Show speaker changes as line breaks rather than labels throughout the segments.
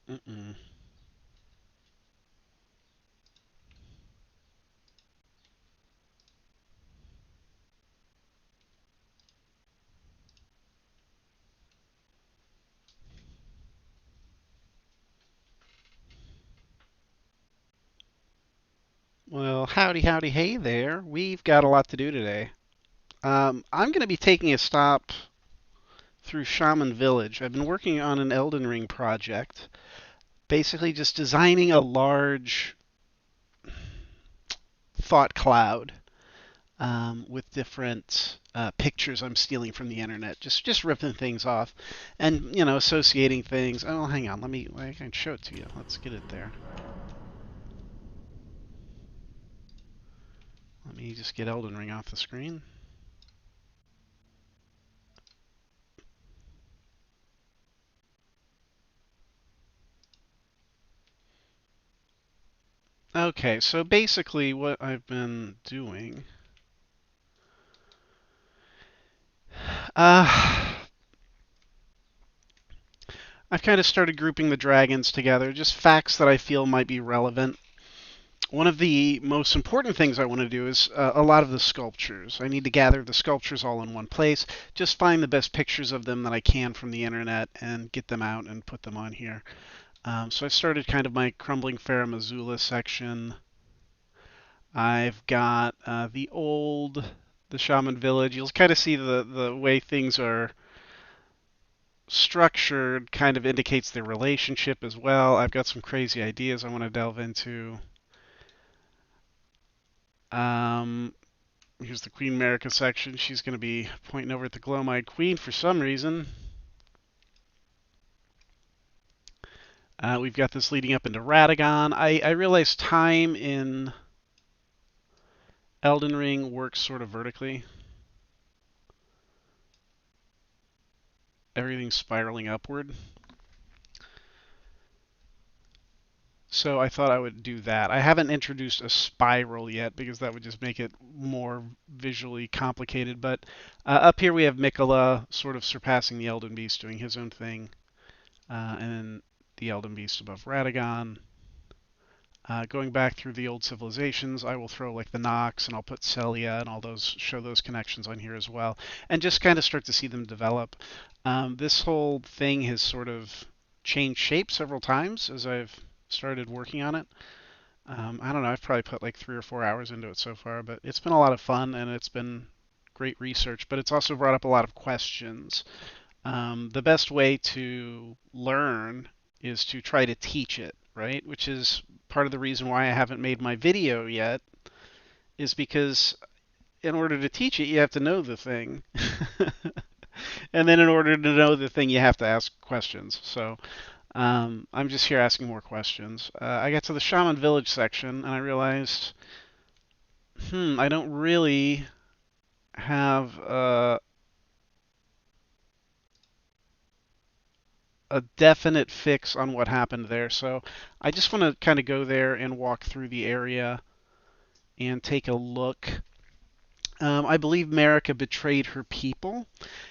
Mm-mm. Well, howdy, howdy, hey there. We've got a lot to do today. I'm going to be taking a stop through Shaman Village. I've been working on an Elden Ring project, basically just designing a large thought cloud with different pictures I'm stealing from the internet, just ripping things off, and associating things. Oh, hang on, I can show it to you. Let's get it there. Let me just get Elden Ring off the screen. Okay, so basically what I've been doing, uh, I've kind of started grouping the dragons together, just facts that I feel might be relevant. One of the most important things I want to do is a lot of the sculptures. I need to gather the sculptures all in one place, just find the best pictures of them that I can from the internet and get them out and put them on here. So I started kind of my Crumbling Fair Missoula section. I've got the Shaman Village. You'll kind of see the way things are structured kind of indicates their relationship as well. I've got some crazy ideas I want to delve into. Um, Here's the Queen America section. She's going to be pointing over at the Glow-Eyed Queen for some reason. We've got this leading up into Radagon. I realize time in Elden Ring works sort of vertically. Everything's spiraling upward. So I thought I would do that. I haven't introduced a spiral yet because that would just make it more visually complicated. But up here we have Mikola sort of surpassing the Elden Beast, doing his own thing. And then the Elden Beast above Radagon. Going back through the old civilizations, I will throw like the Nox and I'll put Celia and all those, show those connections on here as well. And just kind of start to see them develop. This whole thing has sort of changed shape several times as I've started working on it. I don't know, I've probably put like 3 or 4 hours into it so far, but it's been a lot of fun and it's been great research, but it's also brought up a lot of questions. The best way to learn is to try to teach it, right? Which is part of the reason why I haven't made my video yet, is because in order to teach it, you have to know the thing. And then in order to know the thing, you have to ask questions. So I'm just here asking more questions. I got to the Shaman Village section and I realized, I don't really have a definite fix on what happened there. So I just want to kind of go there and walk through the area and take a look. I believe Marika betrayed her people.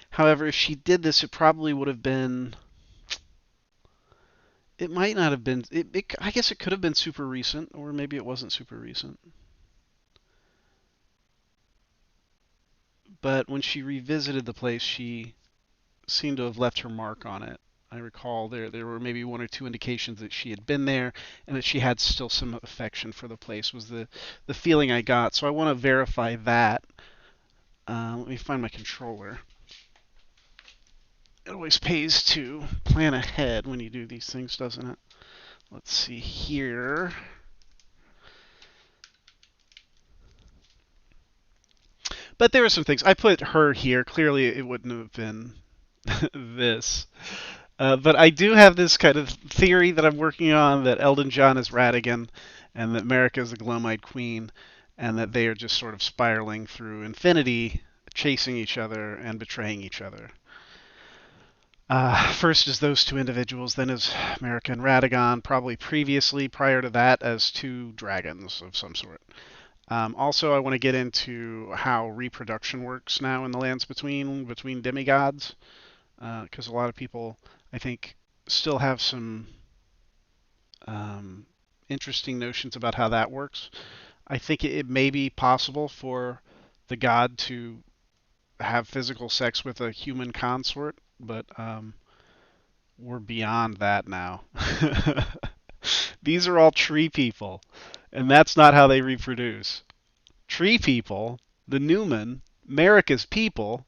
However, if she did this, it probably would have been. It might not have been. I guess it could have been super recent, or maybe it wasn't super recent. But when she revisited the place, she seemed to have left her mark on it. I recall there were maybe 1 or 2 indications that she had been there and that she had still some affection for the place was the feeling I got. So I want to verify that. Let me find my controller. It always pays to plan ahead when you do these things, doesn't it? Let's see here. But there were some things. I put her here. Clearly, it wouldn't have been this. But I do have this kind of theory that I'm working on that Elton John is Radigan and that Marika is the Glomite Queen and that they are just sort of spiraling through infinity, chasing each other and betraying each other. First as those two individuals, then as Marika and Radagon, probably previously, prior to that, as two dragons of some sort. Also, I want to get into how reproduction works now in the lands between demigods, because a lot of people, I think, still have some um, interesting notions about how that works. I think it may be possible for the god to have physical sex with a human consort, but we're beyond that now. These are all tree people, and that's not how they reproduce. Tree people, the Newman, America's people,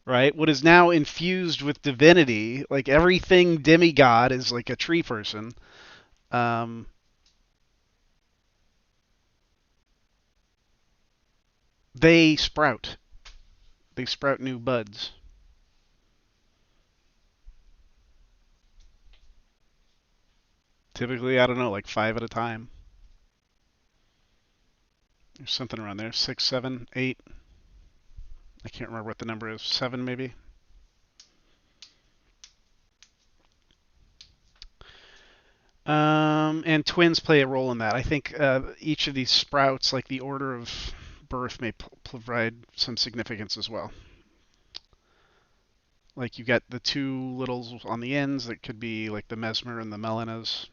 right? What is now infused with divinity, like everything demigod is like a tree person. Um, they sprout. They sprout new buds. Typically, I don't know, like 5 at a time. There's something around there. 6, 7, 8. I can't remember what the number is. 7 maybe. And twins play a role in that. I think each of these sprouts, like the order of birth, may provide some significance as well. Like you got the two littles on the ends that could be like the mesmer and the melanas.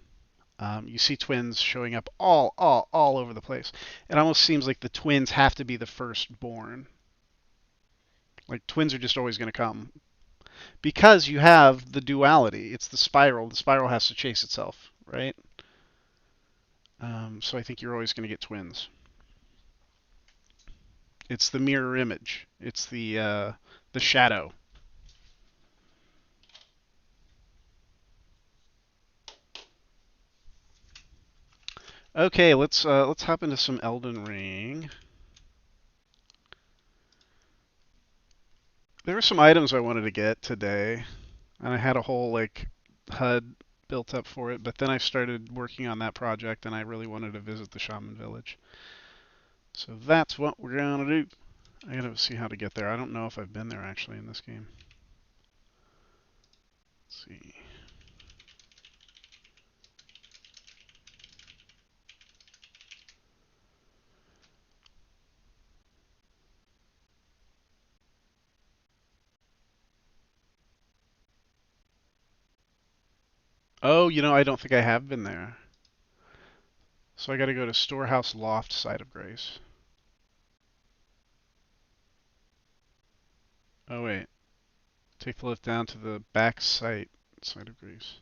You see twins showing up all over the place. It almost seems like the twins have to be the firstborn. Like twins are just always going to come because you have the duality. It's the spiral. The spiral has to chase itself, right? So I think you're always going to get twins. It's the mirror image. It's the shadow. Okay, let's hop into some Elden Ring. There were some items I wanted to get today, and I had a whole like HUD built up for it, but then I started working on that project and I really wanted to visit the Shaman village. So that's what we're gonna do. I gotta see how to get there. I don't know if I've been there actually in this game. Let's see. Oh, I don't think I have been there. So I gotta go to Storehouse Loft, Site of Grace. Oh wait, take the lift down to the back site, Site of Grace.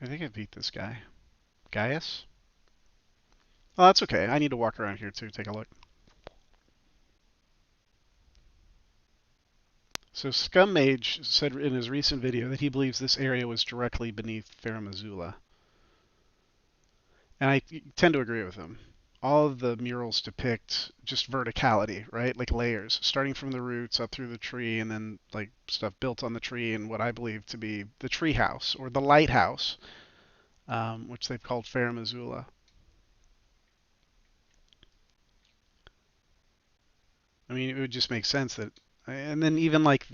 I think I beat this guy. Gaius? Oh, that's okay. I need to walk around here too, take a look. So Scummage said in his recent video that he believes this area was directly beneath Faramazula. And I tend to agree with him. All of the murals depict just verticality, right? Like layers, starting from the roots up through the tree, and then like stuff built on the tree, and what I believe to be the tree house or the lighthouse, which they've called Faramazula. I mean, it would just make sense that, and then even like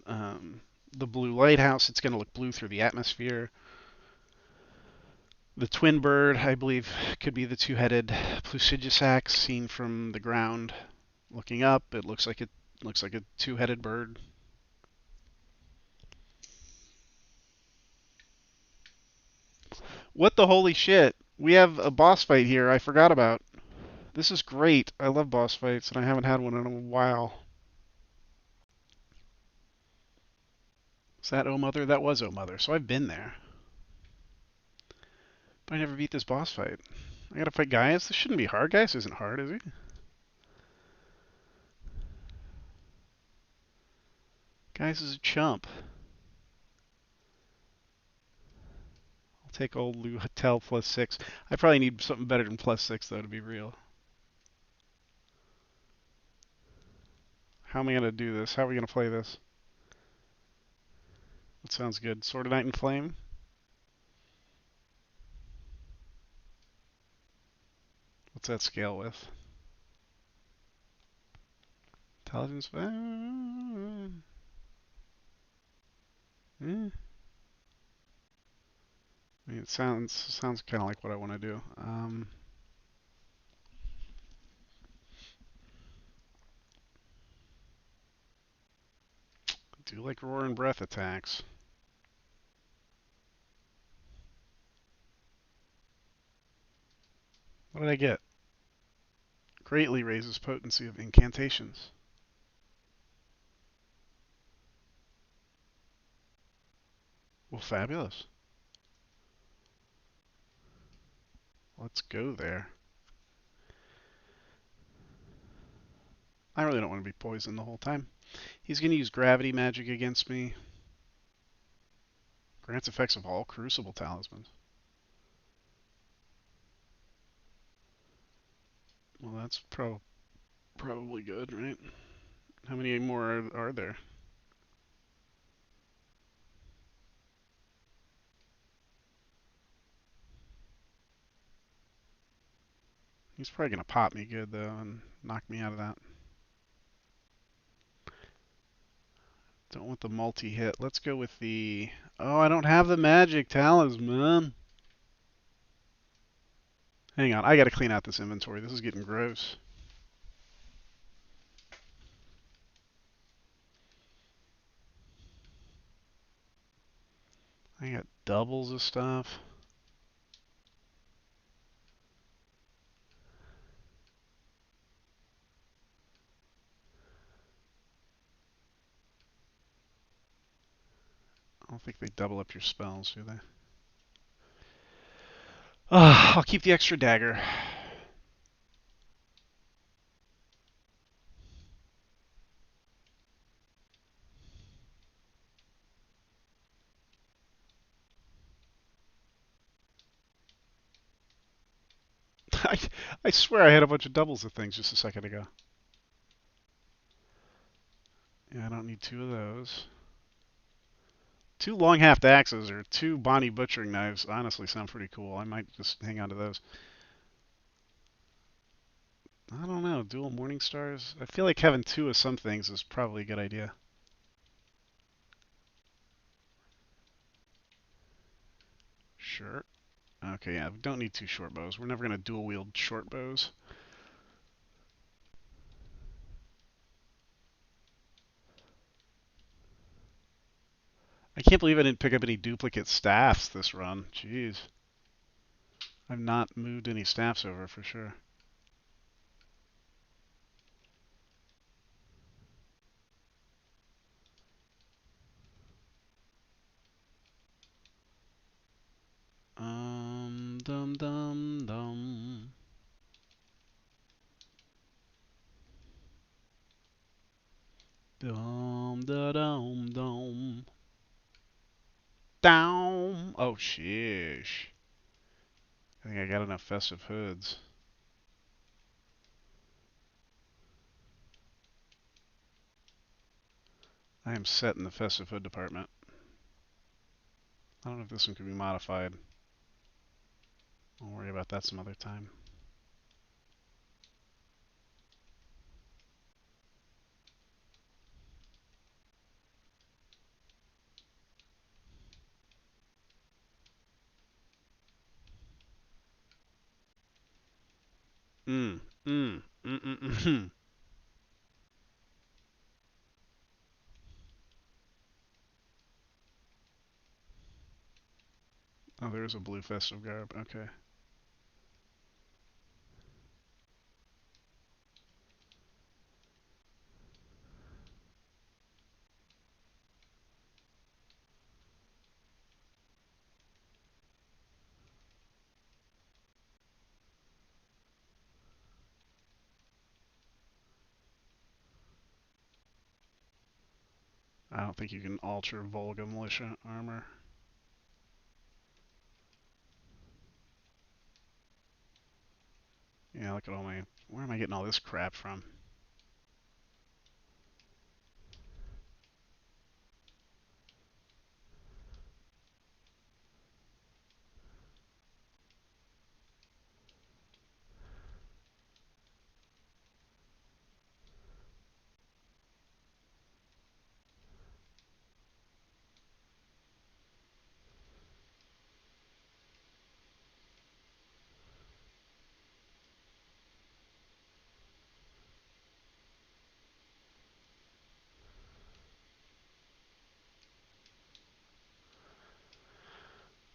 um, the blue lighthouse, it's going to look blue through the atmosphere. The twin bird, I believe, could be the two-headed Plusidisax seen from the ground. Looking up, it looks like a two-headed bird. What the holy shit? We have a boss fight here I forgot about. This is great. I love boss fights, and I haven't had one in a while. Is that O Mother? That was O Mother, so I've been there. But I never beat this boss fight. I gotta fight Gaius? This shouldn't be hard. Gaius isn't hard, is he? Gaius is a chump. I'll take old Luhatel +6. I probably need something better than +6, though, to be real. How am I gonna do this? How are we gonna play this? That sounds good. Sword of Night and Flame? What's that scale with? Intelligence? It sounds kind of like what I want to do. Do like roar and breath attacks. What did I get? Greatly raises potency of incantations. Well, fabulous. Let's go there. I really don't want to be poisoned the whole time. He's going to use gravity magic against me. Grants effects of all crucible talismans. Well, that's probably good, right? How many more are there? He's probably going to pop me good, though, and knock me out of that. Don't want the multi-hit. Let's go with the... Oh, I don't have the magic talisman. Hang on, I got to clean out this inventory. This is getting gross. I got doubles of stuff. I don't think they double up your spells, do they? I'll keep the extra dagger. I, I swear I had a bunch of doubles of things just a second ago. Yeah, I don't need two of those. Two long-haft axes or two Bonnie butchering knives honestly sound pretty cool. I might just hang on to those. I don't know. Dual Morning Stars? I feel like having two of some things is probably a good idea. Sure. Okay, yeah, we don't need two short bows. We're never going to dual wield short bows. I can't believe I didn't pick up any duplicate staffs this run. Jeez. I've not moved any staffs over for sure. Dum dum dum. Dum da dum dum. Down. Oh, sheesh. I think I got enough festive hoods. I am set in the festive hood department. I don't know if this one can be modified. I'll worry about that some other time. Mm, mm, mm, mm, mm. Oh, there's a blue festive garb. Okay. I don't think you can alter Volga militia armor. Yeah, look at all my... Where am I getting all this crap from?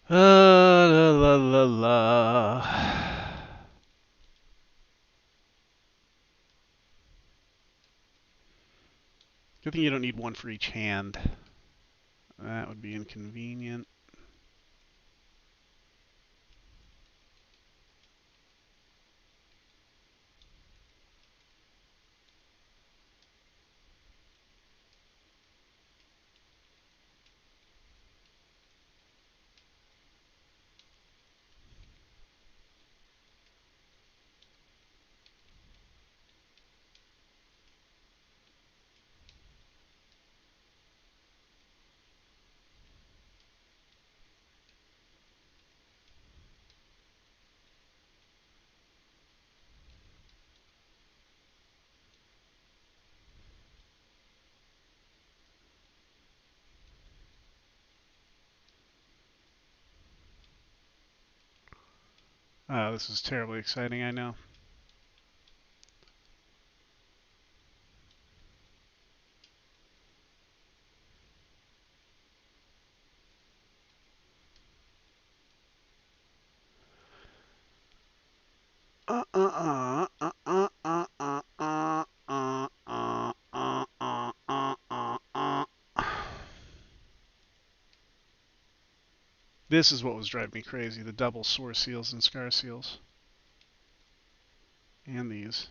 La la la la. Good thing you don't need one for each hand. That would be inconvenient. Oh, this is terribly exciting, I know. This is what was driving me crazy, the double sore seals and scar seals. And these.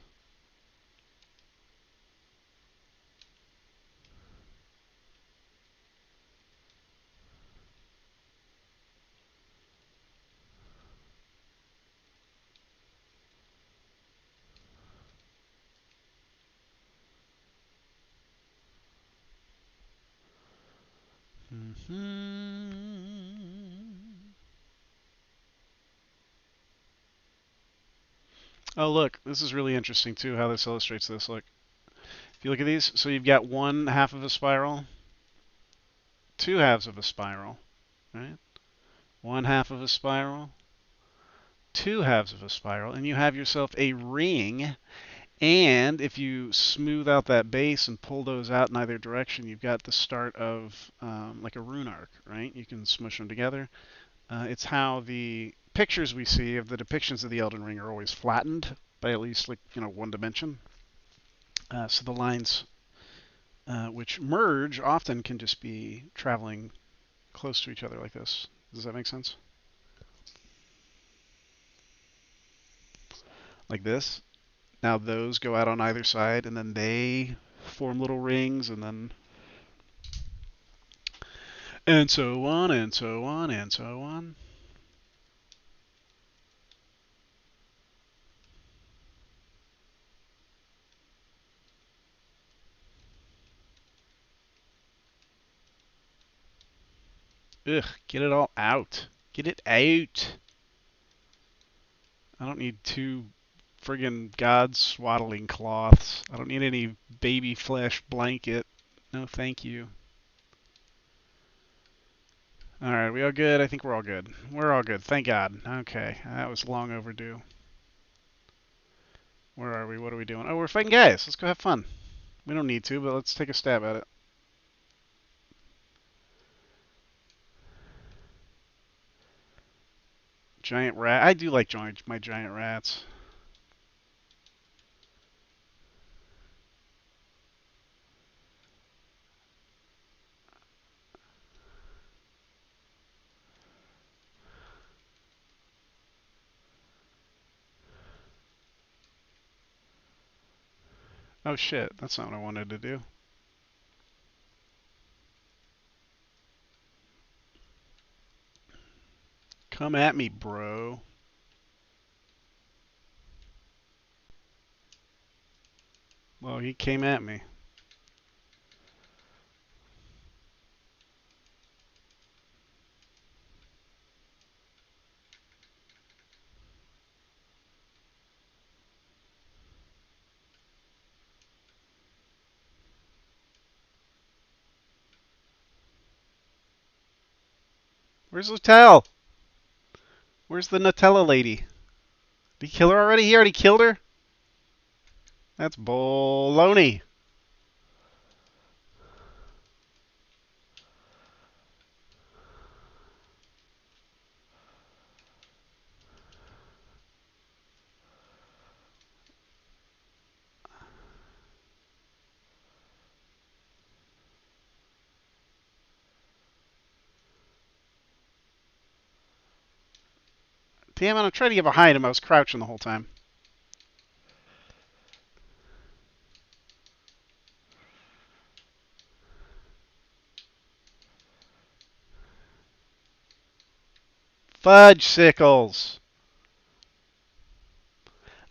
Oh, look, this is really interesting too, how this illustrates this. Look, if you look at these, so you've got one half of a spiral, two halves of a spiral, right? One half of a spiral, two halves of a spiral, and you have yourself a ring. And if you smooth out that base and pull those out in either direction, you've got the start of like a rune arc, right? You can smush them together. It's how the pictures we see of the depictions of the Elden Ring are always flattened by at least like one dimension. So the lines which merge often can just be traveling close to each other like this. Does that make sense? Like this. Now those go out on either side, and then they form little rings, and so on, and so on, and so on. Ugh, get it all out. Get it out. I don't need two friggin' god swaddling cloths. I don't need any baby flesh blanket. No, thank you. Alright, we all good? I think we're all good. We're all good, thank God. Okay, that was long overdue. Where are we? What are we doing? Oh, we're fighting guys. Let's go have fun. We don't need to, but let's take a stab at it. Giant rat. I do like my giant rats. Oh shit, that's not what I wanted to do. Come at me, bro. Well, he came at me. Where's Littell? Where's the Nutella lady? Did he kill her already? He already killed her? That's baloney. Damn it, I'm trying to get behind him. I was crouching the whole time. Fudge sickles.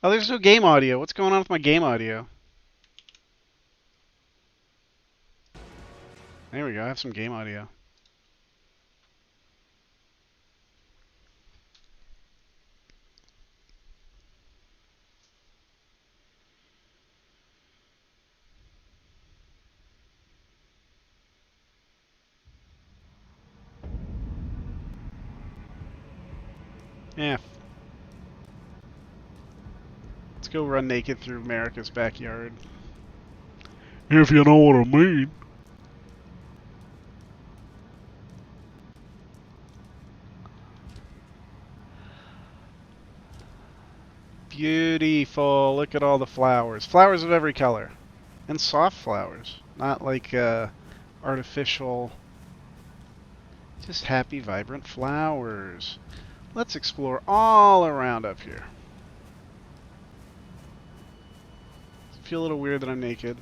Oh, there's no game audio. What's going on with my game audio? There we go. I have some game audio. Yeah. Let's go run naked through America's backyard. If you know what I mean. Beautiful. Look at all the flowers. Flowers of every color. And soft flowers. Not like artificial. Just happy, vibrant flowers. Let's explore all around up here. Feel a little weird that I'm naked.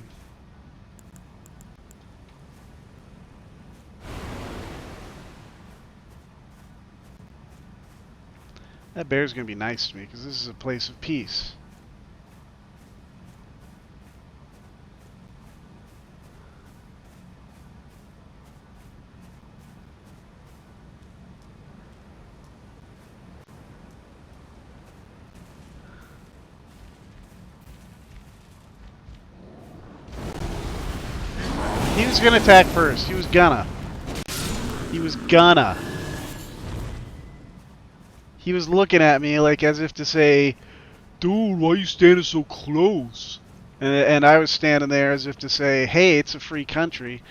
That bear's going to be nice to me because this is a place of peace. He was gonna attack first. He was gonna. He was gonna. He was looking at me like as if to say, "Dude, why are you standing so close?" And I was standing there as if to say, "Hey, it's a free country."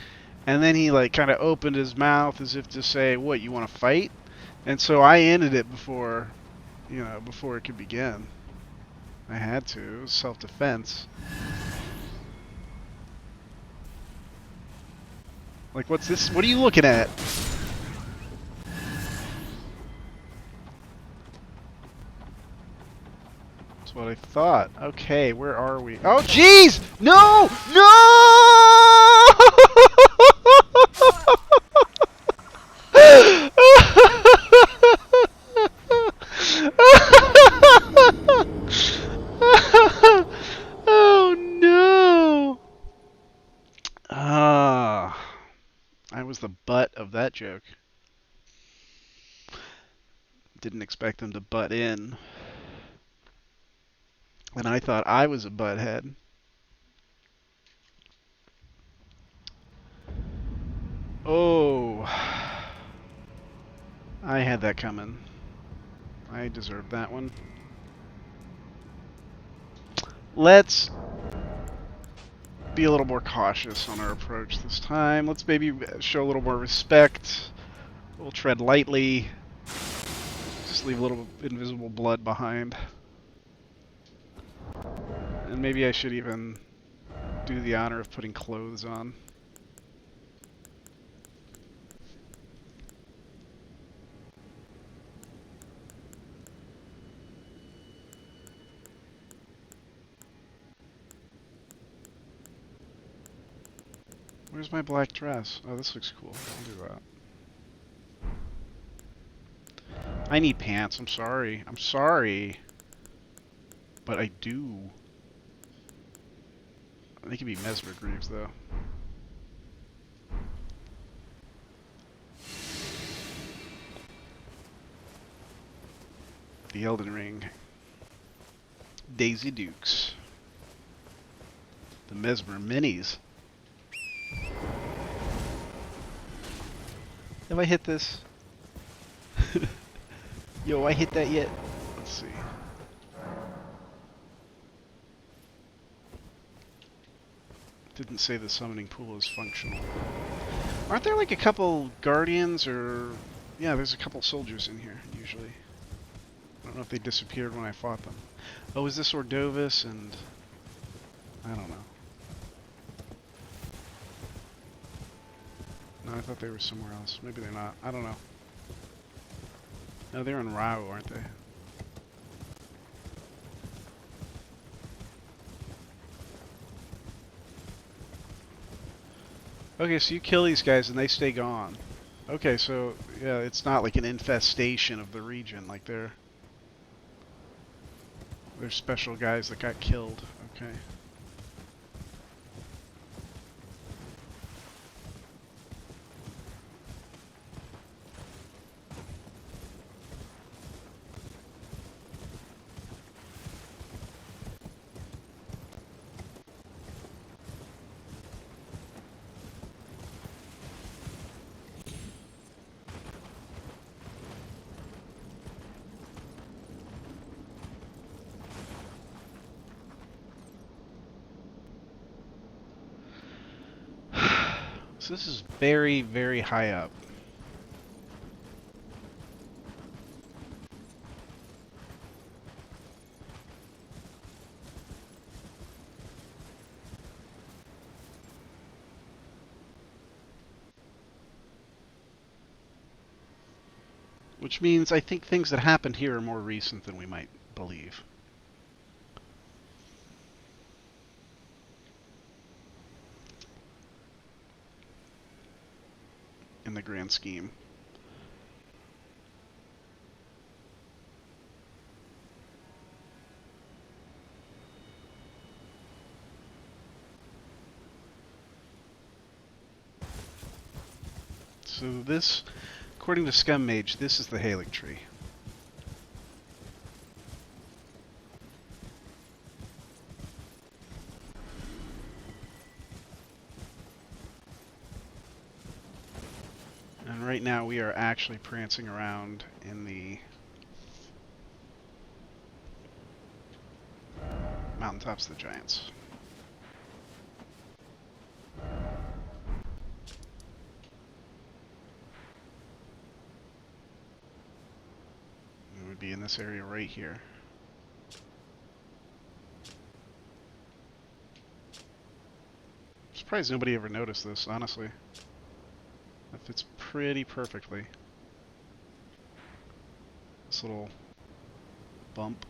And then he like kind of opened his mouth as if to say, "What, you want to fight?" And so I ended it before, before it could begin. I had to. It was self-defense. Like, what's this? What are you looking at? That's what I thought. Okay, where are we? Oh, jeez! No! No! Oh, no! I was the butt of that joke. Didn't expect them to butt in. And I thought I was a butthead. Oh. I had that coming. I deserved that one. Let's be a little more cautious on our approach this time. Let's maybe show a little more respect. We'll tread lightly. Just leave a little invisible blood behind. And maybe I should even do the honor of putting clothes on. Where's my black dress? Oh, this looks cool. I'll do that. I need pants. I'm sorry. I'm sorry. But I do. They can be Mesmer Greaves, though. The Elden Ring. Daisy Dukes. The Mesmer Minis. Have I hit this? Yo, I hit that yet? Let's see. Didn't say the summoning pool is functional. Aren't there like a couple guardians or... Yeah, there's a couple soldiers in here, usually. I don't know if they disappeared when I fought them. Oh, is this Ordovis and... I don't know. No, I thought they were somewhere else. Maybe they're not. I don't know. No, they're in Rao, aren't they? Okay, so you kill these guys and they stay gone. Okay, so yeah, it's not like an infestation of the region. Like they're special guys that got killed. Okay. So this is very, very high up. Which means I think things that happened here are more recent than we might believe. In the grand scheme. So this, according to Scum Mage, this is the Halig tree. And right now we are actually prancing around in the mountaintops of the Giants. We would be in this area right here. I'm surprised nobody ever noticed this, honestly. That fits pretty perfectly. This little bump.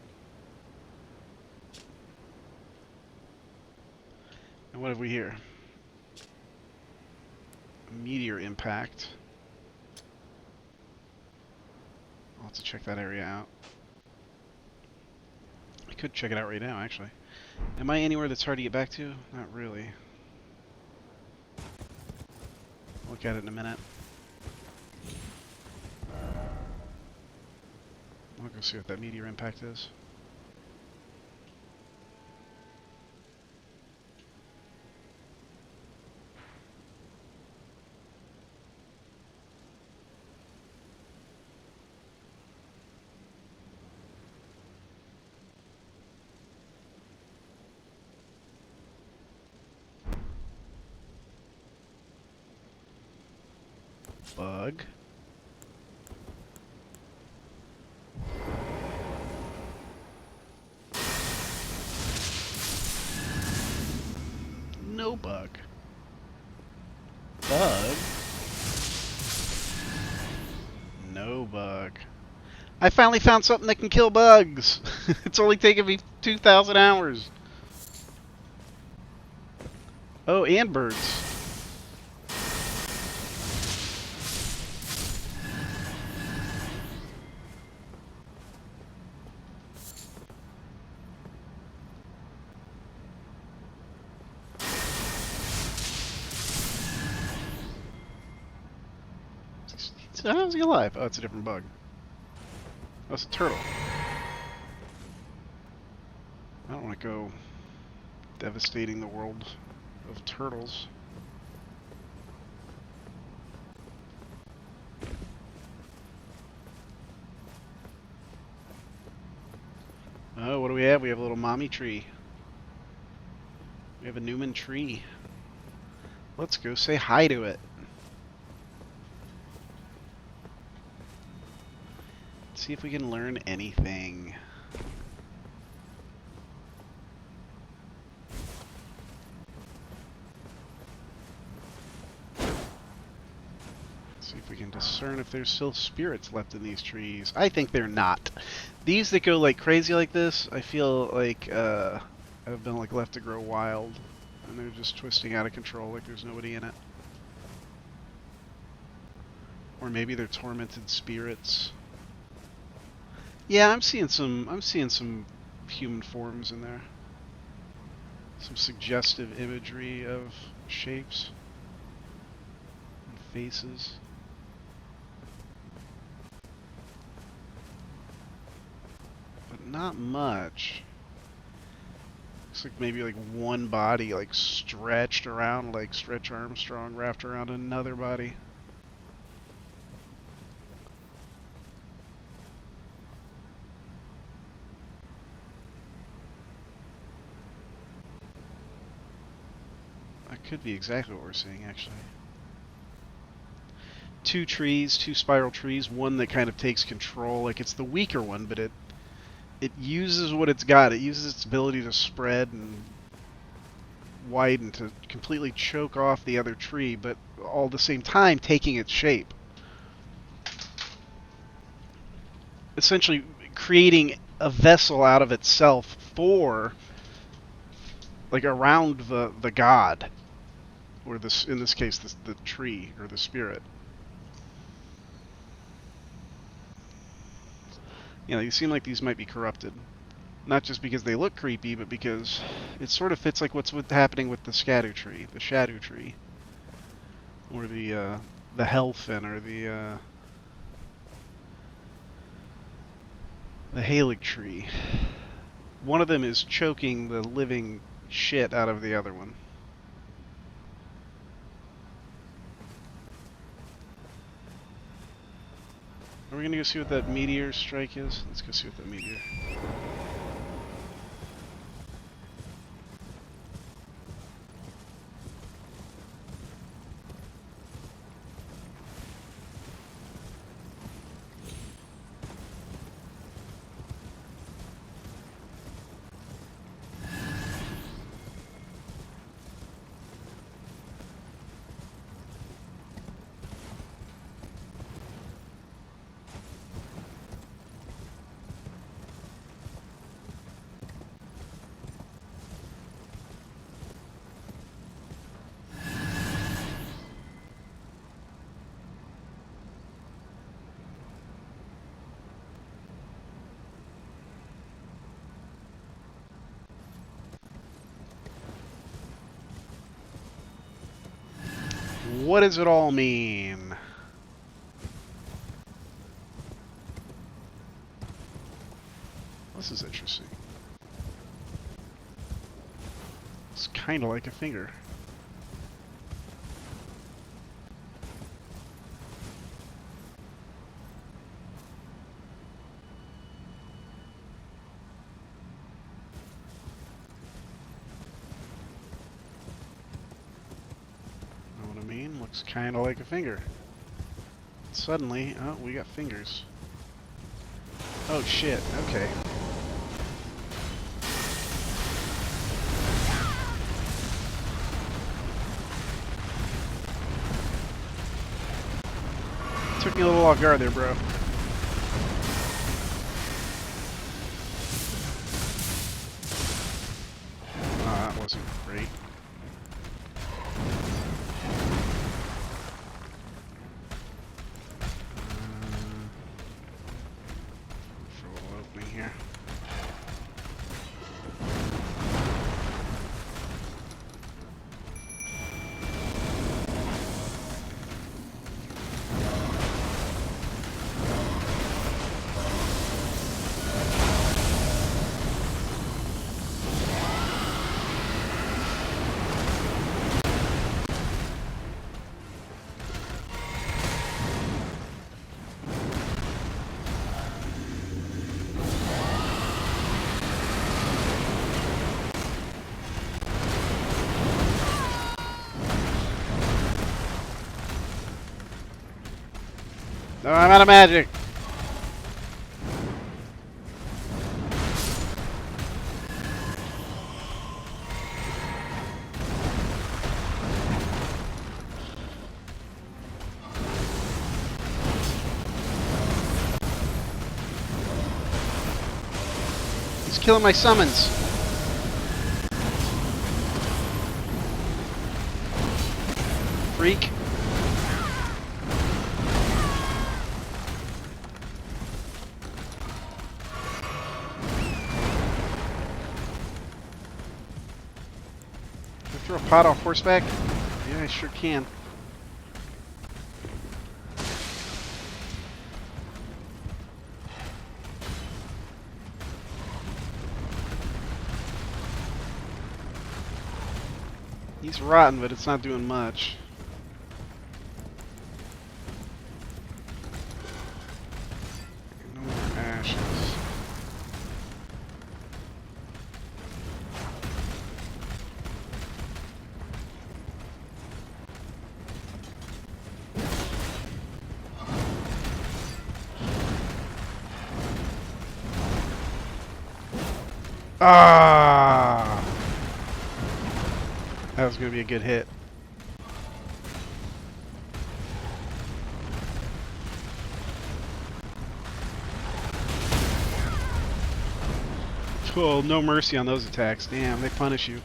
And what have we here? A meteor impact. I'll have to check that area out. I could check it out right now, actually. Am I anywhere that's hard to get back to? Not really. Look at it in a minute. I'll go see what that meteor impact is. Bug. No bug. Bug. No bug. I finally found something that can kill bugs. It's only taken me 2,000 hours. Oh, and birds. How's he alive? Oh, it's a different bug. Oh, it's a turtle. I don't want to go devastating the world of turtles. Oh, what do we have? We have a little mommy tree. We have a Newman tree. Let's go say hi to it. See if we can learn anything. See if we can discern if there's still spirits left in these trees. I think they're not. These that go like crazy like this, I feel like have been like left to grow wild, and they're just twisting out of control like there's nobody in it. Or maybe they're tormented spirits. Yeah, I'm seeing some human forms in there. Some suggestive imagery of shapes and faces. But not much. Looks like maybe like one body like stretched around like Stretch Armstrong wrapped around another body. That could be exactly what we're seeing, actually. Two trees, two spiral trees, one that kind of takes control. Like, it's the weaker one, but it uses what it's got. It uses its ability to spread and widen to completely choke off the other tree, but all at the same time taking its shape. Essentially creating a vessel out of itself for, like, around the god. Or this, in this case, the tree or the spirit. You know, you seem like these might be corrupted. Not just because they look creepy, but because it sort of fits like what's happening with the Shadow Tree, or the Hellfin, or the Halig Tree. One of them is choking the living shit out of the other one. Are we gonna go see what that meteor strike is? Let's go see what that meteor. What does it all mean? This is interesting. It's kind of like a finger. Looks kind of like a finger. Suddenly, oh, we got fingers. Oh shit, okay. Took me a little off guard there, bro. Oh, that wasn't great. No, I'm out of magic. He's killing my summons. Freak. throw a pot off horseback? Yeah, I sure can. He's rotten, but it's not doing much. No more ashes. Ah! That was going to be a good hit. Oh, no mercy on those attacks. Damn, they punish you.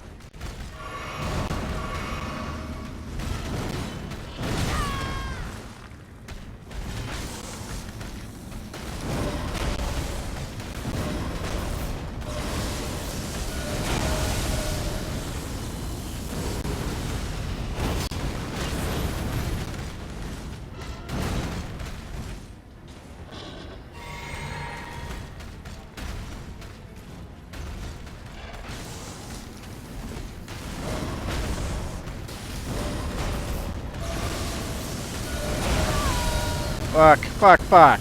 Fuck, fuck, fuck.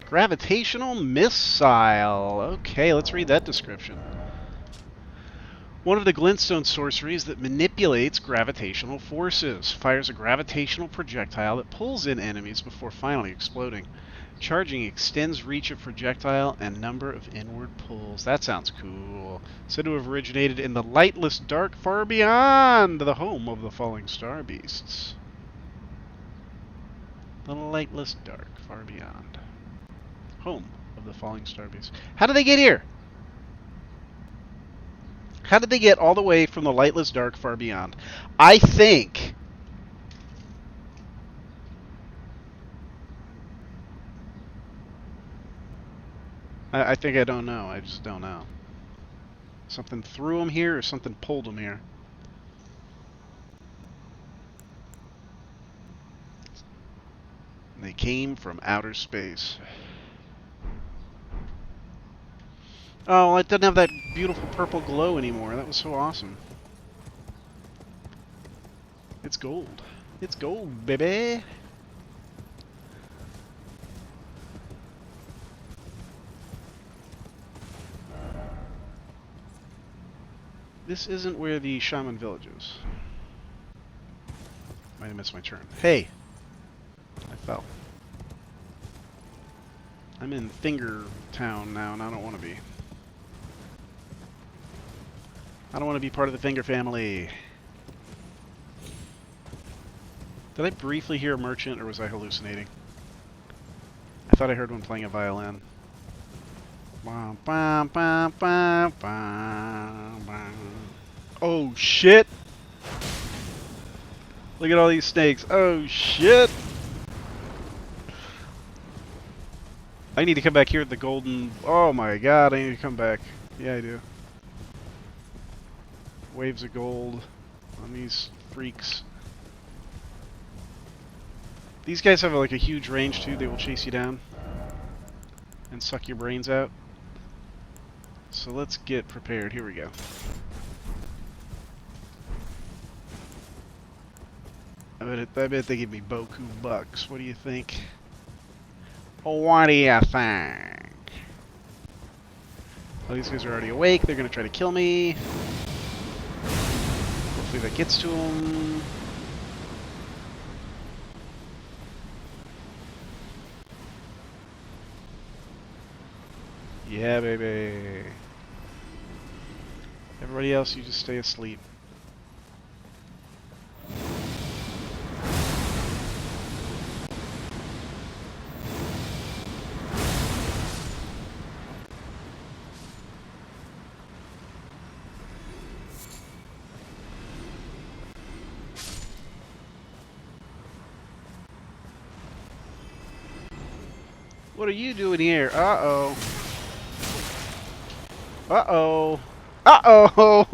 Gravitational missile. Okay, let's read that description. One of the glintstone sorceries that manipulates gravitational forces. Fires a gravitational projectile that pulls in enemies before finally exploding. Charging extends reach of projectile and number of inward pulls. That sounds cool. Said to have originated in the lightless dark far beyond, the home of the falling star beasts. The lightless dark far beyond. Home of the falling star beasts. How did they get here? How did they get all the way from the lightless dark far beyond? I think... I think I don't know. I just don't know. Something threw them here or something pulled them here. They came from outer space. Oh, it doesn't have that beautiful purple glow anymore. That was so awesome. It's gold. It's gold, baby. This isn't where the Shaman village is. Might have missed my turn. Hey! I fell. I'm in Finger Town now, and I don't want to be. I don't want to be part of the Finger family. Did I briefly hear a merchant, or was I hallucinating? I thought I heard one playing a violin. Oh, shit! Look at all these snakes. Oh, shit! I need to come back here at the golden... Oh my god, I need to come back. Yeah, I do. Waves of gold on these freaks. These guys have like a huge range too. They will chase you down and suck your brains out. So let's get prepared. Here we go. I bet they give me Boku bucks. What do you think? What do you think? Oh, these guys are already awake. They're gonna try to kill me. Hopefully that gets to them. Yeah, baby. Everybody else, you just stay asleep. What are you doing here? Uh-oh. Uh-oh. Uh-oh!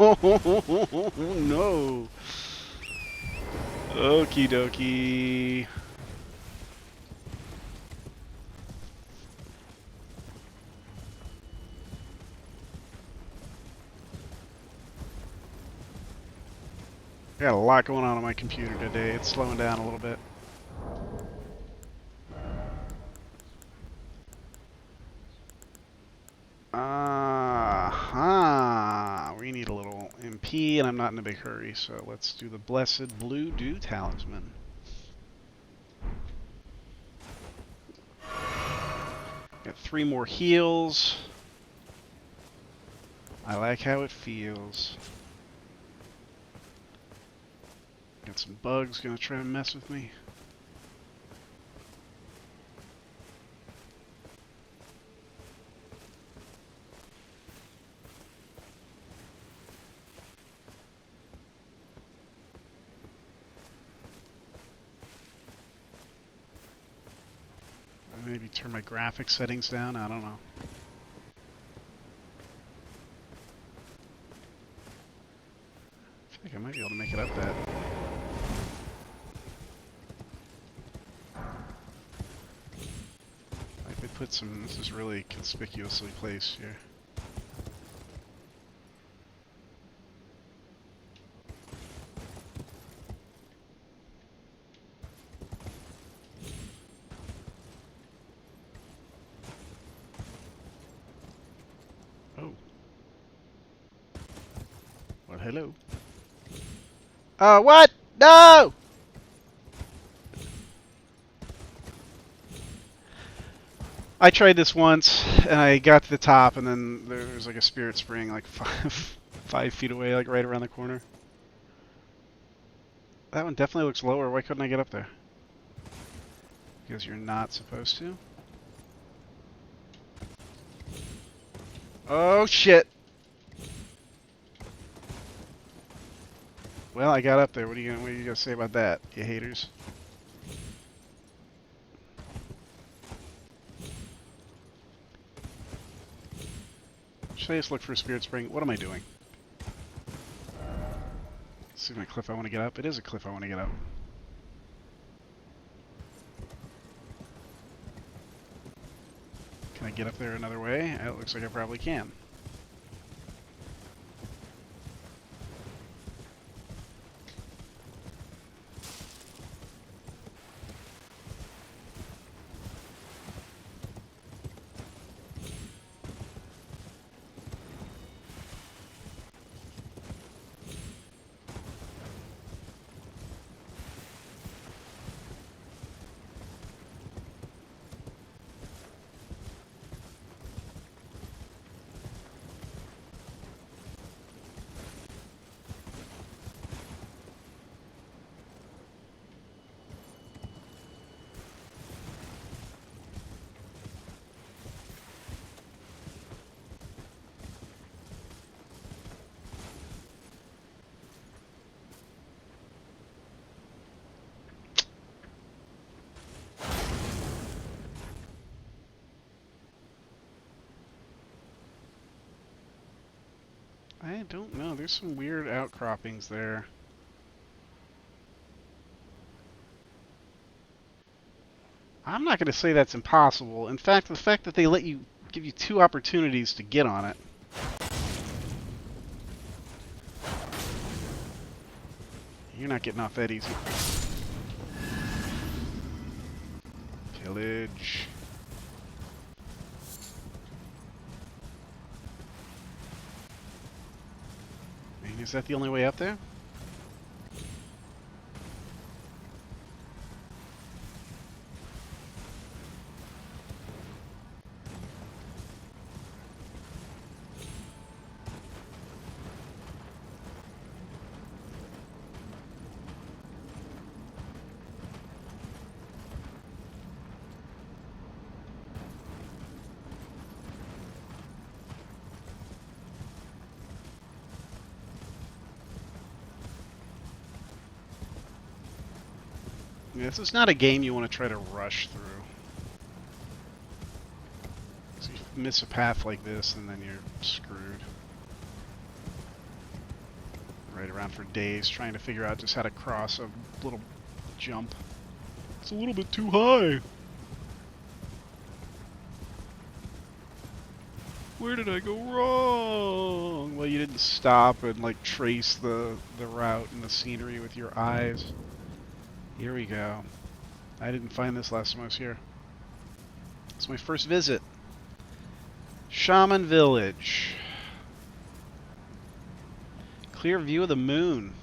No. Okie dokie. I got a lot going on my computer today. It's slowing down a little bit. We need a little MP, and I'm not in a big hurry, so let's do the Blessed Blue Dew Talisman. Got 3 more heals. I like how it feels. Got some bugs gonna try to mess with me. Maybe turn my graphics settings down, I don't know. I think I might be able to make it up that. Like they put some, this is really conspicuously placed here. Oh. Well, hello. What? No! I tried this once, and I got to the top, and then there was like a spirit spring like 5 feet away, like right around the corner. That one definitely looks lower. Why couldn't I get up there? Because you're not supposed to. Oh, shit! Well, I got up there. What are you gonna say about that, you haters? Should I just look for a spirit spring? What am I doing? This is my cliff I want to get up. It is a cliff I want to get up. Can I get up there another way? It looks like I probably can. I don't know. There's some weird outcroppings there. I'm not going to say that's impossible. In fact, the fact that they let you give you 2 opportunities to get on it. You're not getting off that easy. Pillage. I mean, is that the only way up there? Yeah, this is not a game you want to try to rush through. miss a path like this, and then you're screwed. Right around for days trying to figure out just how to cross a little jump. It's a little bit too high. Where did I go wrong? Well, you didn't stop and like trace the route and the scenery with your eyes. Here we go. I didn't find this last time I was here. It's my first visit. Shaman Village. Clear view of the moon.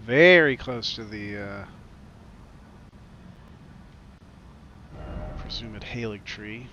Very close to the presumed halig tree.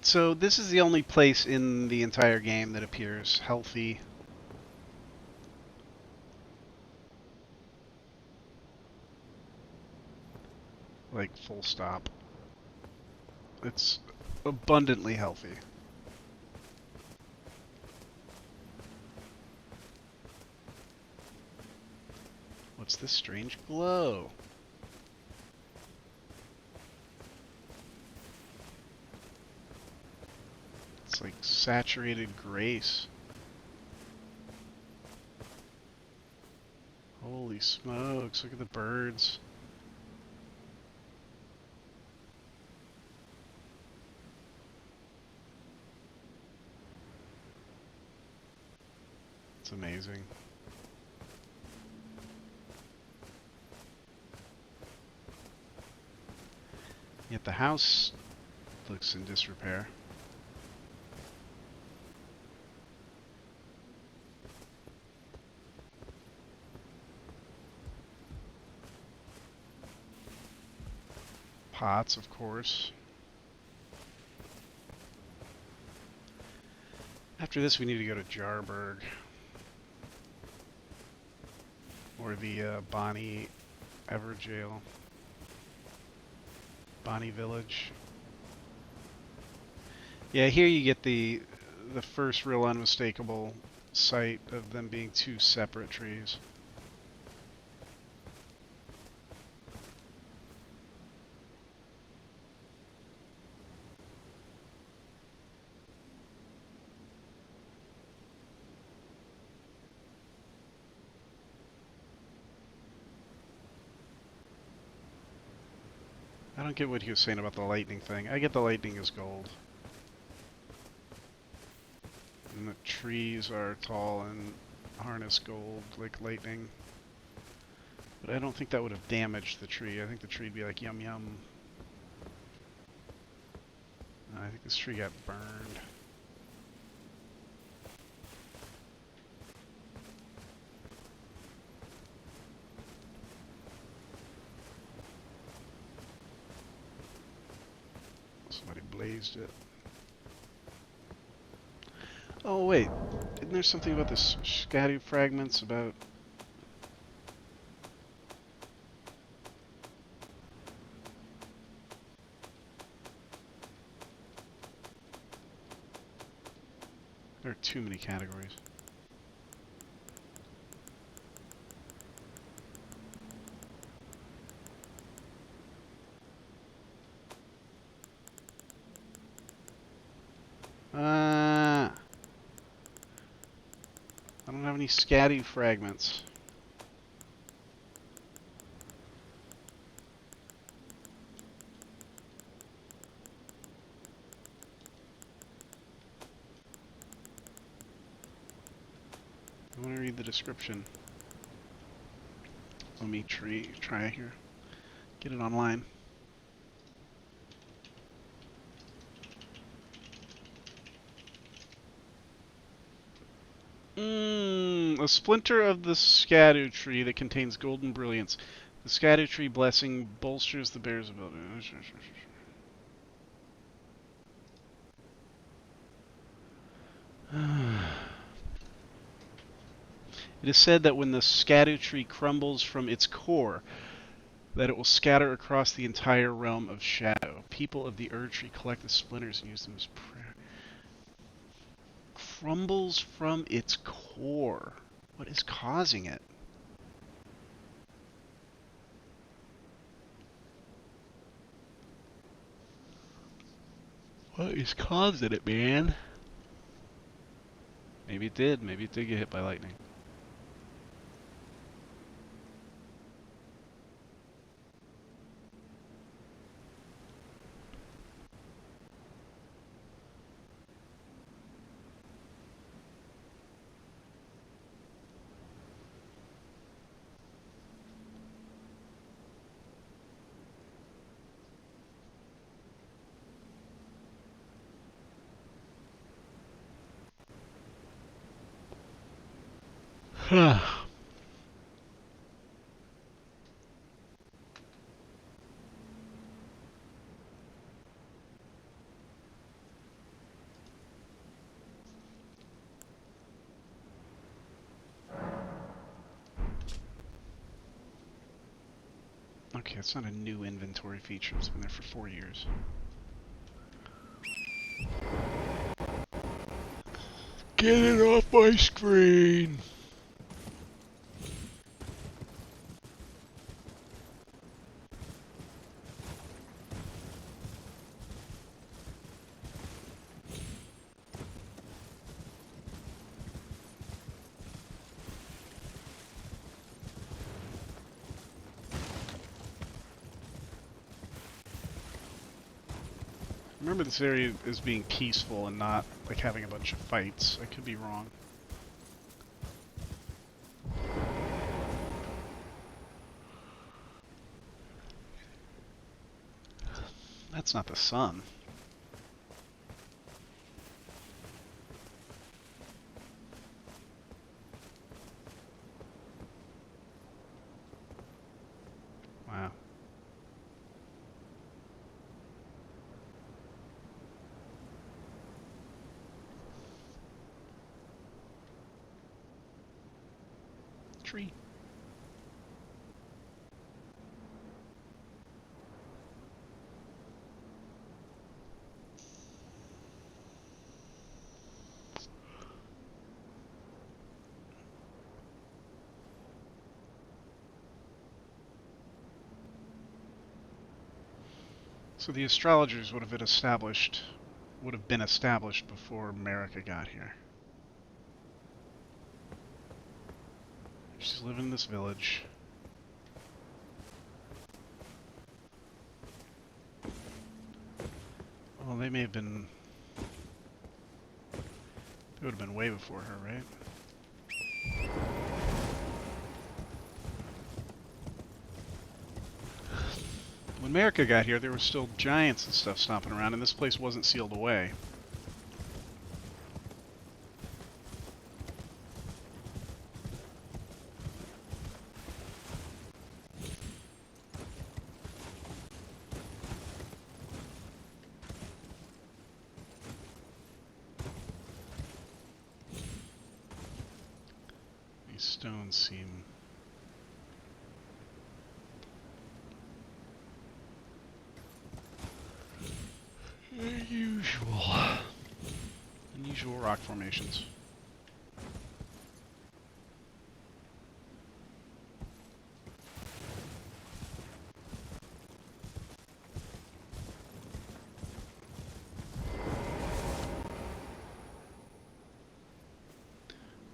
So this is the only place in the entire game that appears healthy. Like, full stop. It's abundantly healthy. What's this strange glow? It's like saturated grace. Holy smokes, look at the birds. It's amazing. Yet the house looks in disrepair. Pots, of course. After this, we need to go to Jarburg. Or the Bonnie Everjail. Bonnie Village. Yeah, here you get the first real unmistakable sight of them being two separate trees. I don't get what he was saying about the lightning thing. I get the lightning is gold. And the trees are tall and harness gold like lightning. But I don't think that would have damaged the tree. I think the tree would be like, yum yum. I think this tree got burned. Somebody blazed it. Oh wait, isn't there something about this scatty fragments about... There are too many categories. I don't have any scatty fragments. I want to read the description. Let me try here. Get it online. A splinter of the scadu tree that contains golden brilliance. The scadu tree blessing bolsters the bear's ability. It is said that when the scadu tree crumbles from its core, that it will scatter across the entire realm of shadow. People of the Ur tree collect the splinters and use them as prayer. Crumbles from its core. What is causing it? What is causing it, man? Maybe it did. Maybe it did get hit by lightning. Okay, it's not a new inventory feature. It's been there for 4 years. Get it off my screen! Remember, this area is being peaceful and not like having a bunch of fights. I could be wrong. That's not the sun. Wow. Tree. So the astrologers would have been established before America got here. She's living in this village. Well, they may have been... They would have been way before her, right? America got here, there were still giants and stuff stomping around, and this place wasn't sealed away. These stones seem... unusual rock formations.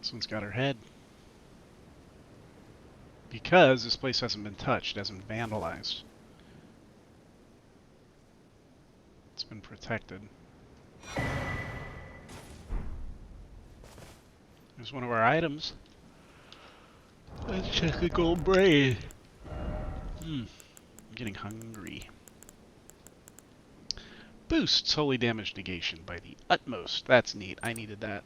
This one's got her head. Because this place hasn't been touched, hasn't been vandalized. It's been protected. There's one of our items. Let's check the gold braid. I'm getting hungry. Boosts holy damage negation by the utmost. That's neat. I needed that.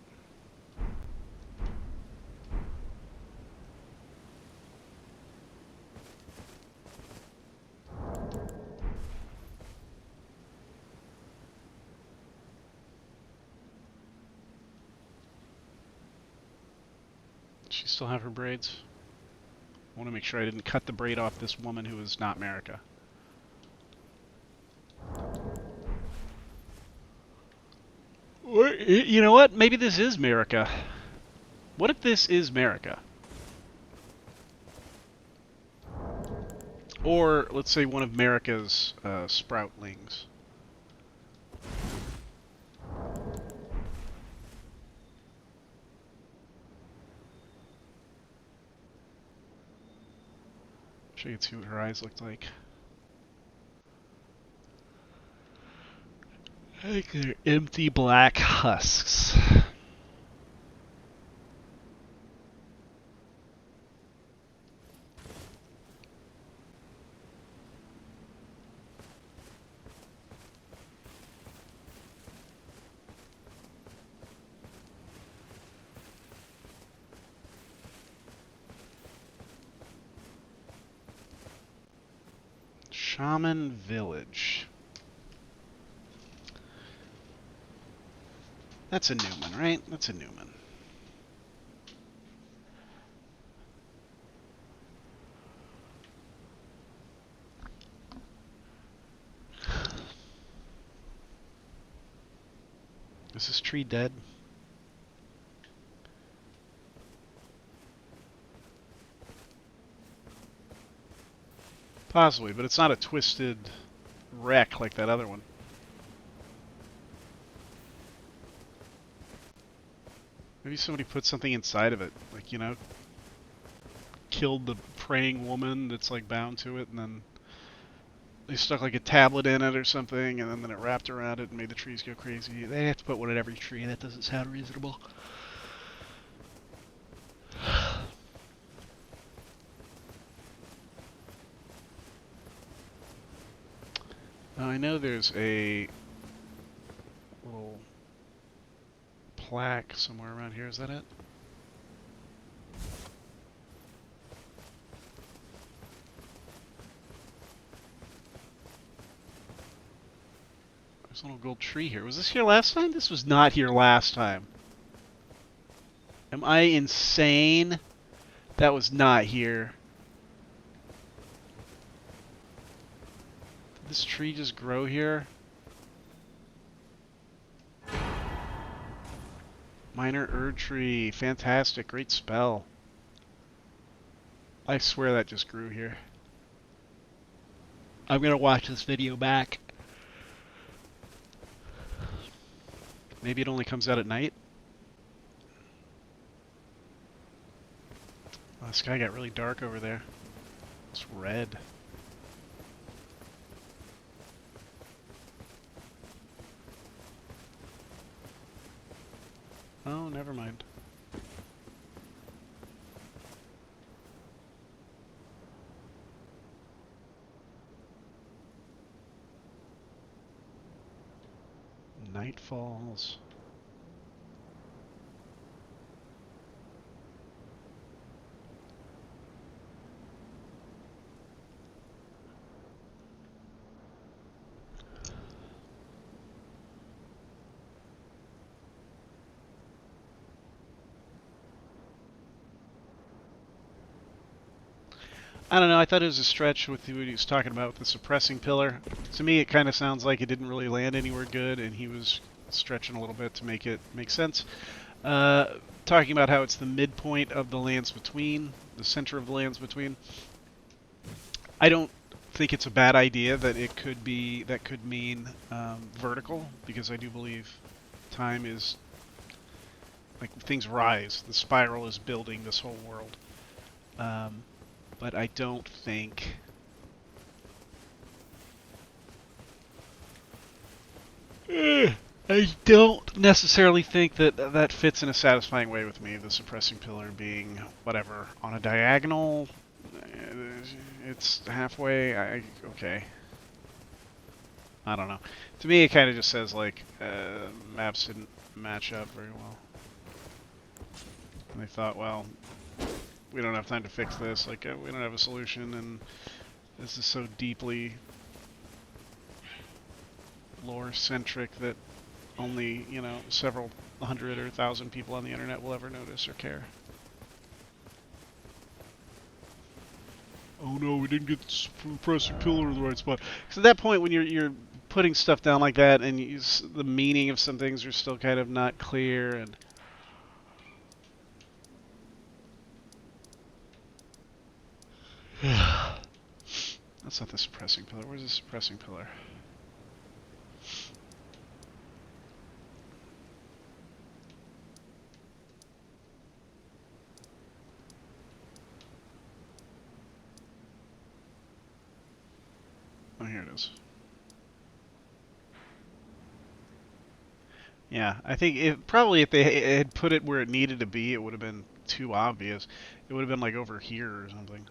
She still have her braids? I want to make sure I didn't cut the braid off this woman who is not Marika. Or, you know what? Maybe this is Marika. What if this is Marika? Or, let's say, one of Marika's sproutlings. So you can see what her eyes looked like. I think they're empty black husks. Shaman Village. That's a Newman, right? That's a Newman. Is this tree dead? Possibly, but it's not a twisted wreck like that other one. Maybe somebody put something inside of it, like, you know, killed the praying woman that's like bound to it, and then they stuck like a tablet in it or something, and then it wrapped around it and made the trees go crazy. They have to put one in every tree. That doesn't sound reasonable. Now I know there's a little plaque somewhere around here. Is that it? There's a little gold tree here. Was this here last time? This was not here last time. Am I insane? That was not here. Did this tree just grow here? Minor Erd Tree. Fantastic. Great spell. I swear that just grew here. I'm going to watch this video back. Maybe it only comes out at night? Oh, the sky got really dark over there. It's red. Oh, never mind. Night falls. I don't know. I thought it was a stretch with what he was talking about with the suppressing pillar. To me, it kind of sounds like it didn't really land anywhere good, and he was stretching a little bit to make it make sense. Uh, Talking about how it's the midpoint of the lands between, the center of the lands between. I don't think it's a bad idea that it could be, that could mean vertical, because I do believe time is, like, things rise. The spiral is building this whole world. But I don't think... I don't necessarily think that that fits in a satisfying way with me, the suppressing pillar being whatever. On a diagonal, it's halfway. Okay. I don't know. To me, it kind of just says, like, maps didn't match up very well. And they thought, well, we don't have time to fix this. Like, we don't have a solution, and this is so deeply lore-centric that only, you know, several hundred or thousand people on the internet will ever notice or care. Oh no, we didn't get the suppressing pillar in the right spot. Because at that point, when you're putting stuff down like that, and the meaning of some things are still kind of not clear, and that's not the suppressing pillar. Where's the suppressing pillar? Oh, here it is. Yeah, I think probably if they had put it where it needed to be, it would have been too obvious. It would have been like over here or something.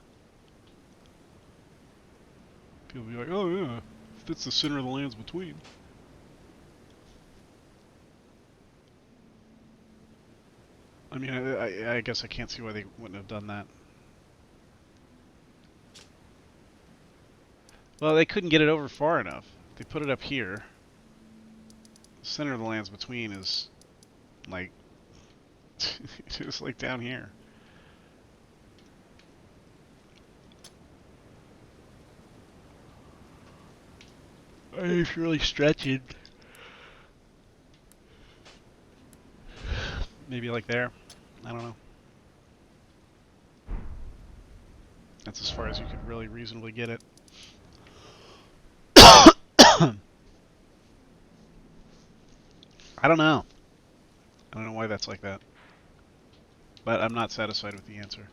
People would be like, oh yeah, that's the center of the lands between. I mean, I guess I can't see why they wouldn't have done that. Well, they couldn't get it over far enough. They put it up here. The center of the lands between is like it's like down here. It's really stretching. Maybe like there. I don't know. That's as far as you could really reasonably get it. I don't know. I don't know why that's like that. But I'm not satisfied with the answer.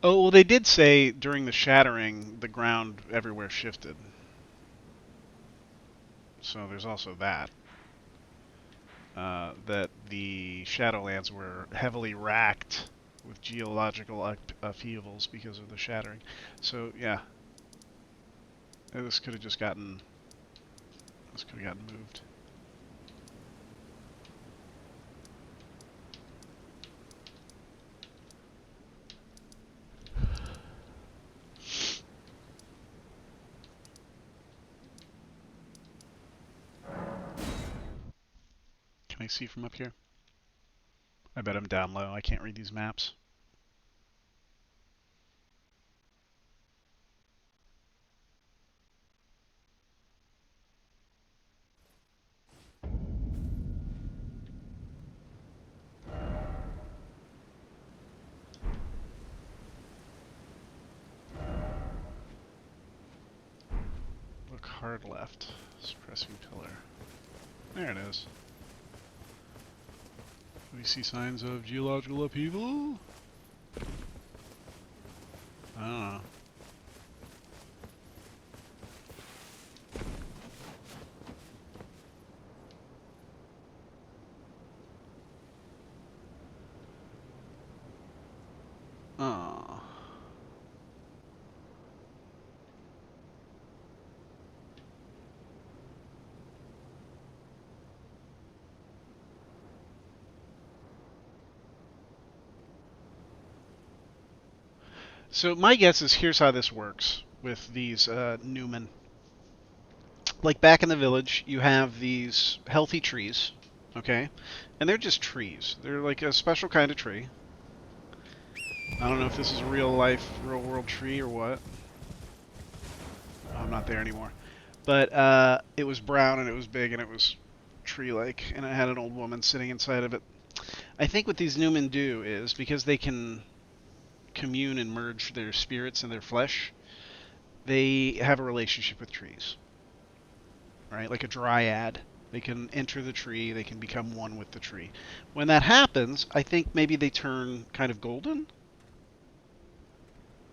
Oh, well, they did say during the shattering, the ground everywhere shifted. So there's also that. That the Shadowlands were heavily racked with geological upheavals because of the shattering. So, yeah. This could have just gotten... This could have gotten moved. Can I see from up here? I bet I'm down low. I can't read these maps. Look hard left. Suppressing pillar. There it is. Do we see signs of geological upheaval? I don't know. Oh. So my guess is here's how this works with these Newman. Like back in the village, you have these healthy trees, okay? And they're just trees. They're like a special kind of tree. I don't know if this is a real life, real world tree or what. Oh, I'm not there anymore. But it was brown and it was big and it was tree-like, and it had an old woman sitting inside of it. I think what these Newmen do is because they can commune and merge their spirits and their flesh, they have a relationship with trees, right? Like a dryad. They can enter the tree, they can become one with the tree. When that happens, I think maybe they turn kind of golden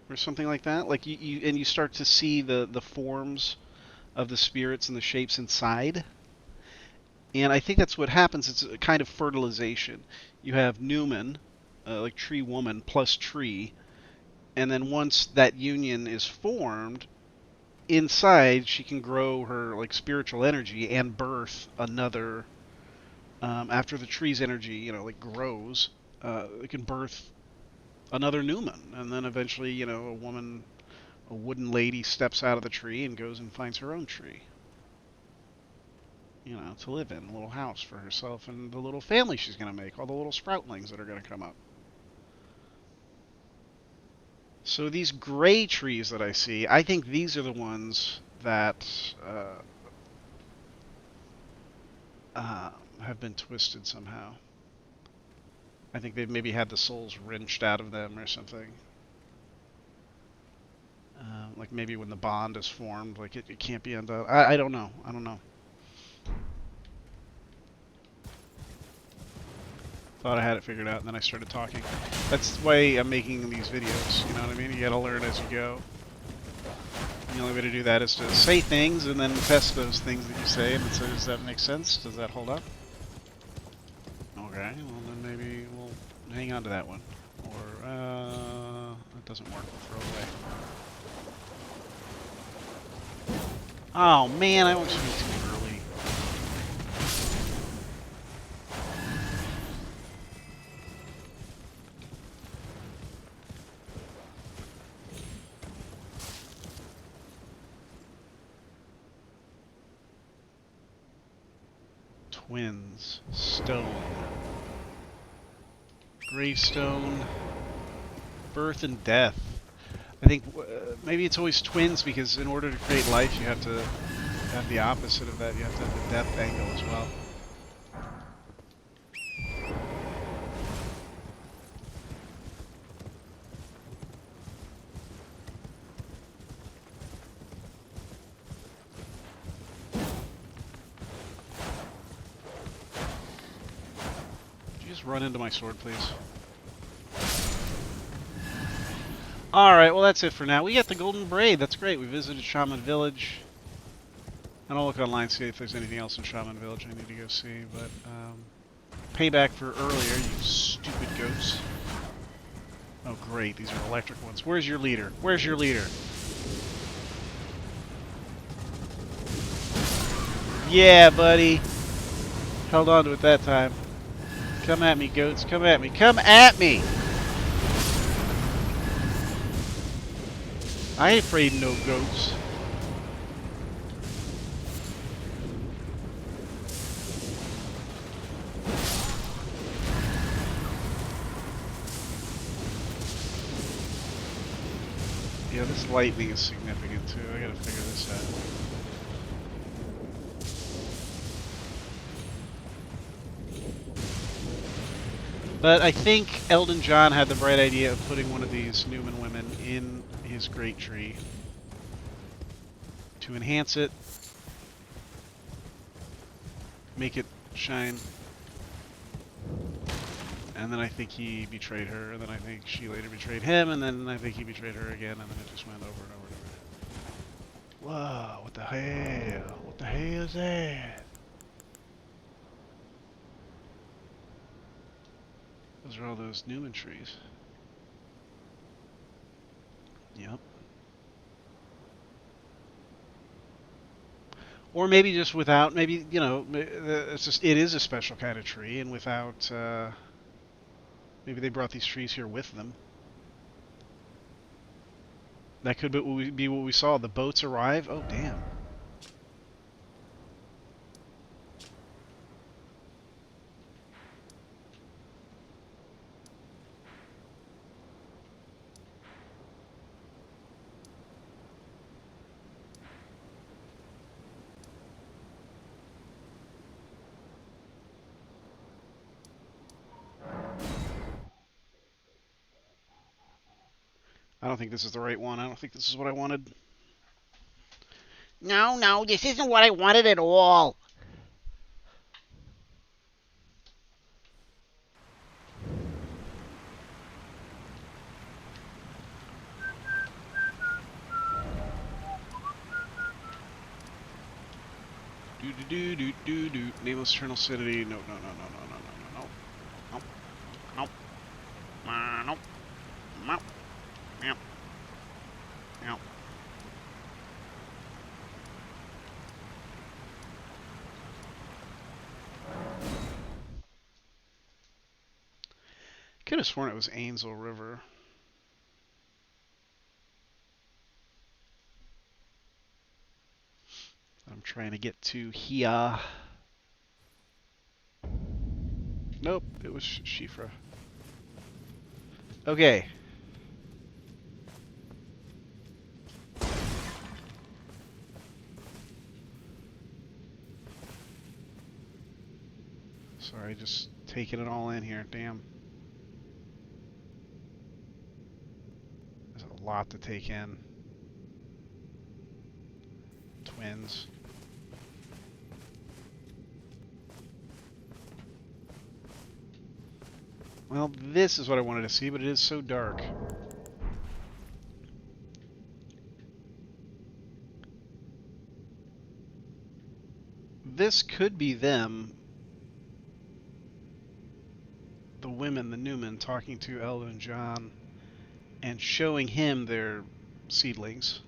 or something like that. Like you start to see the forms of the spirits and the shapes inside. And I think that's what happens. It's a kind of fertilization. You have Newman, like tree woman plus tree, and then once that union is formed, inside she can grow her like spiritual energy and birth another. After the tree's energy, like grows, it can birth another Newman, and then eventually, a woman, a wooden lady, steps out of the tree and goes and finds her own tree. To live in a little house for herself and the little family she's going to make, all the little sproutlings that are going to come up. So these gray trees that I see, I think these are the ones that have been twisted somehow. I think they've maybe had the souls wrenched out of them or something. Like maybe when the bond is formed, like it can't be undone. I don't know. I don't know. Thought I had it figured out, and then I started talking. That's why I'm making these videos, you know what I mean? You gotta learn as you go. And the only way to do that is to say things and then test those things that you say, and so does that make sense? Does that hold up? Okay, well then maybe we'll hang on to that one. Or, it doesn't work, we'll throw it away. Oh man, I went too early. Twins. Stone. Gravestone. Birth and death. I think maybe it's always twins because in order to create life you have to have the opposite of that. You have to have the depth angle as well. Could you just run into my sword, please? Alright, well that's it for now. We got the Golden Braid. That's great. We visited Shaman Village. And I'll look online, see if there's anything else in Shaman Village I need to go see. But, payback for earlier, you stupid goats. Oh great, these are electric ones. Where's your leader? Where's your leader? Yeah, buddy. Held on to it that time. Come at me, goats. Come at me. Come at me! I ain't afraid of no goats. Yeah, this lightning is significant too. I gotta figure this out. But I think Eldon John had the bright idea of putting one of these Newman women in his great tree to enhance it, make it shine. And then I think he betrayed her, and then I think she later betrayed him, and then I think he betrayed her again, and then it just went over and over and over. Whoa, what the hell? What the hell is that? Those are all those Newman trees. Yep. Or maybe just without, maybe, it's just, it is a special kind of tree, and without, maybe they brought these trees here with them. That could be what we saw. The boats arrive. Oh, damn. I don't think this is the right one. I don't think this is what I wanted.
No, no, this isn't what I wanted at all.
Do do do do do do. Nameless Eternal City. No, no, no, no, no, no, no, no, no.
Nope, nope, nope, nope, nope.
Could have sworn it was Ainsel River. I'm trying to get to here. Nope, it was Shifra. Okay. Sorry, just taking it all in here. Damn. There's a lot to take in. Twins. Well, this is what I wanted to see, but it is so dark. This could be them, the women, the Newman, talking to Eldon John and showing him their seedlings.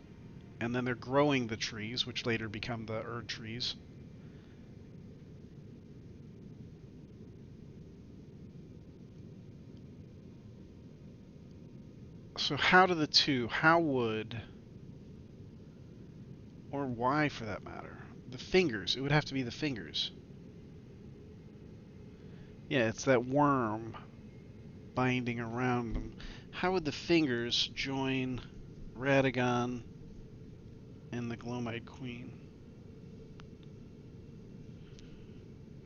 And then they're growing the trees, which later become the Erd trees. So how do the two, how would, or why for that matter, the fingers, it would have to be the fingers. Yeah, it's that worm binding around them. How would the fingers join Radagon and the Glomite Queen?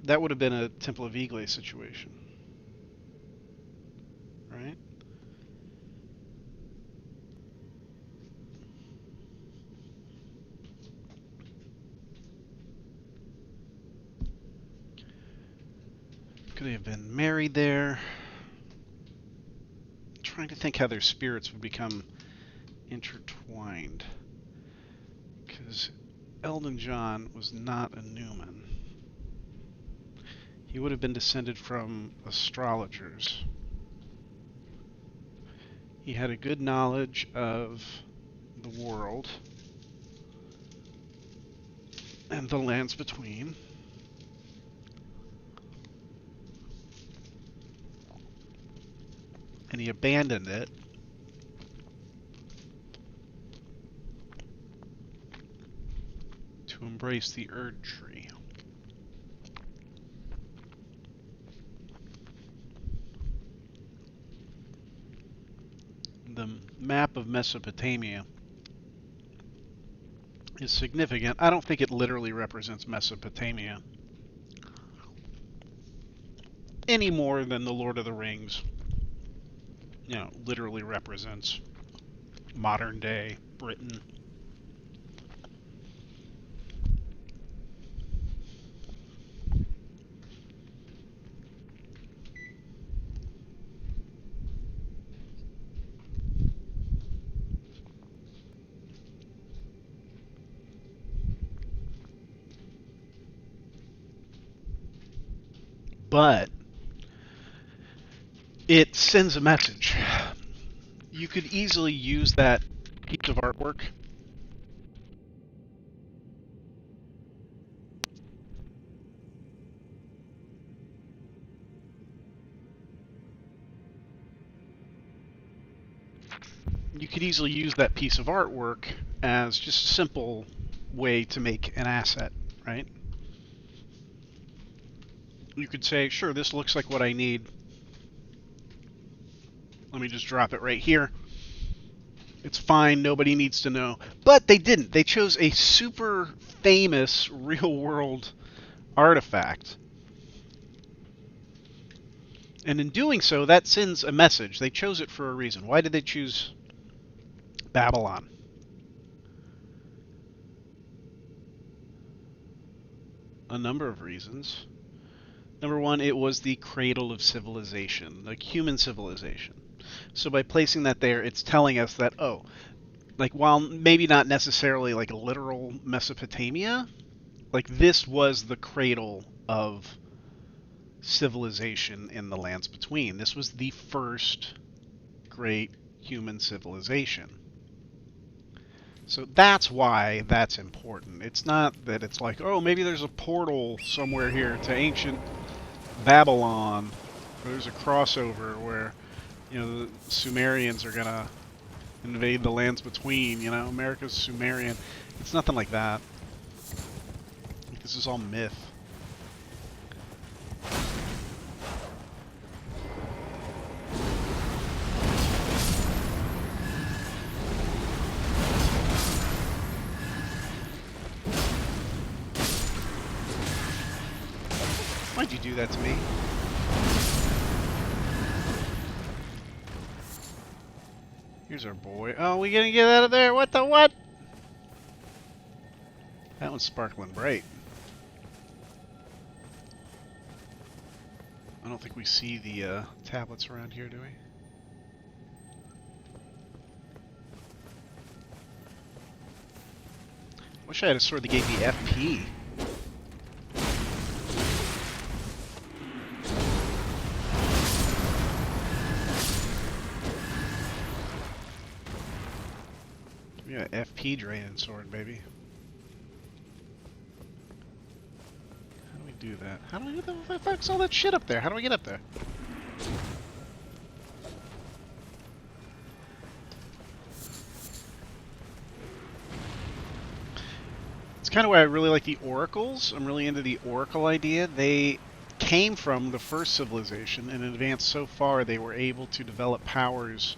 That would have been a Temple of Igle situation, right? Could they have been married there? I'm trying to think how their spirits would become intertwined. Because Eldon John was not a Newman. He would have been descended from astrologers. He had a good knowledge of the world and the lands between. And he abandoned it to embrace the Erd tree. The map of Mesopotamia is significant. I don't think it literally represents Mesopotamia any more than the Lord of the Rings, literally represents modern day Britain. But it sends a message. You could easily use that piece of artwork you could easily use that piece of artwork as just a simple way to make an asset, right? You could say, sure, this looks like what I need. Let me just drop it right here. It's fine, nobody needs to know. But they didn't. They chose a super famous real world artifact. And in doing so, that sends a message. They chose it for a reason. Why did they choose Babylon? A number of reasons. Number one, it was the cradle of civilization, like human civilization. So by placing that there, it's telling us that, oh, like while maybe not necessarily like literal Mesopotamia, like this was the cradle of civilization in the lands between. This was the first great human civilization. So that's why that's important. It's not that it's like, oh, maybe there's a portal somewhere here to ancient Babylon, or there's a crossover where, you know, the Sumerians are gonna invade the lands between, you know, America's Sumerian. It's nothing like that. This is all myth. Why'd you do that to me? Here's our boy. Oh, we gonna get out of there? What the what? That one's sparkling bright. I don't think we see the tablets around here, do we? Wish I had a sword that gave me FP. Yeah, FP draining sword, baby. How do we do that? How do we get the fuck's all that shit up there? How do we get up there? It's kind of why I really like the oracles. I'm really into the oracle idea. They came from the first civilization and advanced so far they were able to develop powers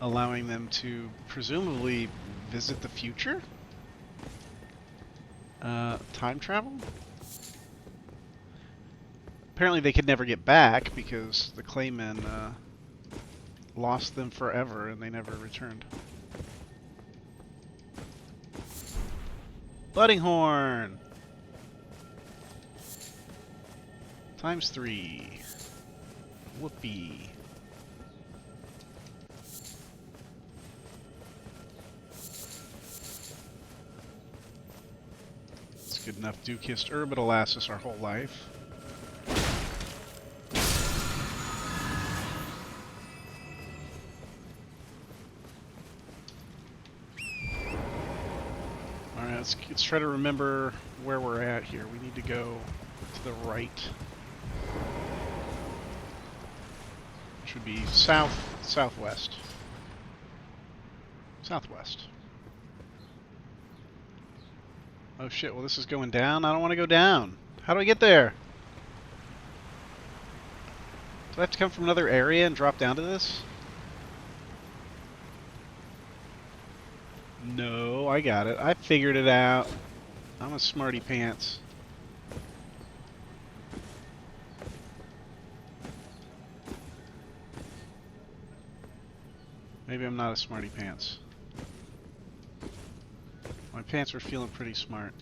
allowing them to presumably visit the future? Time travel? Apparently they could never get back because the Claymen lost them forever and they never returned. Budding horn! ×3. Whoopee. It's good enough. Duke-kissed herb, it'll last us our whole life. Alright, let's try to remember where we're at here. We need to go to the right. Which would be southwest. Southwest. Oh shit, well this is going down? I don't want to go down. How do I get there? Do I have to come from another area and drop down to this? No, I got it. I figured it out. I'm a smarty pants. Maybe I'm not a smarty pants. My pants were feeling pretty smart.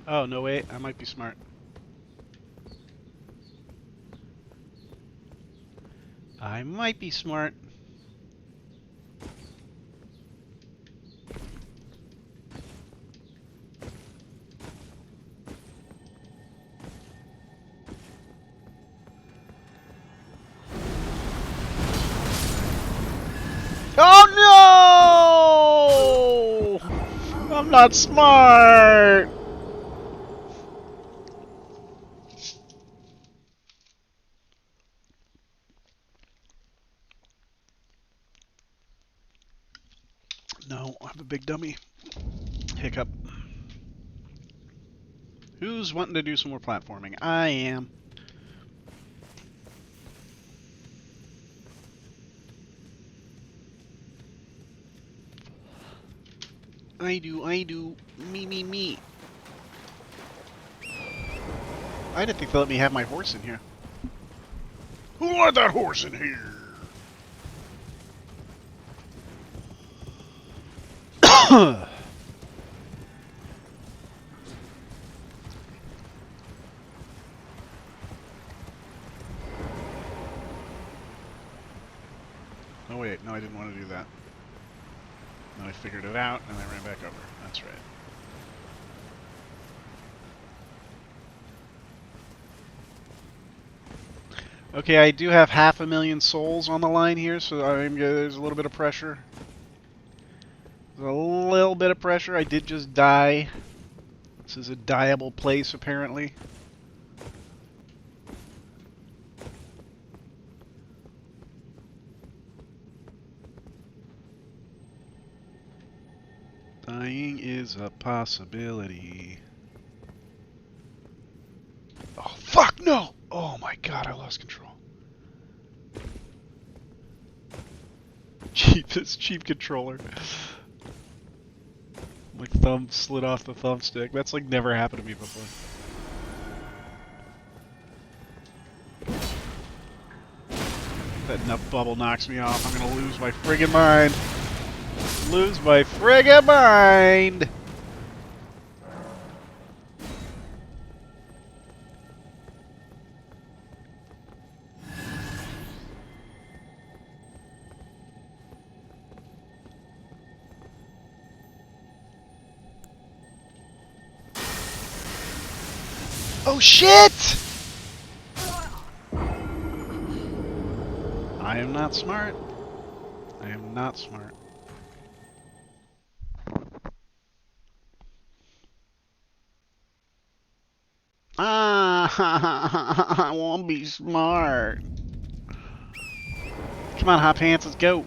Oh, no wait, I might be smart. I might be smart. Oh no! I'm not smart! No, I'm a big dummy. Hiccup. Who's wanting to do some more platforming? I am. I do. Me. I didn't think they let me have my horse in here. Who let that horse in here? Oh wait, no, I didn't want to do that. Then I figured it out and I ran back over. That's right. Okay, I do have 500,000 souls on the line here, so there's a little bit of pressure. There's a little bit of pressure. I did just die. This is a dieable place, apparently. Dying is a possibility. Oh, fuck, no! Oh my god, I lost control. Cheap controller. My thumb slid off the thumbstick. That's like never happened to me before. That nut bubble knocks me off. I'm gonna lose my friggin' mind. Lose my friggin' mind! Oh shit! I am not smart. I am not smart. Ah, I want to be smart. Come on, hot pants, let's go.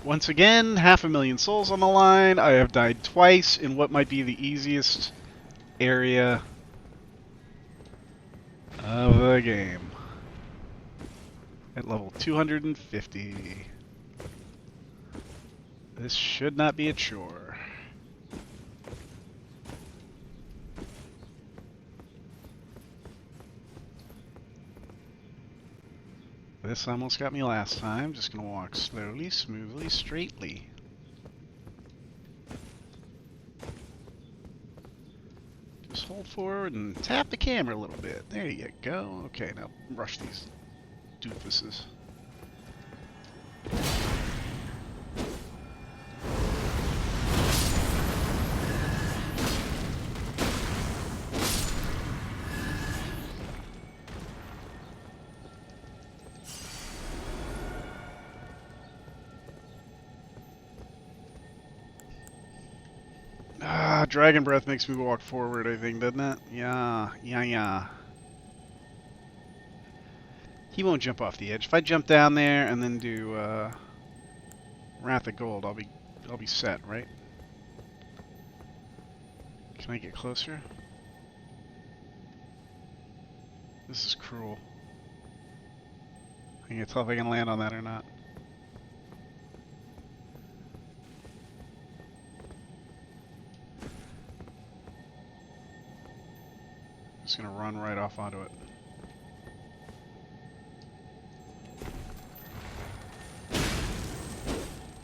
Once again, 500,000 souls on the line. I have died twice in what might be the easiest area of the game. At level 250. This should not be a chore. This almost got me last time. Just gonna walk slowly, smoothly, straightly. Just hold forward and tap the camera a little bit. There you go. Okay, now rush these doofuses. Ah, Dragon Breath makes me walk forward, I think, doesn't it? Yeah. He won't jump off the edge. If I jump down there and then do Wrath of Gold, I'll be set, right? Can I get closer? This is cruel. I can't tell if I can land on that or not. Just gonna run right off onto it.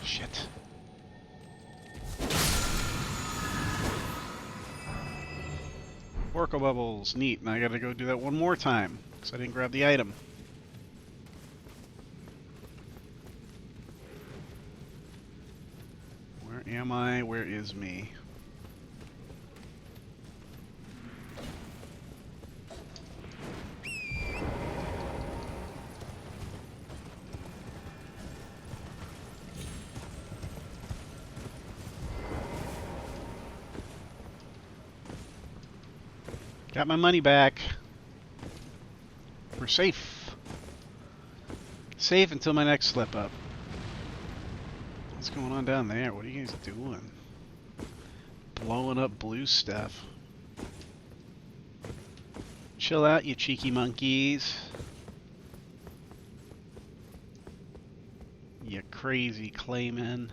Shit. Oracle bubbles, neat. Now I gotta go do that one more time, because I didn't grab the item. Where am I? Where is me? Got my money back. We're safe. Safe until my next slip up. What's going on down there? What are you guys doing? Blowing up blue stuff. Chill out, you cheeky monkeys. You crazy claymen.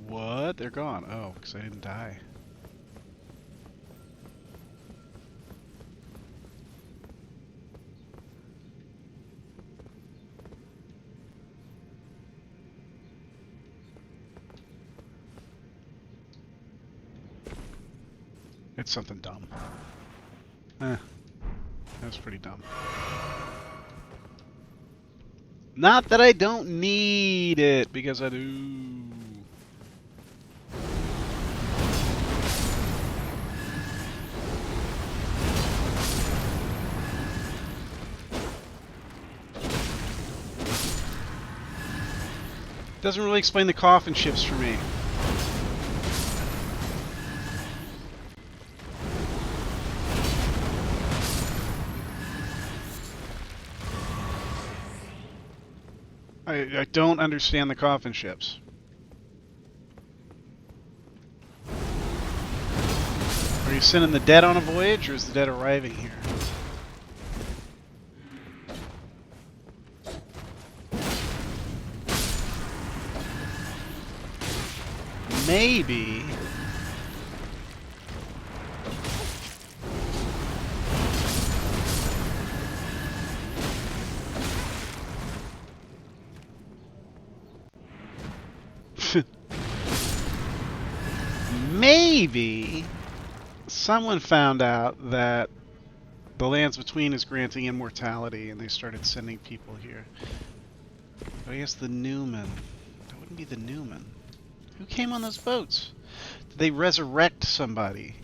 What? They're gone. Oh, because I didn't die. It's something dumb. That was pretty dumb. Not that I don't need it, because I do. Doesn't really explain the coffin ships for me. I don't understand the coffin ships. Are you sending the dead on a voyage, or is the dead arriving here? Maybe. Maybe someone found out that the lands between is granting immortality and they started sending people here. But I guess the Newman. That wouldn't be the Newman. Who came on those boats? Did they resurrect somebody?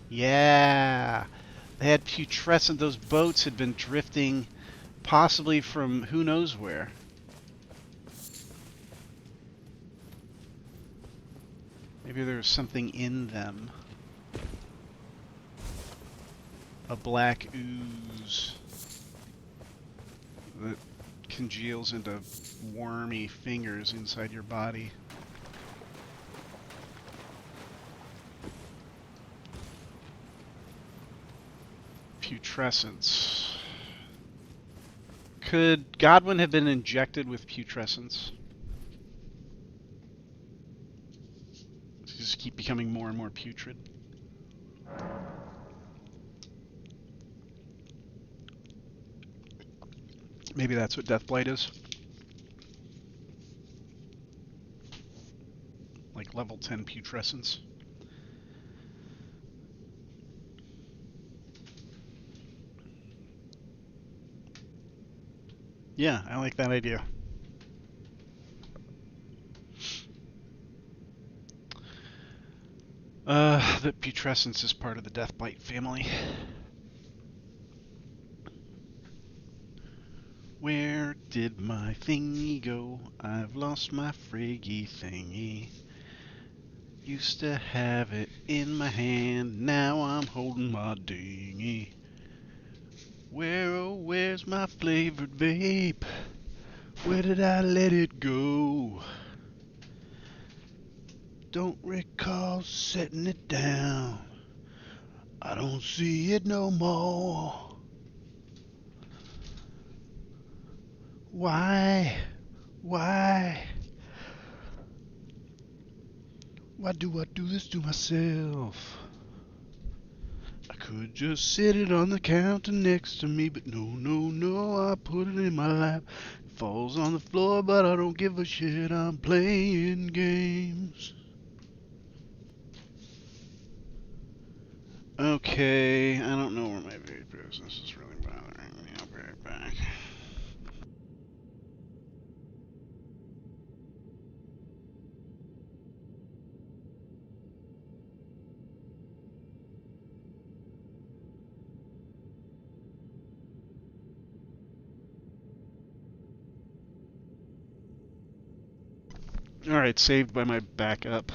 Yeah. They had putrescent. Those boats had been drifting possibly from who knows where. Maybe there was something in them. A black ooze that congeals into wormy fingers inside your body. Putrescence. Could Godwin have been injected with putrescence? Just keep becoming more and more putrid. Maybe that's what Deathblight is. Like level 10 putrescence. Yeah, I like that idea. The putrescence is part of the Deathblight family. Where did my thingy go? I've lost my friggy thingy. Used to have it in my hand, now I'm holding my dinghy. Where, oh, where's my flavored vape? Where did I let it go? Don't recall setting it down. I don't see it no more. Why? Why? Why do I do this to myself? I could just sit it on the counter next to me, but no, no, no, I put it in my lap. It falls on the floor, but I don't give a shit, I'm playing games. Okay, I don't know where my vape is. This is really bothering me. I'll be right back. Alright, saved by my backup.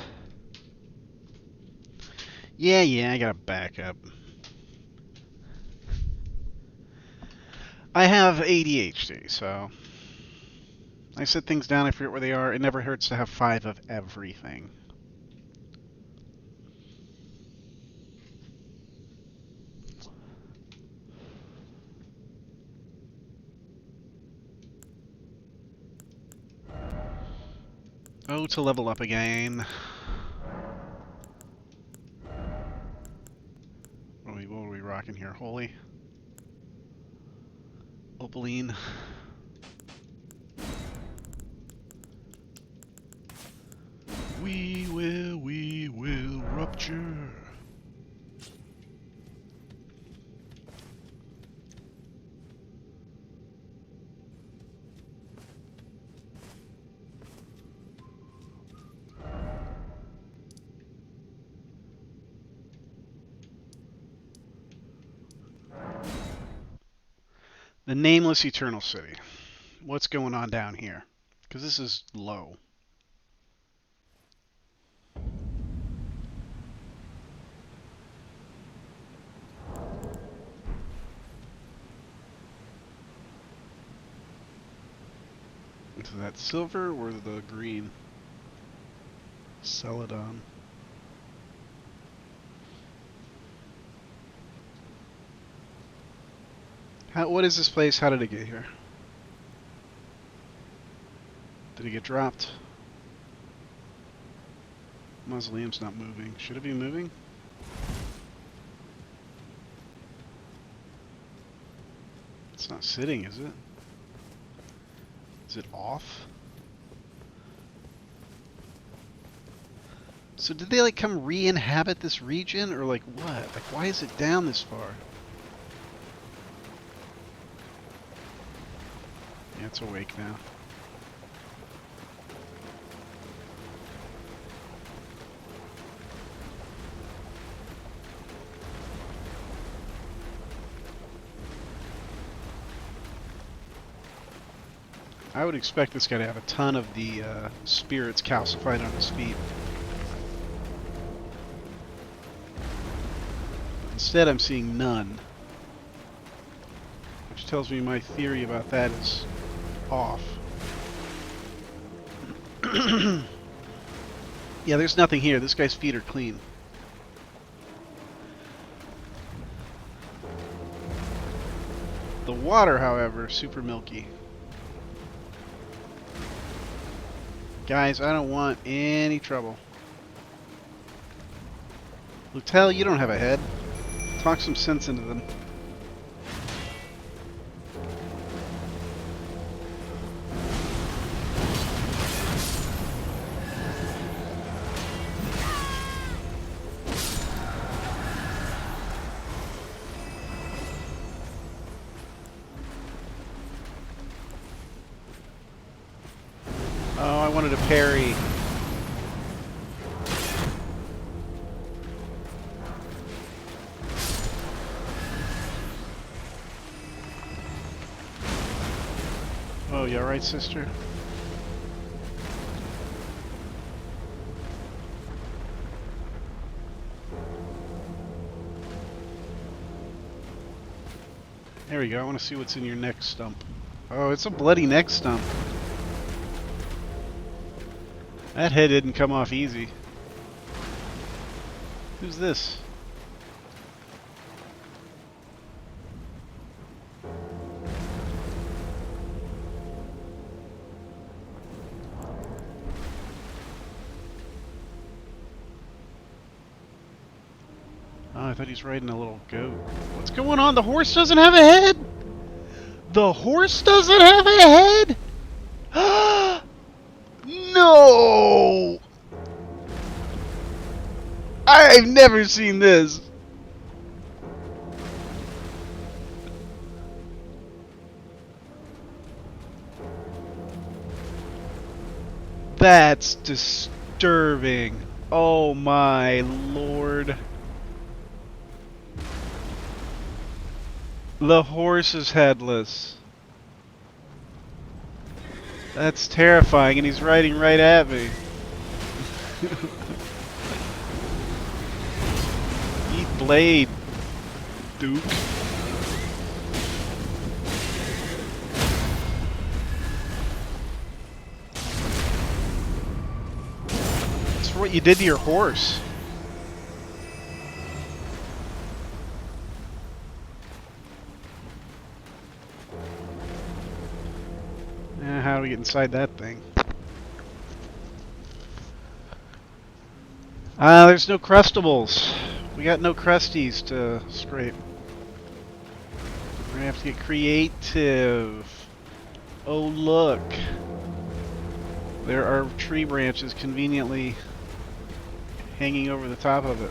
Yeah, I got a backup. I have ADHD, so I set things down, I forget where they are. It never hurts to have 5 of everything. Oh, to level up again. What are we rocking here? Holy? Opaline. We will rupture. The Nameless Eternal City. What's going on down here? Because this is low. Is that silver or the green? Celadon. What is this place? How did it get here? Did it get dropped? Mausoleum's not moving. Should it be moving? It's not sitting, is it? Is it off? So did they like come re-inhabit this region or like what? Like why is it down this far? Yeah, it's awake now. I would expect this guy to have a ton of the spirits calcified on his feet. Instead, I'm seeing none. Which tells me my theory about that is off. Yeah, there's nothing here. This guy's feet are clean. The water, however, super milky. Guys, I don't want any trouble. Lutel, you don't have a head. Talk some sense into them. Oh, I wanted a parry. Oh, you alright, sister? There we go. I want to see what's in your neck stump. Oh, it's a bloody neck stump. That head didn't come off easy. Who's this? Oh, I thought he's riding a little goat. What's going on? The horse doesn't have a head? The horse doesn't have a head? No! I've never seen this. That's disturbing. Oh my lord. The horse is headless. That's terrifying, and he's riding right at me. Eat blade, Duke. That's for what you did to your horse. How do we get inside that thing? There's no crustables. We got no crusties to scrape. We're gonna have to get creative. Oh, look. There are tree branches conveniently hanging over the top of it.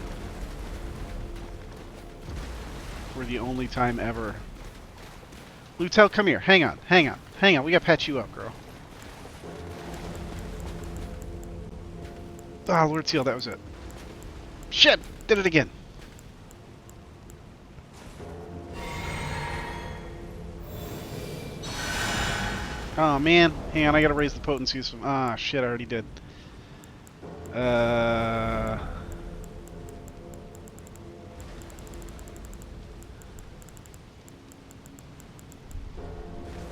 For the only time ever. Lutel, come here. Hang on. Hang on. Hang on. We gotta patch you up, girl. Ah, Lord Seal, that was it. Shit! Did it again. Oh, man. Hang on, I gotta raise the potency of some... Ah, shit, I already did.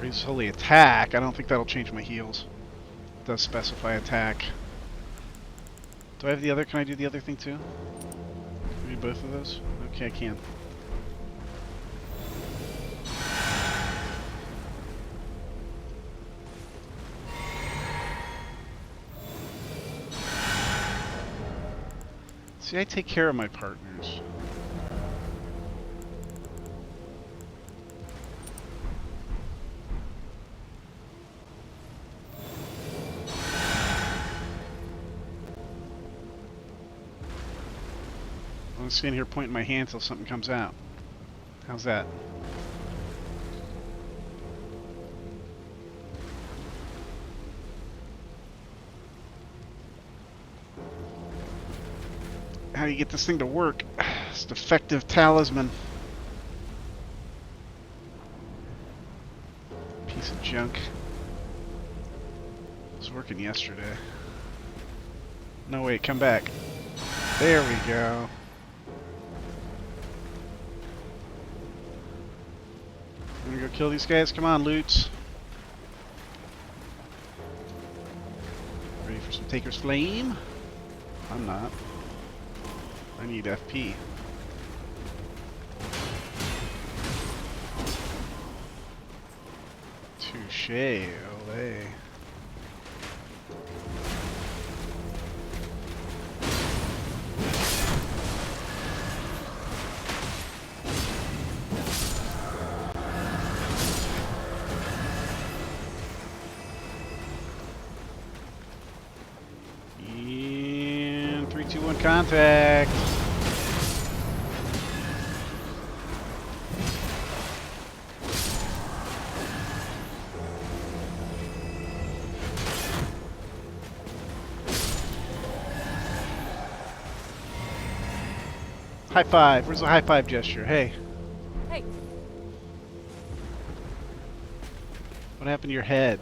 Raise holy attack. I don't think that'll change my heals. It does specify attack. Do I have the other? Can I do the other thing too? Can I do both of those? Okay, I can. See, I take care of my partners. I'm standing here pointing my hand till something comes out. How's that? How do you get this thing to work? It's defective talisman. Piece of junk. It was working yesterday. No, wait, come back. There we go. I'm gonna go kill these guys. Come on, loots. Ready for some Taker's Flame? I'm not. I need FP. Touche, olé. And 3, 2, 1, contact. High five. Where's the high five gesture? Hey.
Hey.
What happened to your head?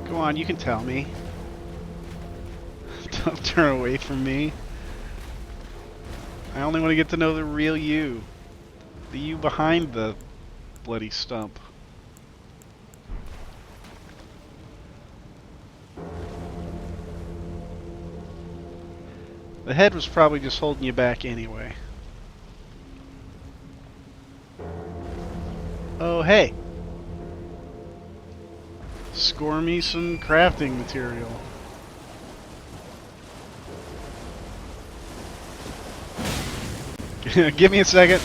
Go on, you can tell me. Don't turn away from me. I only want to get to know the real you. The you behind the bloody stump. The head was probably just holding you back anyway. Oh, hey. Score me some crafting material. Give me a second.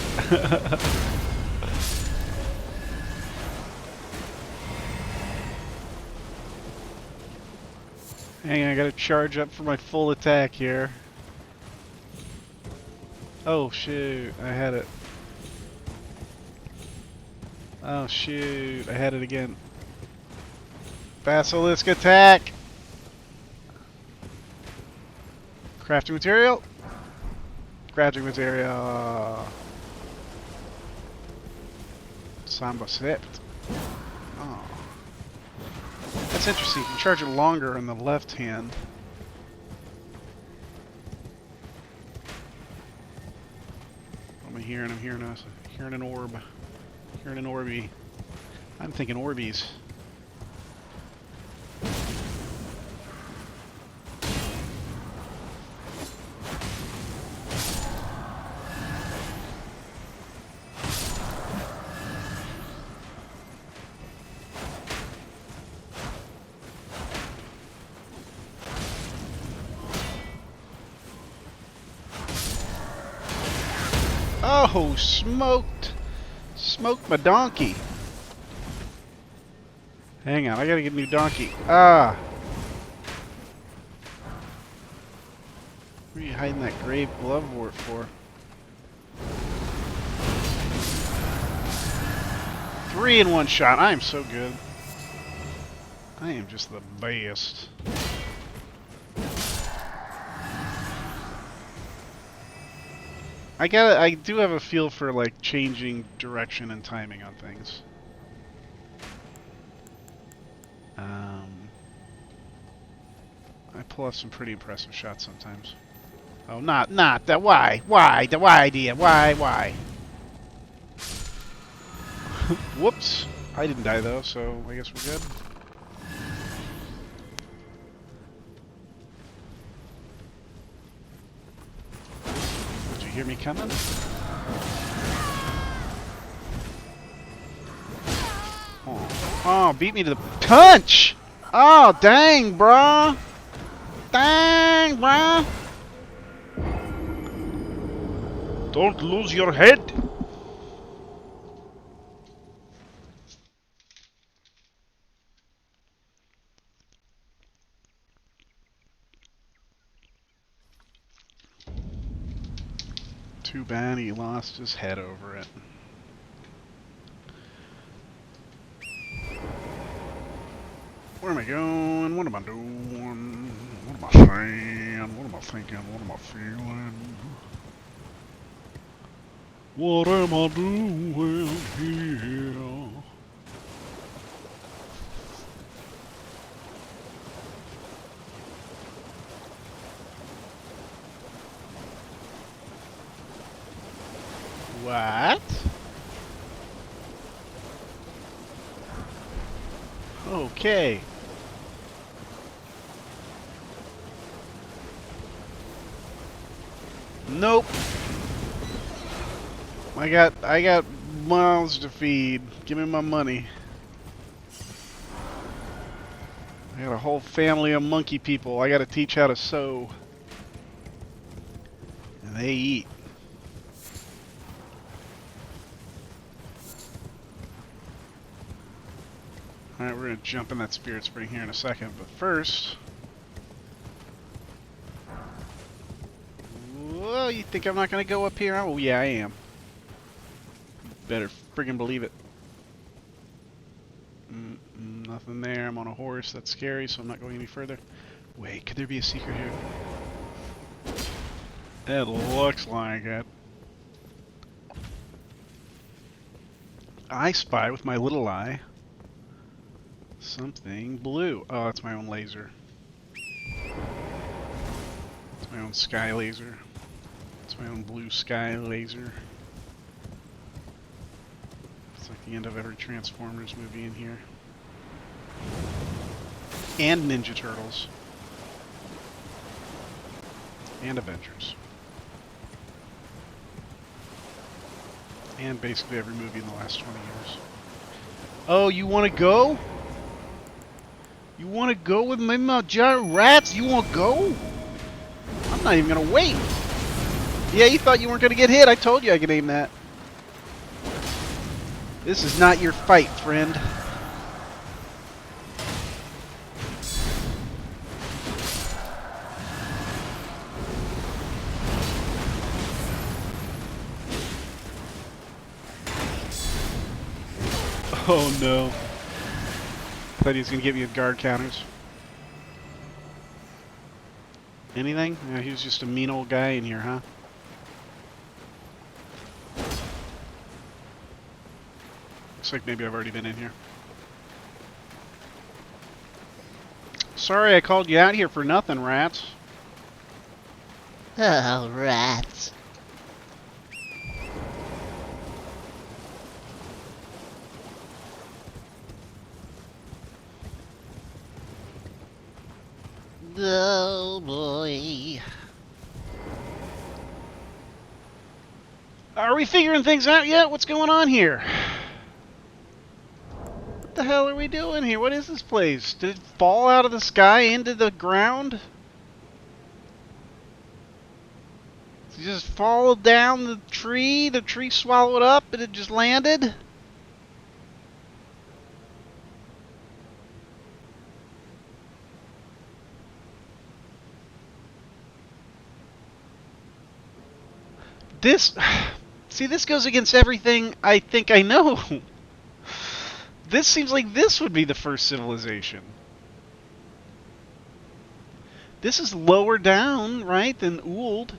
Hang on, I gotta charge up for my full attack here. Oh shoot, I had it. Oh shoot, I had it again. Basilisk attack! Crafting material. Crafting material. Samba sept. Oh. That's interesting. You can charge it longer on the left hand. What am I hearing? I'm hearing an orb. Hearing an Orby. I'm thinking Orbeez. Oh, smoked my donkey. Hang on, I gotta get a new donkey. Ah! What are you hiding that grave glovewort for? 3 in 1 shot. I am so good. I am just the best. I do have a feel for like changing direction and timing on things. I pull off some pretty impressive shots sometimes. Oh, not that. Why? Dear? Why? Whoops. I didn't die though, so I guess we're good. Did you hear me coming? Oh, beat me to the punch! Oh, dang, brah! Dang, brah! Don't lose your head! Too bad he lost his head over it. Where am I going? What am I doing? What am I saying? What am I thinking? What am I feeling? What am I doing here? What? Okay. Nope. I got mouths to feed. Give me my money. I got a whole family of monkey people I gotta teach how to sew. And they eat. Alright, we're gonna jump in that spirit spring here in a second, but first... Whoa, you think I'm not gonna go up here? Oh yeah, I am. Better friggin' believe it. Nothing there. I'm on a horse. That's scary, so I'm not going any further. Wait, could there be a secret here? It looks like it. I spy with my little eye something blue. Oh, that's my own laser. It's my own sky laser. It's my own blue sky laser. It's like the end of every Transformers movie in here. And Ninja Turtles. And Avengers. And basically every movie in the last 20 years. Oh, you want to go? You want to go with me, my giant rats? You want to go? I'm not even going to wait. Yeah, you thought you weren't going to get hit. I told you I could aim that. This is not your fight, friend. Oh no. I thought he was going to get me with guard counters. Anything? Yeah, he was just a mean old guy in here, huh? Looks like maybe I've already been in here. Sorry I called you out here for nothing, rats.
Oh, rats. Oh, boy.
Are we figuring things out yet? What's going on here? What the hell are we doing here? What is this place? Did it fall out of the sky into the ground? Did it just fall down the tree? The tree swallowed up and it just landed? This... See, this goes against everything I think I know. This seems like this would be the first civilization. This is lower down, right, than Ould.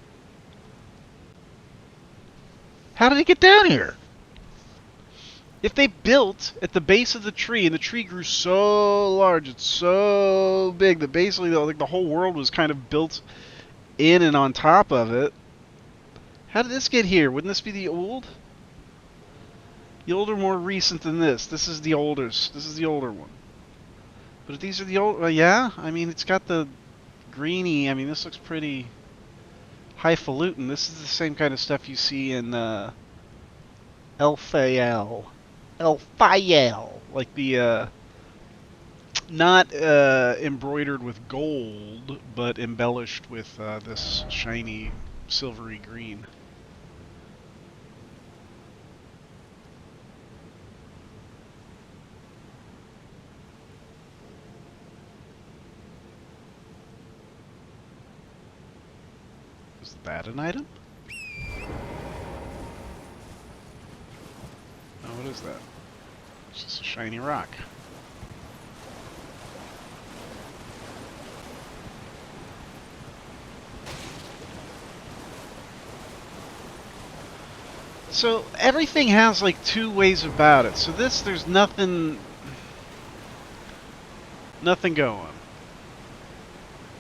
How did it get down here? If they built at the base of the tree, and the tree grew so large, it's so big that basically like the whole world was kind of built in and on top of it. How did this get here? Wouldn't this be the Ould? The Ould are more recent than this. This is the oldest. This is the older one. But if these are the old, yeah. I mean, it's got the greeny. I mean, this looks pretty highfalutin. This is the same kind of stuff you see in El Fayal. El Fayal. Like the, not embroidered with gold, but embellished with this shiny silvery green. Is that an item? Oh, what is that? It's just a shiny rock. So everything has like two ways about it. So this, there's nothing going.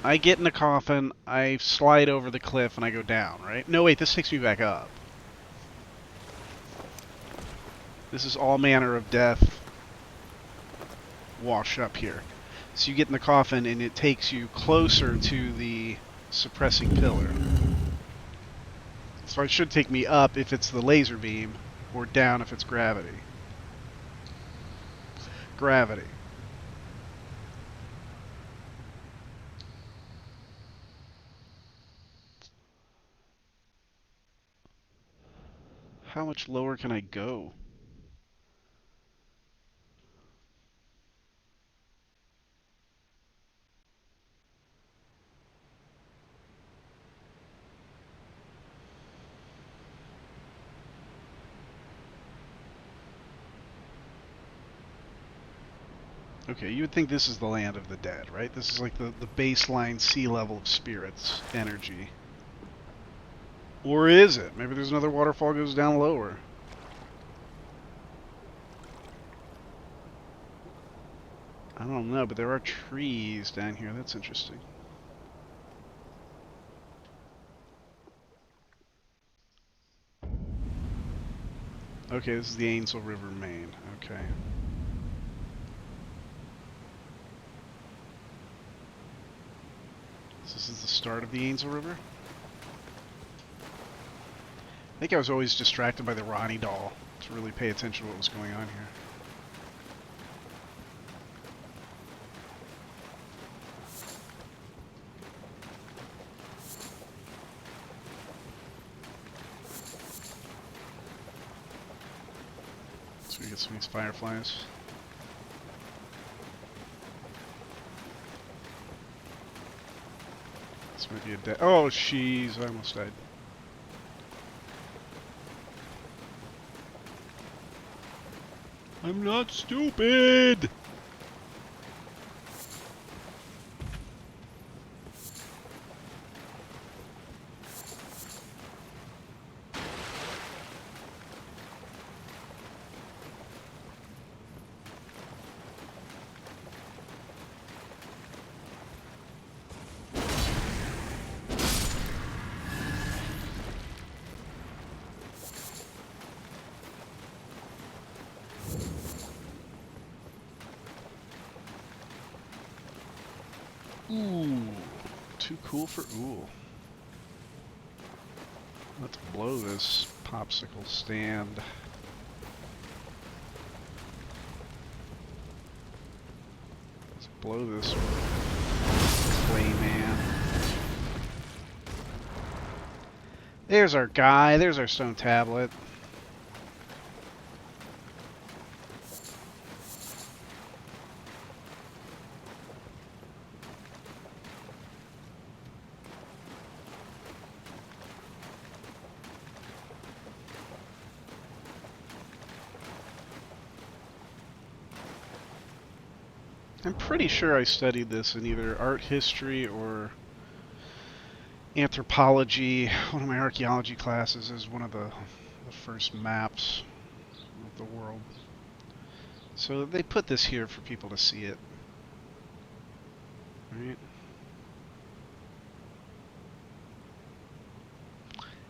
I get in a coffin, I slide over the cliff, and I go down, right? No, wait, this takes me back up. This is all manner of death wash up here. So you get in the coffin, and it takes you closer to the suppressing pillar. So it should take me up if it's the laser beam, or down if it's gravity. Gravity. How much lower can I go? Okay, you would think this is the land of the dead, right? This is like the baseline sea level of spirits energy. Or is it? Maybe there's another waterfall goes down lower. I don't know, but there are trees down here. That's interesting. Okay, this is the Ainsel River, Maine. Okay. So this is the start of the Ainsel River? I think I was always distracted by the Ronnie doll to really pay attention to what was going on here. So we get some of these fireflies. This might be a dead. Oh, jeez, I almost died. I'm not stupid! Ooh, too cool for ooh. Let's blow this popsicle stand. Let's blow this clay man. There's our guy. There's our stone tablet. I'm pretty sure I studied this in either art history or anthropology. One of my archaeology classes is one of the first maps of the world. So they put this here for people to see it. Right?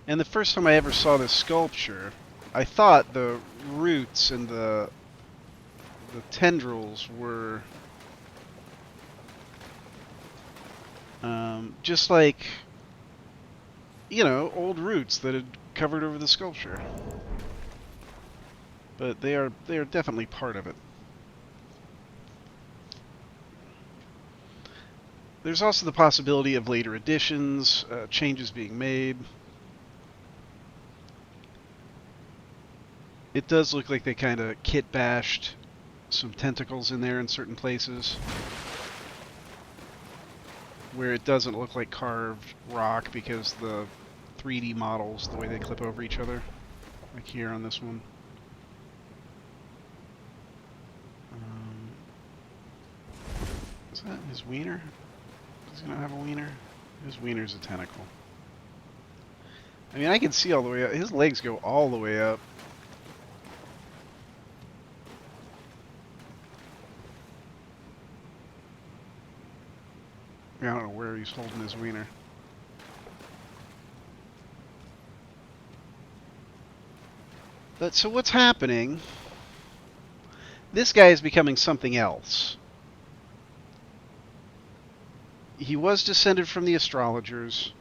And the first time I ever saw this sculpture, I thought the roots and the tendrils were just like, you know, old roots that had covered over the sculpture. But they are definitely part of it. There's also the possibility of later additions, changes being made. It does look like they kind of kit bashed some tentacles in there in certain places, where it doesn't look like carved rock because the 3D models, the way they clip over each other, like here on this one. Is that his wiener? Does he not have a wiener? His wiener's a tentacle. I mean, I can see all the way up. His legs go all the way up. I don't know where he's holding his wiener. But so what's happening? This guy is becoming something else. He was descended from the astrologers.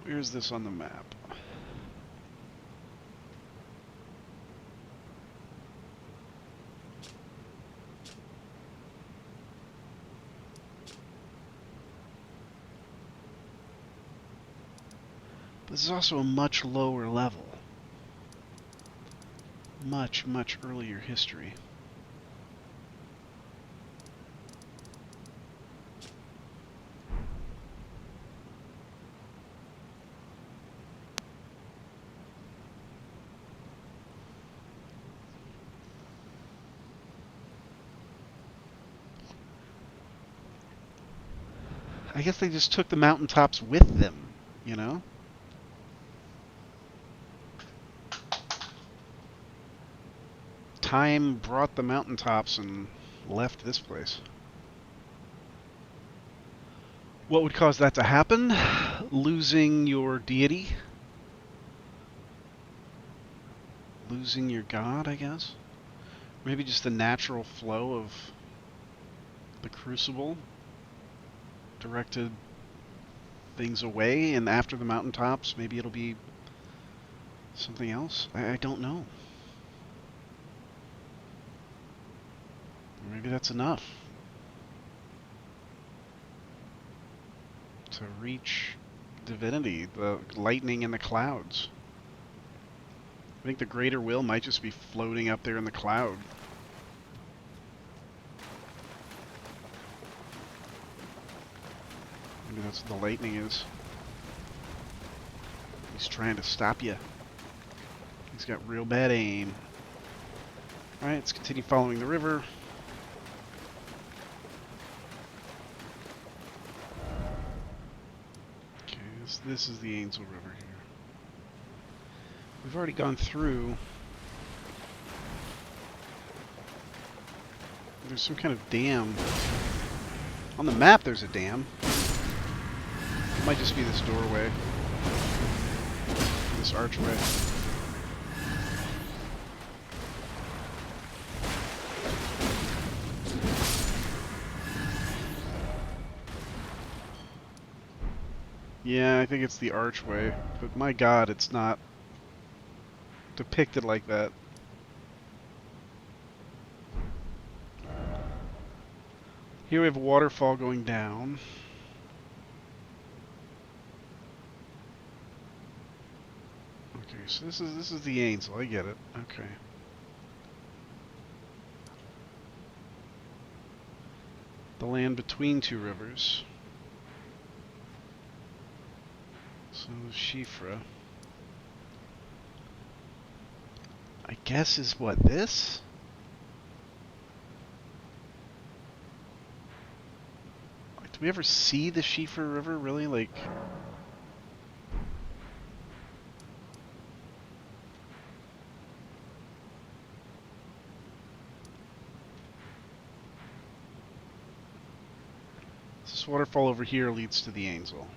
Where's this on the map? This is also a much lower level. Much, much earlier history. I guess they just took the mountaintops with them, you know? Time brought the mountaintops and left this place. What would cause that to happen? Losing your deity? Losing your god, I guess? Maybe just the natural flow of the crucible directed things away, and after the mountaintops, maybe it'll be something else? I don't know. Maybe that's enough to reach divinity, the lightning in the clouds. I think the greater will might just be floating up there in the cloud. Maybe that's what the lightning is. He's trying to stop you. He's got real bad aim. Alright, let's continue following the river. Okay, this is the Ainsel River here. We've already gone through. There's some kind of dam. On the map there's a dam. It might just be this doorway. This archway. Yeah, I think it's the archway, but my God, it's not depicted like that. Here we have a waterfall going down. Okay, so this is the Ainsel. I get it. Okay. The land between two rivers. So Shifra, I guess, is what this? Like, do we ever see the Shifra River really? Like, this waterfall over here leads to the Ainsel.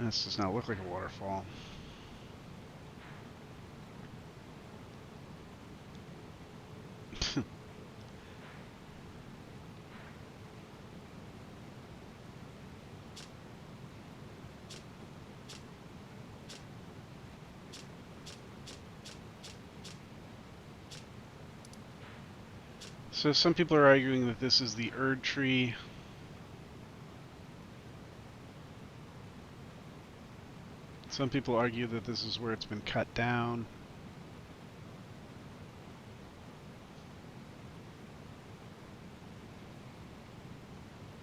This does not look like a waterfall. So some people are arguing that this is the Erd tree. Some people argue that this is where it's been cut down.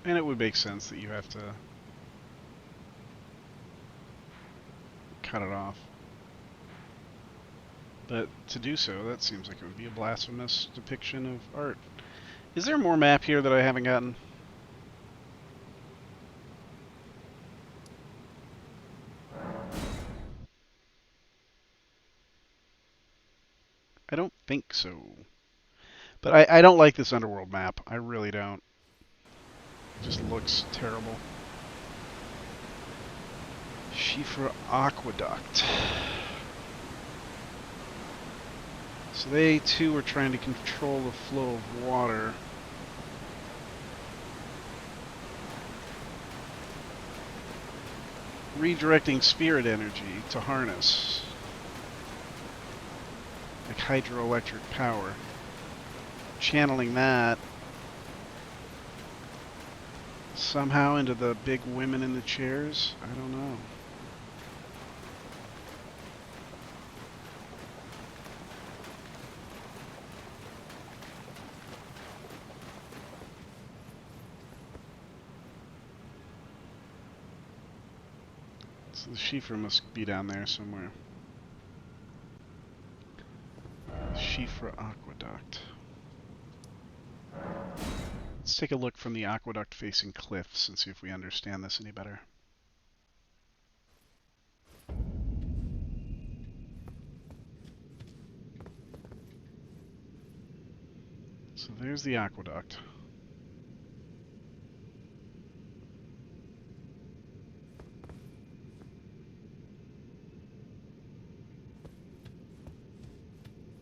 And it would make sense that you have to cut it off. But to do so, that seems like it would be a blasphemous depiction of art. Is there more map here that I haven't gotten? I don't think so. But I don't like this underworld map. I really don't. It just looks terrible. Shifra Aqueduct. So they too are trying to control the flow of water. Redirecting spirit energy to harness. Like hydroelectric power. Channeling that somehow into the big women in the chairs? I don't know. So the Shifra must be down there somewhere. Shifra Aqueduct. Let's take a look from the aqueduct facing cliffs and see if we understand this any better. So there's the aqueduct.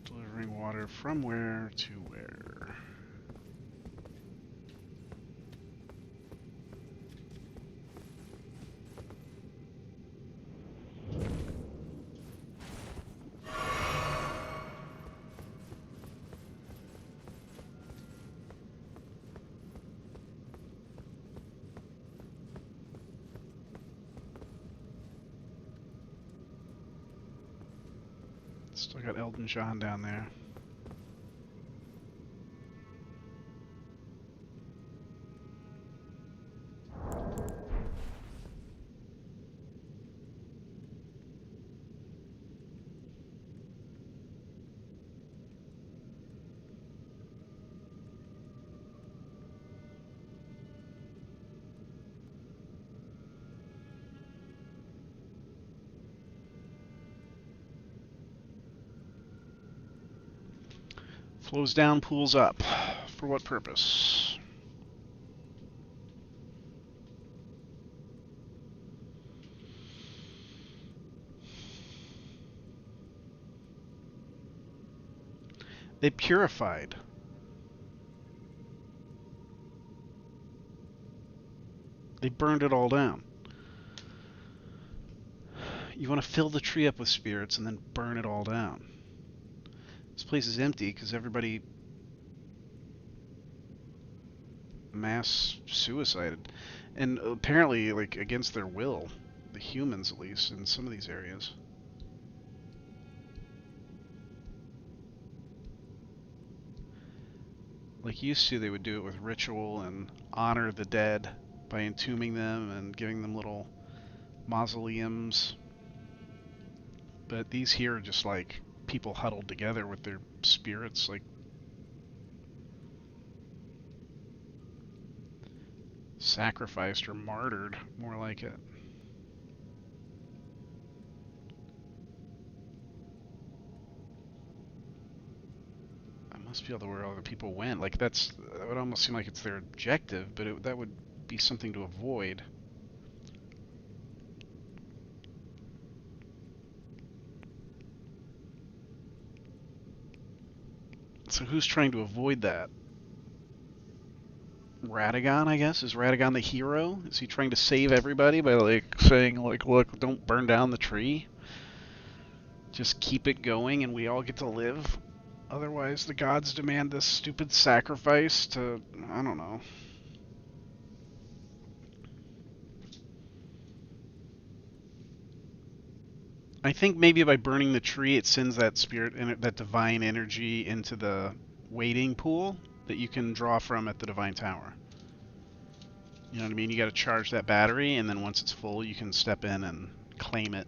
Delivering water from where to where? Still got Elton John down there. Flows down, pools up. For what purpose? They purified. They burned it all down. You want to fill the tree up with spirits and then burn it all down. This place is empty because everybody mass suicided. And apparently, like, against their will. The humans, at least, in some of these areas. Like used to, they would do it with ritual and honor the dead by entombing them and giving them little mausoleums. But these here are just like people huddled together with their spirits, like sacrificed or martyred, more like it. I must feel where other people went. Like that would almost seem like it's their objective, but that would be something to avoid. So who's trying to avoid that? Radagon, I guess? Is Radagon the hero? Is he trying to save everybody by like saying like, look, don't burn down the tree? Just keep it going and we all get to live? Otherwise the gods demand this stupid sacrifice to, I don't know. I think maybe by burning the tree it sends that spirit and that divine energy into the waiting pool that you can draw from at the divine tower. You know what I mean? You got to charge that battery, and then once it's full, you can step in and claim it.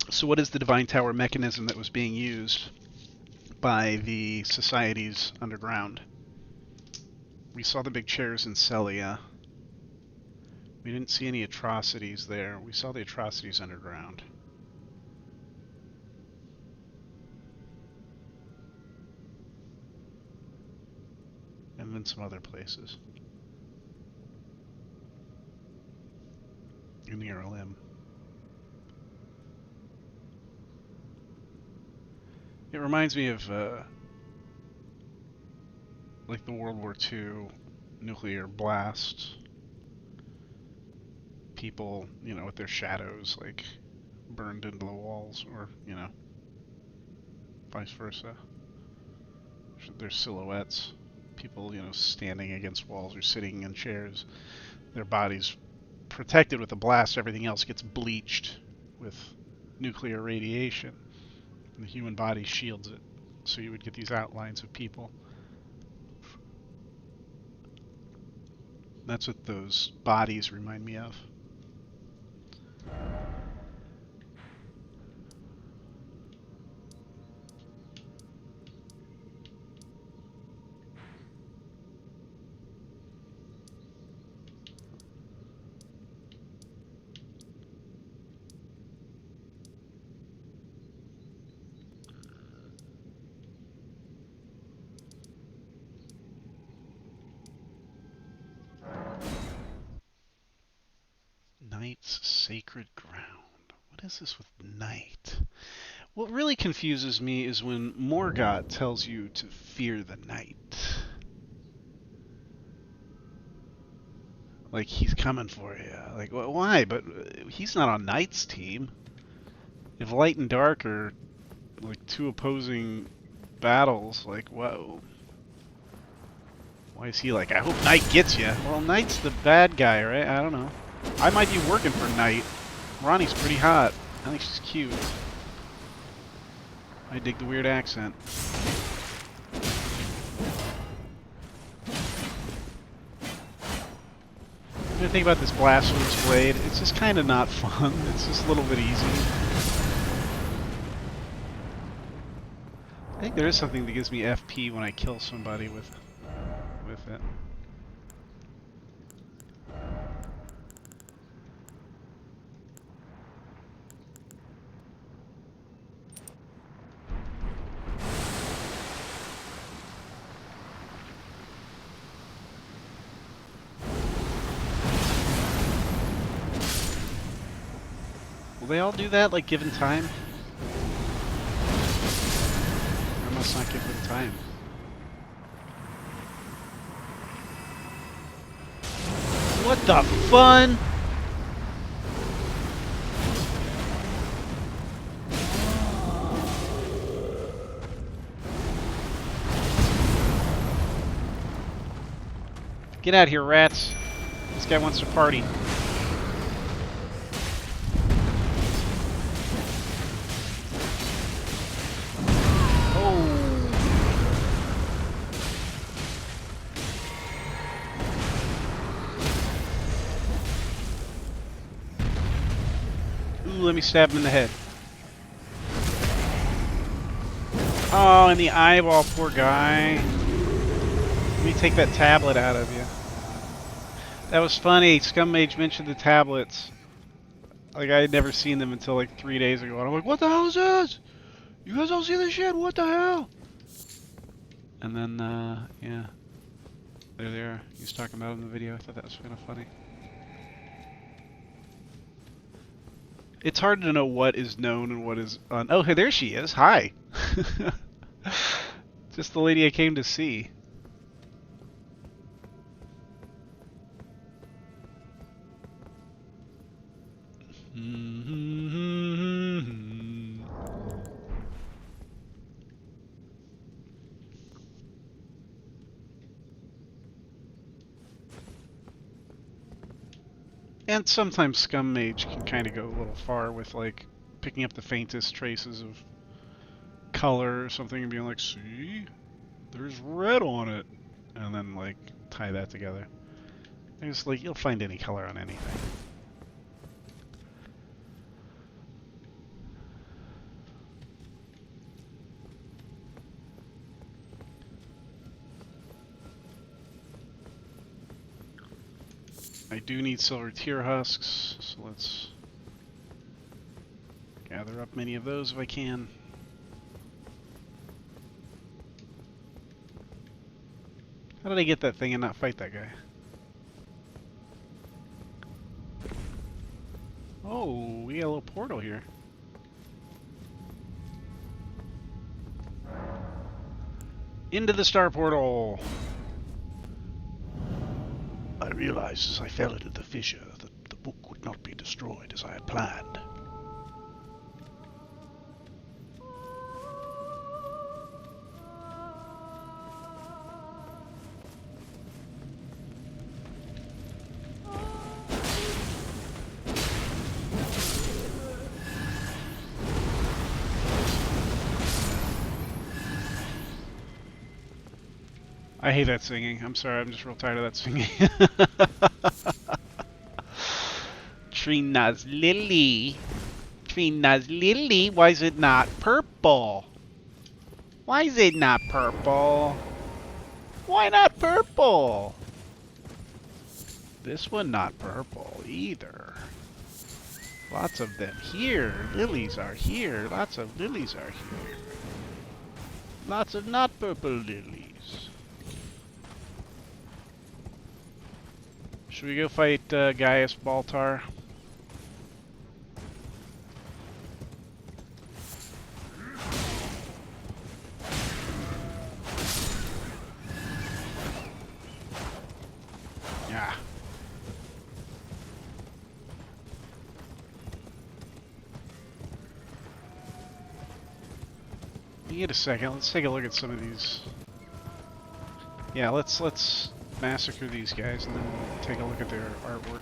So what is the divine tower mechanism that was being used by the societies underground? We saw the big chairs in Celia. We didn't see any atrocities there. We saw the atrocities underground. And then some other places. In the Lim. It reminds me of like the World War II nuclear blast. People, you know, with their shadows like burned into the walls, or, you know, vice versa. Their silhouettes. People, you know, standing against walls or sitting in chairs. Their bodies protected with a blast, everything else gets bleached with nuclear radiation. And the human body shields it. So you would get these outlines of people. That's what those bodies remind me of. Night's sacred ground. What is this with night? What really confuses me is when Morgoth tells you to fear the night. Like, he's coming for you. Like, why? But he's not on Night's team. If light and dark are, like, two opposing battles, like, whoa. Why is he like, I hope Night gets you? Well, Night's the bad guy, right? I don't know. I might be working for Night. Ronnie's pretty hot. I think she's cute. I dig the weird accent. When I think about this Blasphemous Blade, it's just kind of not fun. It's just a little bit easy. I think there is something that gives me FP when I kill somebody with it. Will they all do that, like, given time? I must not give them time. What the fun? Get out of here, rats. This guy wants to party. Ooh, let me stab him in the head. Oh, in the eyeball, poor guy. Let me take that tablet out of you. That was funny. Scum Mage mentioned the tablets. Like, I had never seen them until like 3 days ago. And I'm like, what the hell is this? You guys don't see this shit? What the hell? And then, yeah. There they are. He was talking about it in the video. I thought that was kind of funny. It's hard to know what is known and what is oh, hey, there she is. Hi. Just the lady I came to see. And sometimes Scum Mage can kind of go a little far with, like, picking up the faintest traces of color or something and being like, see? There's red on it. And then, like, tie that together. It's like, you'll find any color on anything. I do need silver tear husks, so let's gather up many of those if I can. How did I get that thing and not fight that guy? Oh, we got a little portal here. Into the star portal! I realized as I fell into the fissure that the book would not be destroyed as I had planned. I hate that singing. I'm sorry, I'm just real tired of that singing. Trina's lily. Trina's lily. Why is it not purple? Why is it not purple? Why not purple? This one not purple either. Lots of them here. Lilies are here. Lots of lilies are here. Lots of not purple lilies. Should we go fight Gaius Baltar? Yeah. Wait a second. Let's take a look at some of these. Yeah, let's massacre these guys and then we'll take a look at their artwork.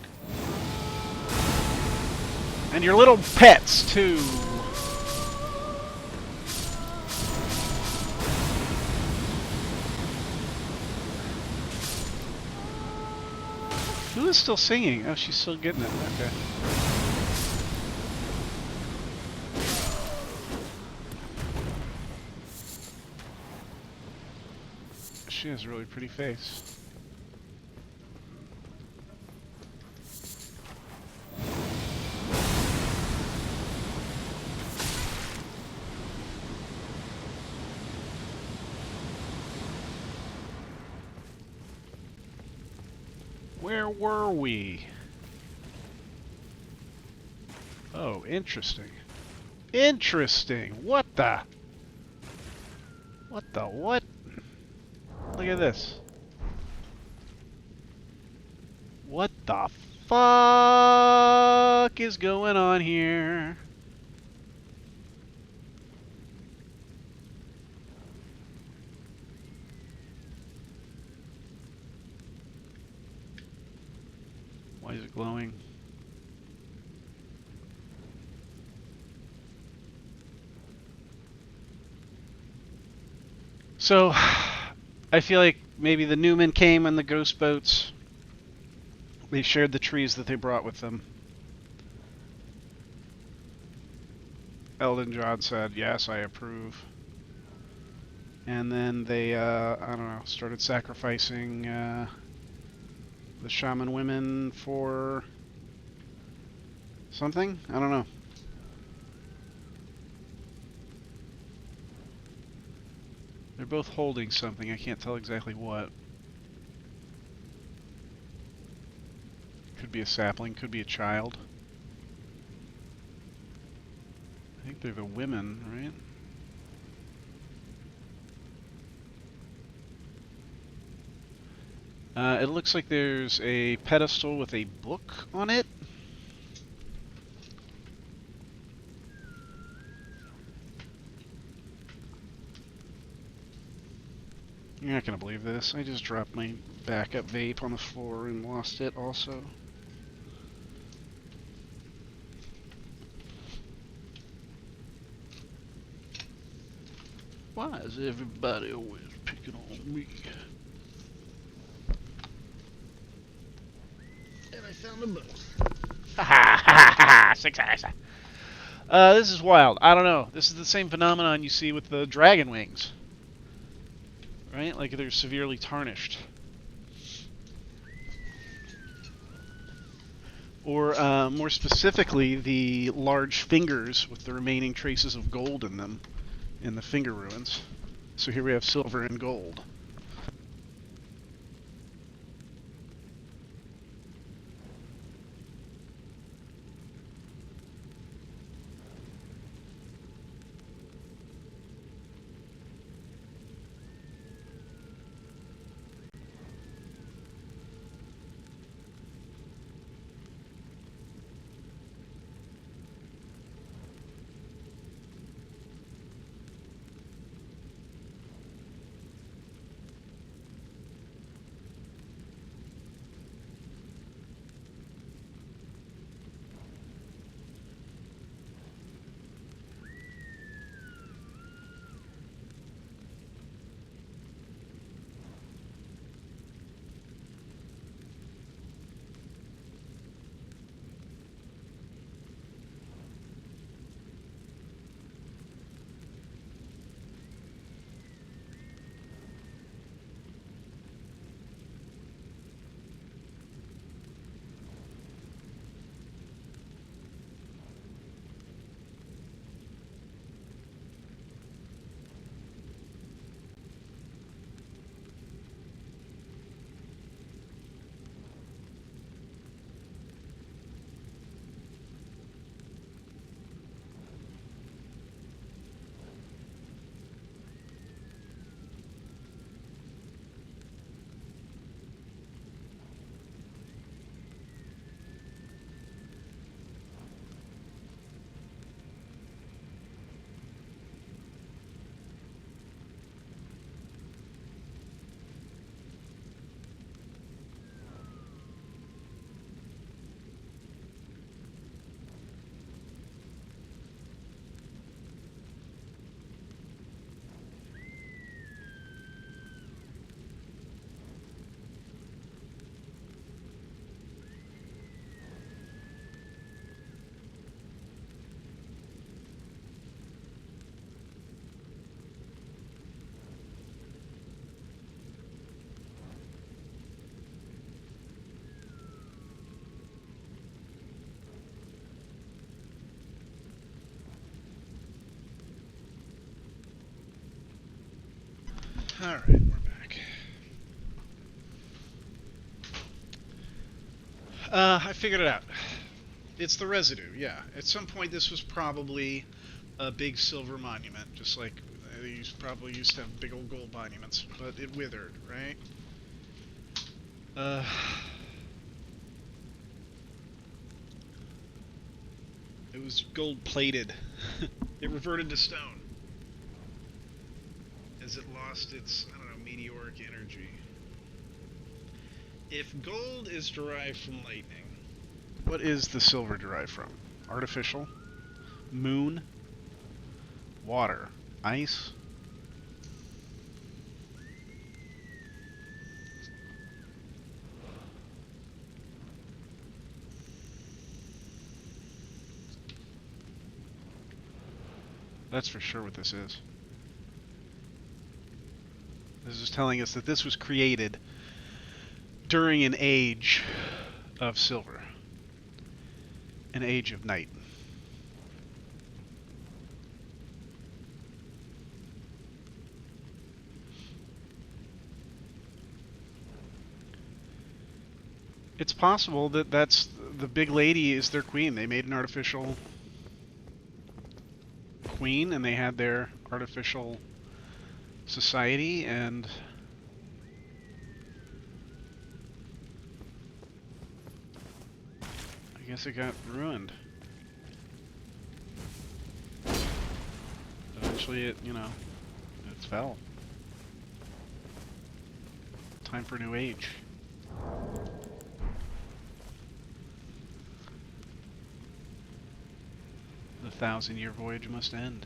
And your little pets too. Who is still singing? Oh, she's still getting it. Okay. She has a really pretty face. Where were we? Oh, interesting. Interesting. What the? What the what? Look at this. What the fuck is going on here? Why is it glowing? So, I feel like maybe the Newman came on the ghost boats. They shared the trees that they brought with them. Elton John said, "Yes, I approve." And then they, I don't know, started sacrificing the shaman women for something? I don't know. They're both holding something. I can't tell exactly what. Could be a sapling, could be a child. I think they're the women, right? It looks like there's a pedestal with a book on it. You're not going to believe this. I just dropped my backup vape on the floor and lost it also. Why is everybody always picking on me? And I found a book. Ha ha ha ha! Success! This is wild. I don't know. This is the same phenomenon you see with the dragon wings. Right? Like they're severely tarnished. Or more specifically, the large fingers with the remaining traces of gold in them in the finger ruins. So here we have silver and gold. Alright, we're back. I figured it out. It's the residue, yeah. At some point, this was probably a big silver monument, just like they probably used to have big old gold monuments, but it withered, right? Uh, it was gold plated. It reverted to stone as it lost its, I don't know, meteoric energy. If gold is derived from lightning, what is the silver derived from? Artificial? Moon? Water? Ice? That's for sure what this is. This is telling us that this was created during an age of silver, an age of night. It's possible that that's the big lady is their queen. They made an artificial queen and they had their artificial society, and I guess it got ruined. Eventually it, it fell. Time for a new age. The 1,000-year voyage must end.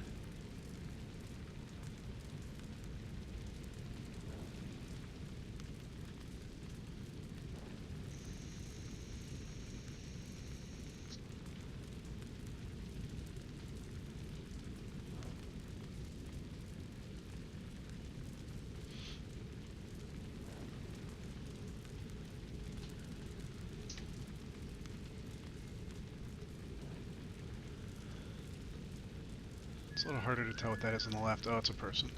It's a little harder to tell what that is on the left. Oh, it's a person.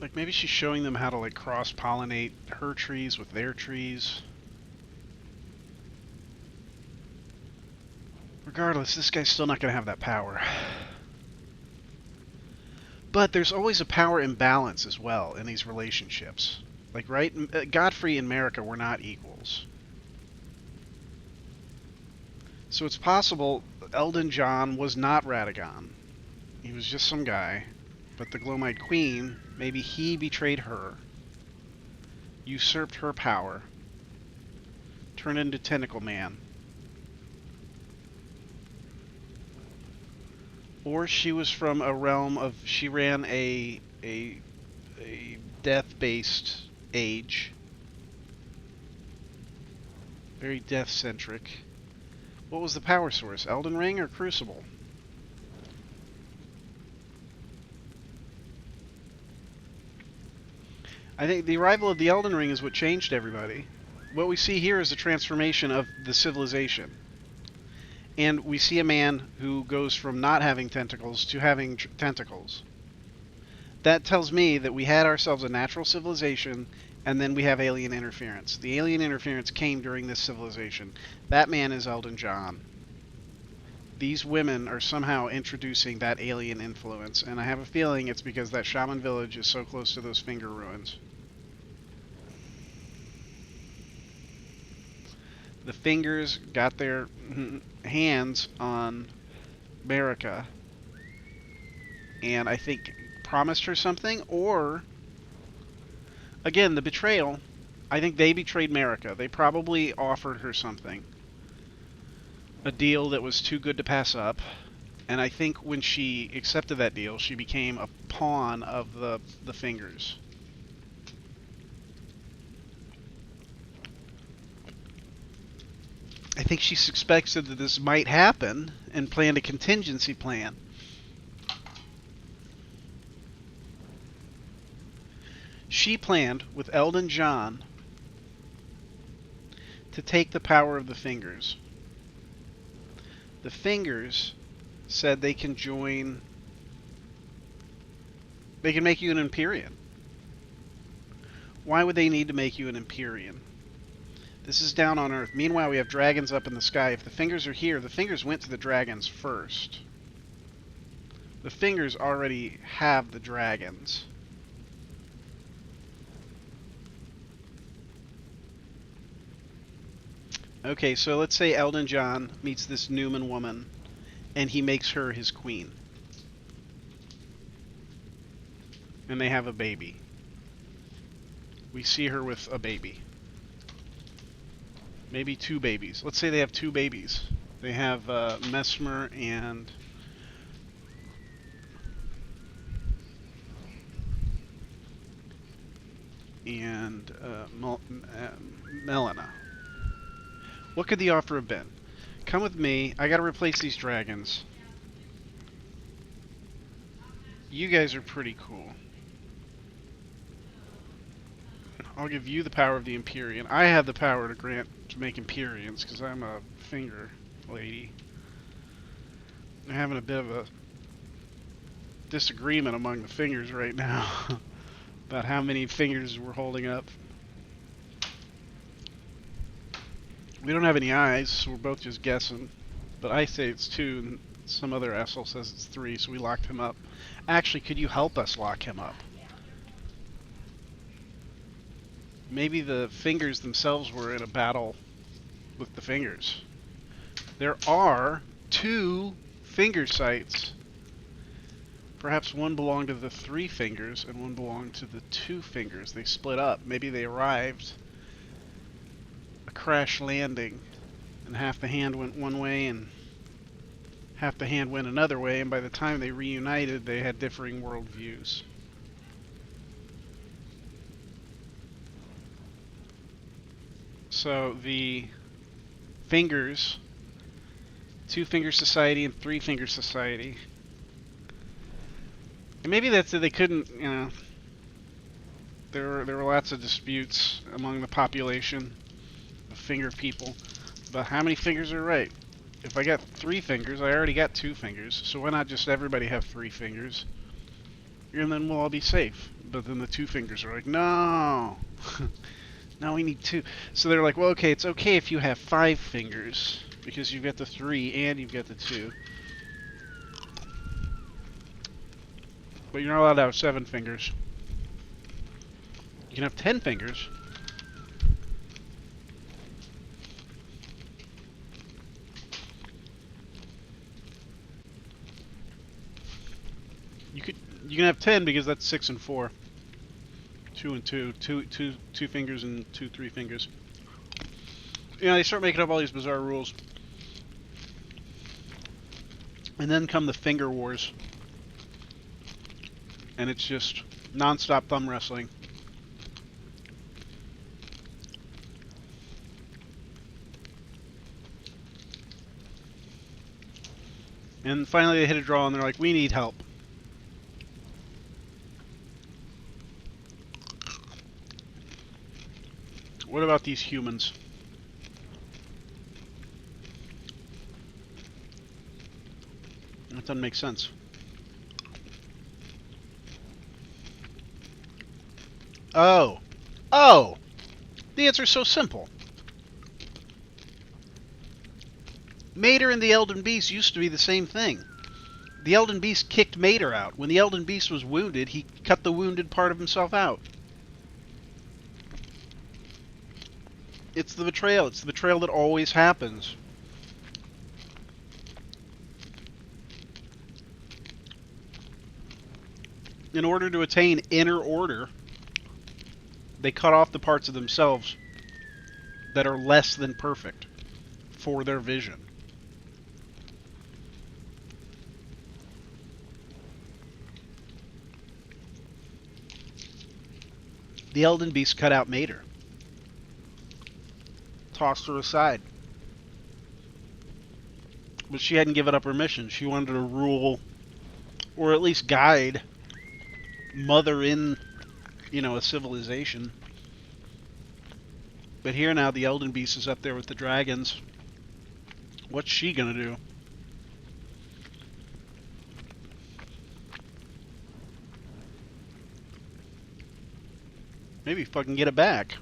Like maybe she's showing them how to like cross-pollinate her trees with their trees. Regardless, this guy's still not going to have that power. But there's always a power imbalance as well in these relationships. Like, right? Godfrey and Marika were not equals. So it's possible Eldon John was not Radagon. He was just some guy. But the Glowmite Queen, maybe he betrayed her, usurped her power, turned into Tentacle Man. Or she was from a realm of, she ran a death-based age. Very death-centric. What was the power source? Elden Ring or Crucible? I think the arrival of the Elden Ring is what changed everybody. What we see here is a transformation of the civilization. And we see a man who goes from not having tentacles to having tentacles. That tells me that we had ourselves a natural civilization, and then we have alien interference. The alien interference came during this civilization. That man is Eldon John. These women are somehow introducing that alien influence, and I have a feeling it's because that Shaman village is so close to those finger ruins. The fingers got their hands on America, and I think promised her something, or again, the betrayal. I think they betrayed America. They probably offered her something, a deal that was too good to pass up. And I think when she accepted that deal, she became a pawn of the fingers. I think she suspected that this might happen and planned a contingency plan. She planned with Elton John to take the power of the fingers. The fingers said they can join, they can make you an Empyrean. Why would they need to make you an Empyrean? This is down on Earth. Meanwhile, we have dragons up in the sky. If the fingers are here, the fingers went to the dragons first. The fingers already have the dragons. Okay, so let's say Elton John meets this Newman woman, and he makes her his queen. And they have a baby. We see her with a baby. Maybe two babies. Let's say they have two babies. They have Mesmer and Melina. What could the offer have been? Come with me. I gotta replace these dragons. You guys are pretty cool. I'll give you the power of the Empyrean. I have the power to make Empyreans because I'm a finger lady. They're having a bit of a disagreement among the fingers right now about how many fingers we're holding up. We don't have any eyes, so we're both just guessing. But I say it's 2, and some other asshole says it's 3, so we locked him up. Actually, could you help us lock him up? Maybe the fingers themselves were in a battle with the fingers. There are 2 finger sites. Perhaps one belonged to the 3 fingers and one belonged to the 2 fingers. They split up. Maybe they arrived. A crash landing. And half the hand went one way and half the hand went another way. And by the time they reunited, they had differing worldviews. So the fingers, 2 finger society and 3 finger society. And maybe that's it. They couldn't, you know. There were lots of disputes among the population of finger people about how many fingers are right. If I got 3 fingers, I already got 2 fingers. So why not just everybody have 3 fingers? And then we'll all be safe. But then the 2 fingers are like, no. Now we need 2. So they're like, well, okay, it's okay if you have 5 fingers because you've got the 3 and you've got the 2. But you're not allowed to have 7 fingers. You can have 10 fingers. You can have 10 because that's 6 and 4. 2 and 2. 2 fingers and 2 3 fingers. You know, they start making up all these bizarre rules. And then come the finger wars. And it's just non-stop thumb wrestling. And finally they hit a draw and they're like, we need help. What about these humans? That doesn't make sense. Oh. Oh! The answer's so simple. Mater and the Elden Beast used to be the same thing. The Elden Beast kicked Mater out. When the Elden Beast was wounded, he cut the wounded part of himself out. It's the betrayal. It's the betrayal that always happens. In order to attain inner order, they cut off the parts of themselves that are less than perfect for their vision. The Elden Beast cut out Mater, tossed her aside. But she hadn't given up her mission. She wanted to rule, or at least guide, mother in, a civilization. But here now, the Elden Beast is up there with the dragons. What's she gonna do? Maybe fucking get it back.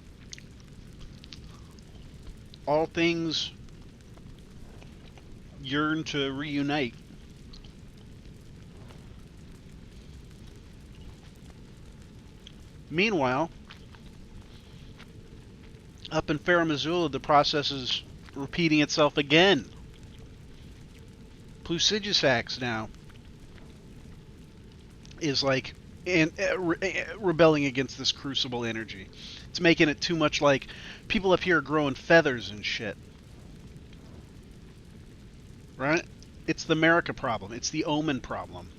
All things yearn to reunite. Meanwhile, up in Farum Azula, the process is repeating itself again. Plusigisax now is like rebelling against this crucible energy. It's making it too much like people up here are growing feathers and shit. Right? It's the America problem. It's the omen problem.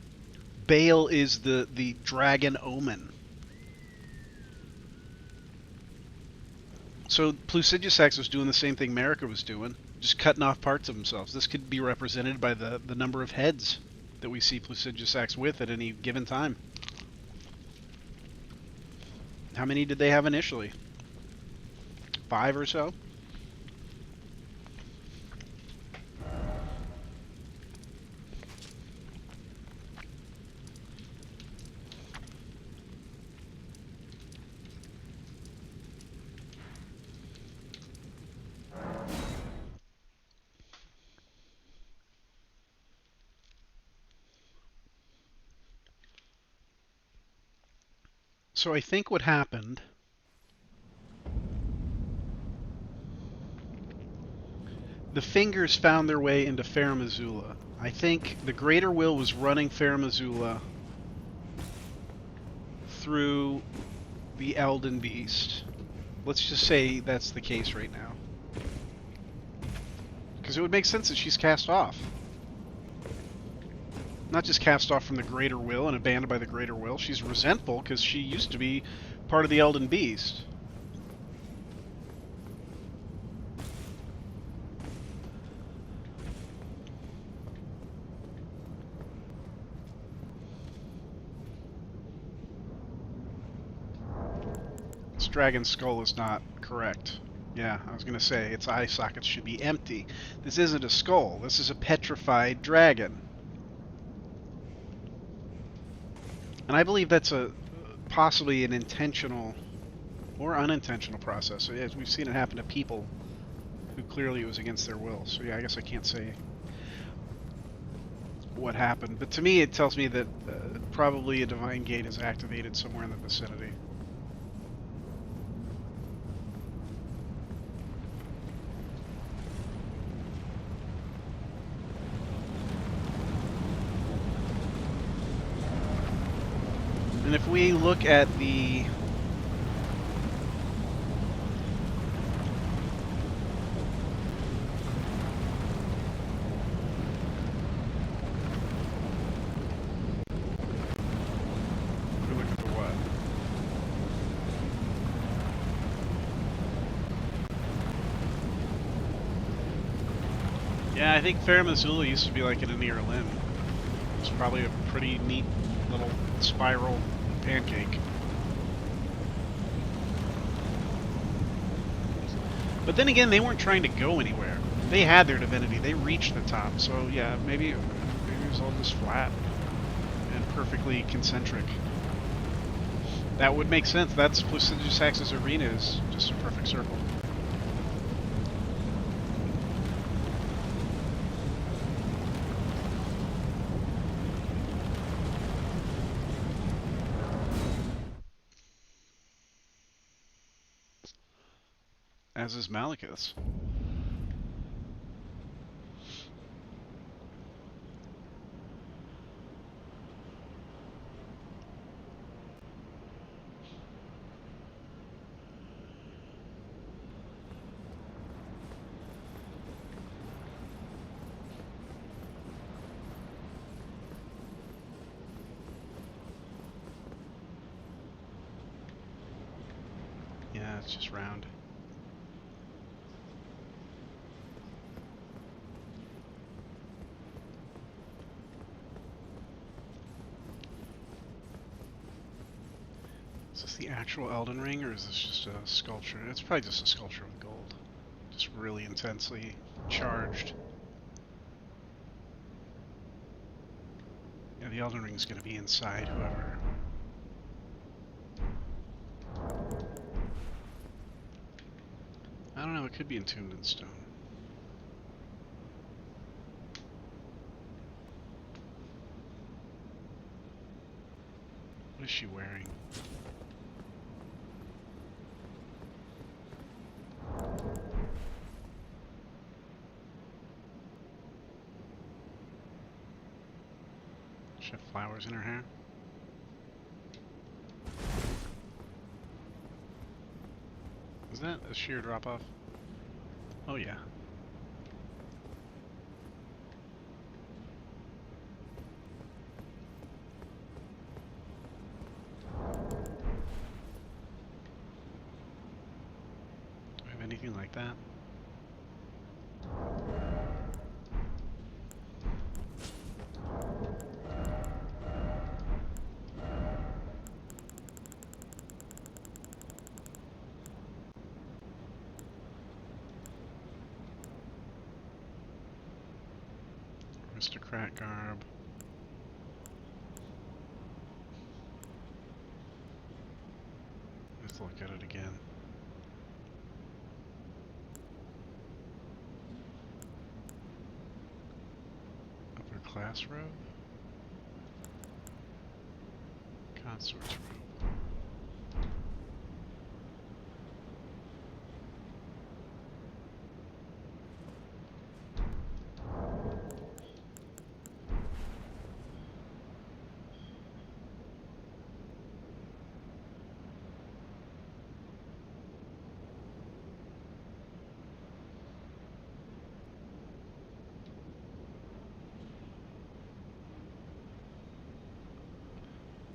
Baal is the dragon omen. So Plusigisax was doing the same thing America was doing, just cutting off parts of themselves. This could be represented by the number of heads that we see Plusigisax with at any given time. How many did they have initially? 5 or so? So I think what happened, the fingers found their way into Farum Azula. I think the Greater Will was running Farum Azula through the Elden Beast. Let's just say that's the case right now. Because it would make sense that she's cast off. Not just cast off from the Greater Will and abandoned by the Greater Will. She's resentful because she used to be part of the Elden Beast. This dragon's skull is not correct. Yeah, I was going to say, its eye sockets should be empty. This isn't a skull. This is a petrified dragon. And I believe that's possibly an intentional or unintentional process. So, yeah, we've seen it happen to people who clearly it was against their will. So yeah, I guess I can't say what happened. But to me, it tells me that probably a divine gate is activated somewhere in the vicinity. And if we look at the what? Yeah, I think Farum Azula used to be like an Anir Limb. It's probably a pretty neat little spiral pancake. But then again, they weren't trying to go anywhere. They had their divinity. They reached the top. So yeah, maybe it was all just flat and perfectly concentric. That would make sense. That's Plusigisax's arena, is just a perfect circle. As is Malekith's. Yeah, it's just round. Is this the actual Elden Ring, or is this just a sculpture? It's probably just a sculpture of gold. Just really intensely charged. Yeah, the Elden Ring's gonna be inside whoever. I don't know, it could be entombed in stone. What is she wearing? Does she have flowers in her hair? Is that a sheer drop off? Oh yeah. Do I have anything like that? Aristocrat garb. Let's look at it again. Upper class robe? Consort's robe.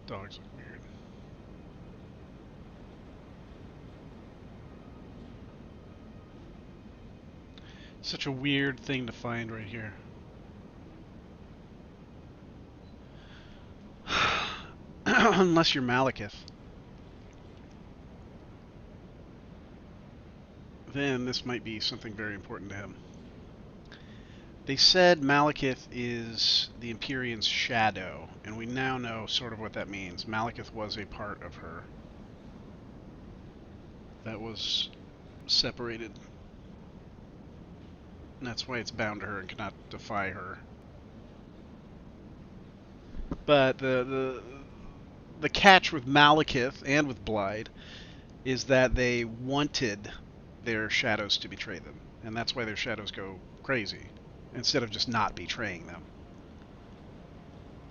Dogs look weird. Such a weird thing to find right here. Unless you're Malekith. Then this might be something very important to him. They said Malekith is the Empyrean's shadow, and we now know sort of what that means. Malekith was a part of her that was separated. And that's why it's bound to her and cannot defy her. But the catch with Malekith and with Blide is that they wanted their shadows to betray them, and that's why their shadows go crazy instead of just not betraying them.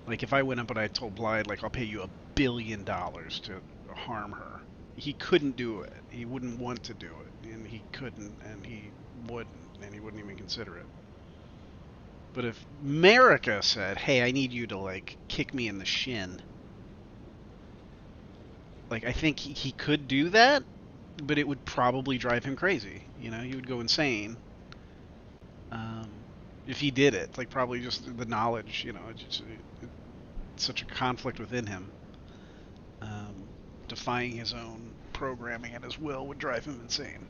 Like if I went up and I told Blide, like, I'll pay you $1 billion to harm her, he couldn't do it. He wouldn't want to do it, and he couldn't, and he wouldn't, and he wouldn't even consider it. But if Marika said, "Hey, I need you to like kick me in the shin," like I think he could do that, but it would probably drive him crazy. You know, he would go insane um, if he did it. Like probably just the knowledge. You know, it's such a conflict within him. Um, Defying his own programming and his will would drive him insane.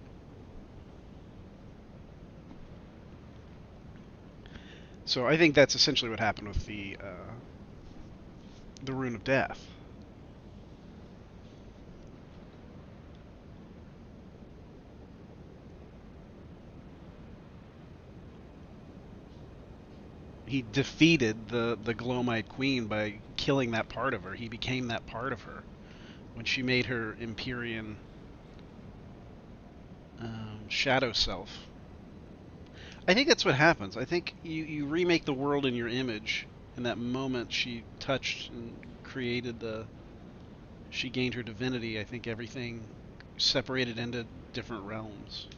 So I think that's essentially what happened with the Rune of Death. He defeated the Glowmite Queen by killing that part of her. He became that part of her when she made her Empyrean Shadow self. I think that's what happens. I think you remake the world in your image. In that moment she touched and created the. She gained her divinity. I think everything separated into different realms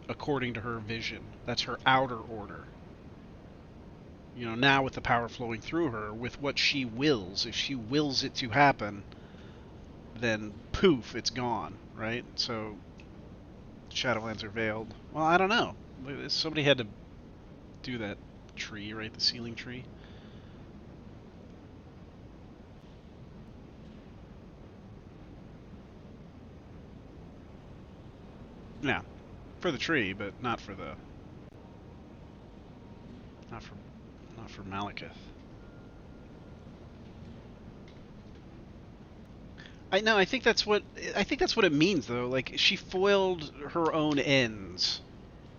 according to her vision. That's her outer order. Now with the power flowing through her, with what she wills, if she wills it to happen, then poof, it's gone, right? So Shadowlands are veiled. Well, I don't know. Somebody had to do that tree, right? The ceiling tree. Yeah, for the tree, but not for not for Malekith. I know. I think that's what it means, though. Like she foiled her own ends.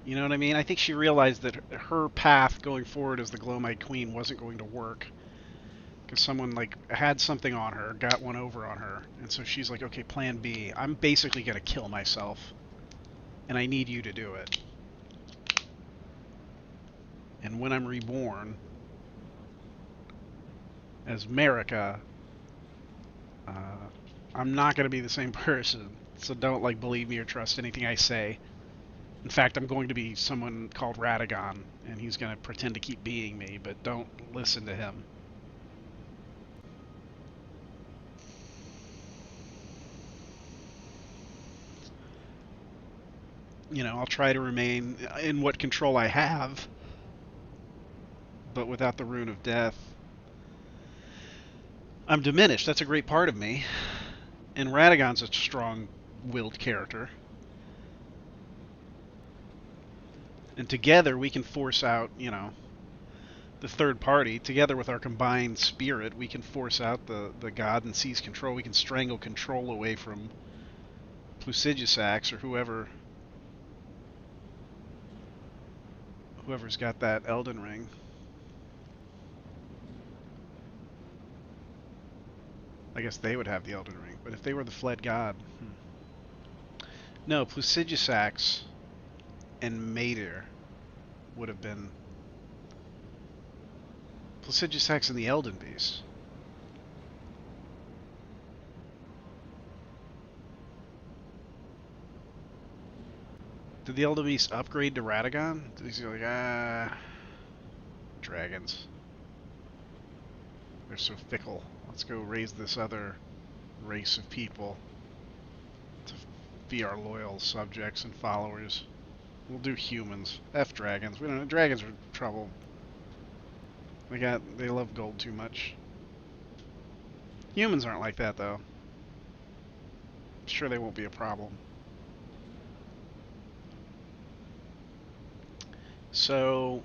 You know what I mean? I think she realized that her path going forward as the Glowmite Queen wasn't going to work because someone like had something on her, got one over on her, and so she's like, okay, Plan B. I'm basically gonna kill myself, and I need you to do it. And when I'm reborn as Marika, uh, I'm not gonna be the same person. So don't like believe me or trust anything I say. In fact, I'm going to be someone called Radagon, and he's going to pretend to keep being me, but don't listen to him. I'll try to remain in what control I have, but without the rune of death, I'm diminished. That's a great part of me. And Radagon's a strong-willed character. And together we can force out, the third party. Together with our combined spirit, we can force out the god and seize control. We can strangle control away from Plusigisax or whoever's got that Elden Ring. I guess they would have the Elden Ring, but if they were the fled god, no, Plusigisax and Mater would have been Plusigisax and the Elden Beast. Did the Elden Beast upgrade to Radagon? Did he go like, dragons? They're so fickle. Let's go raise this other race of people to be our loyal subjects and followers. We'll do humans. F dragons. We don't know. Dragons are trouble. They love gold too much. Humans aren't like that though. I'm sure they won't be a problem. So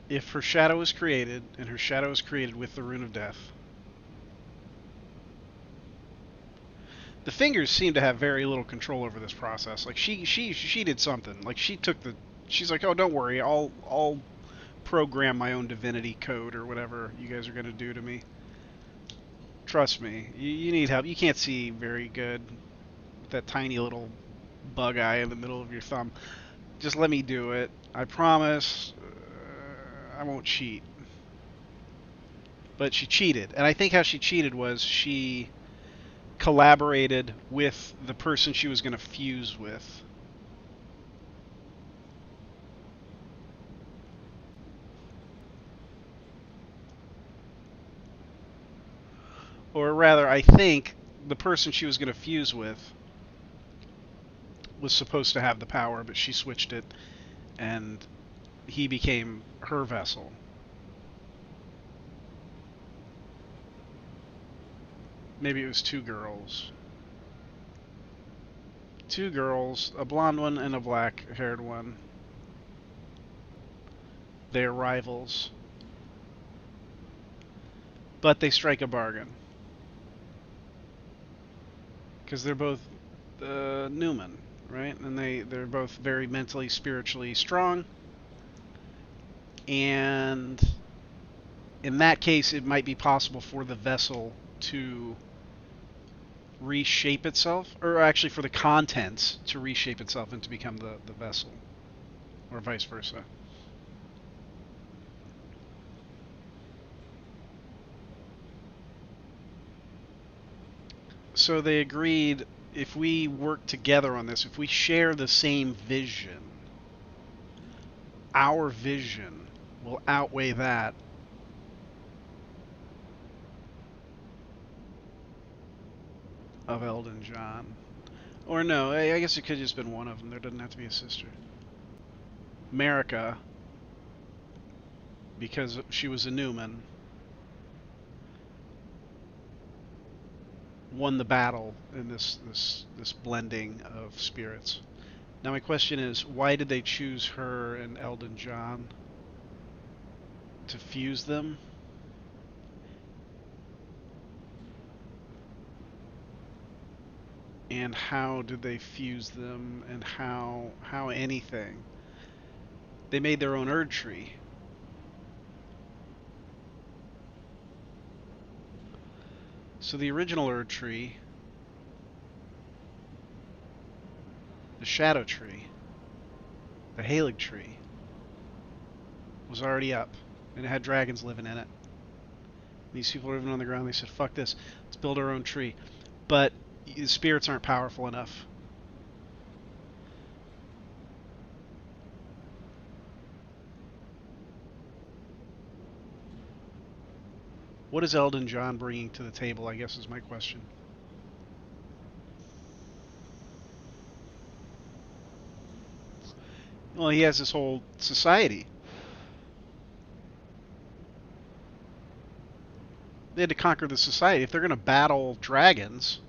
if her shadow is created, and her shadow is created with the rune of death, the fingers seem to have very little control over this process. Like she did something. Like she's like, oh, don't worry, I'll program my own divinity code or whatever you guys are gonna do to me. Trust me, you need help. You can't see very good with that tiny little bug eye in the middle of your thumb. Just let me do it. I promise. I won't cheat. But she cheated, and I think how she cheated was she collaborated with the person she was going to fuse with. Or rather, I think the person she was going to fuse with was supposed to have the power, but she switched it, and he became her vessel. Maybe it was two girls. Two girls, a blonde one and a black-haired one. They're rivals, but they strike a bargain because they're both Newman, right? And they're both very mentally, spiritually strong, and In that case, it might be possible for the vessel to reshape itself, or actually for the contents to reshape itself and to become the vessel, or vice versa. So they agreed if we work together on this, if we share the same vision, our vision will outweigh that of Eldon John. Or no, I guess it could have just been one of them. There doesn't have to be a sister. America, because she was a Newman, won the battle in this blending of spirits. Now my question is, why did they choose her and Eldon John to fuse them? And how did they fuse them? And how anything? They made their own Erd tree. So the original Erd tree, the Shadow tree, the Halig tree, was already up, and it had dragons living in it. These people are living on the ground. They said, "Fuck this. Let's build our own tree." But the spirits aren't powerful enough. What is Eldon John bringing to the table, I guess is my question. Well, he has this whole society. They had to conquer the society. If they're going to battle dragons,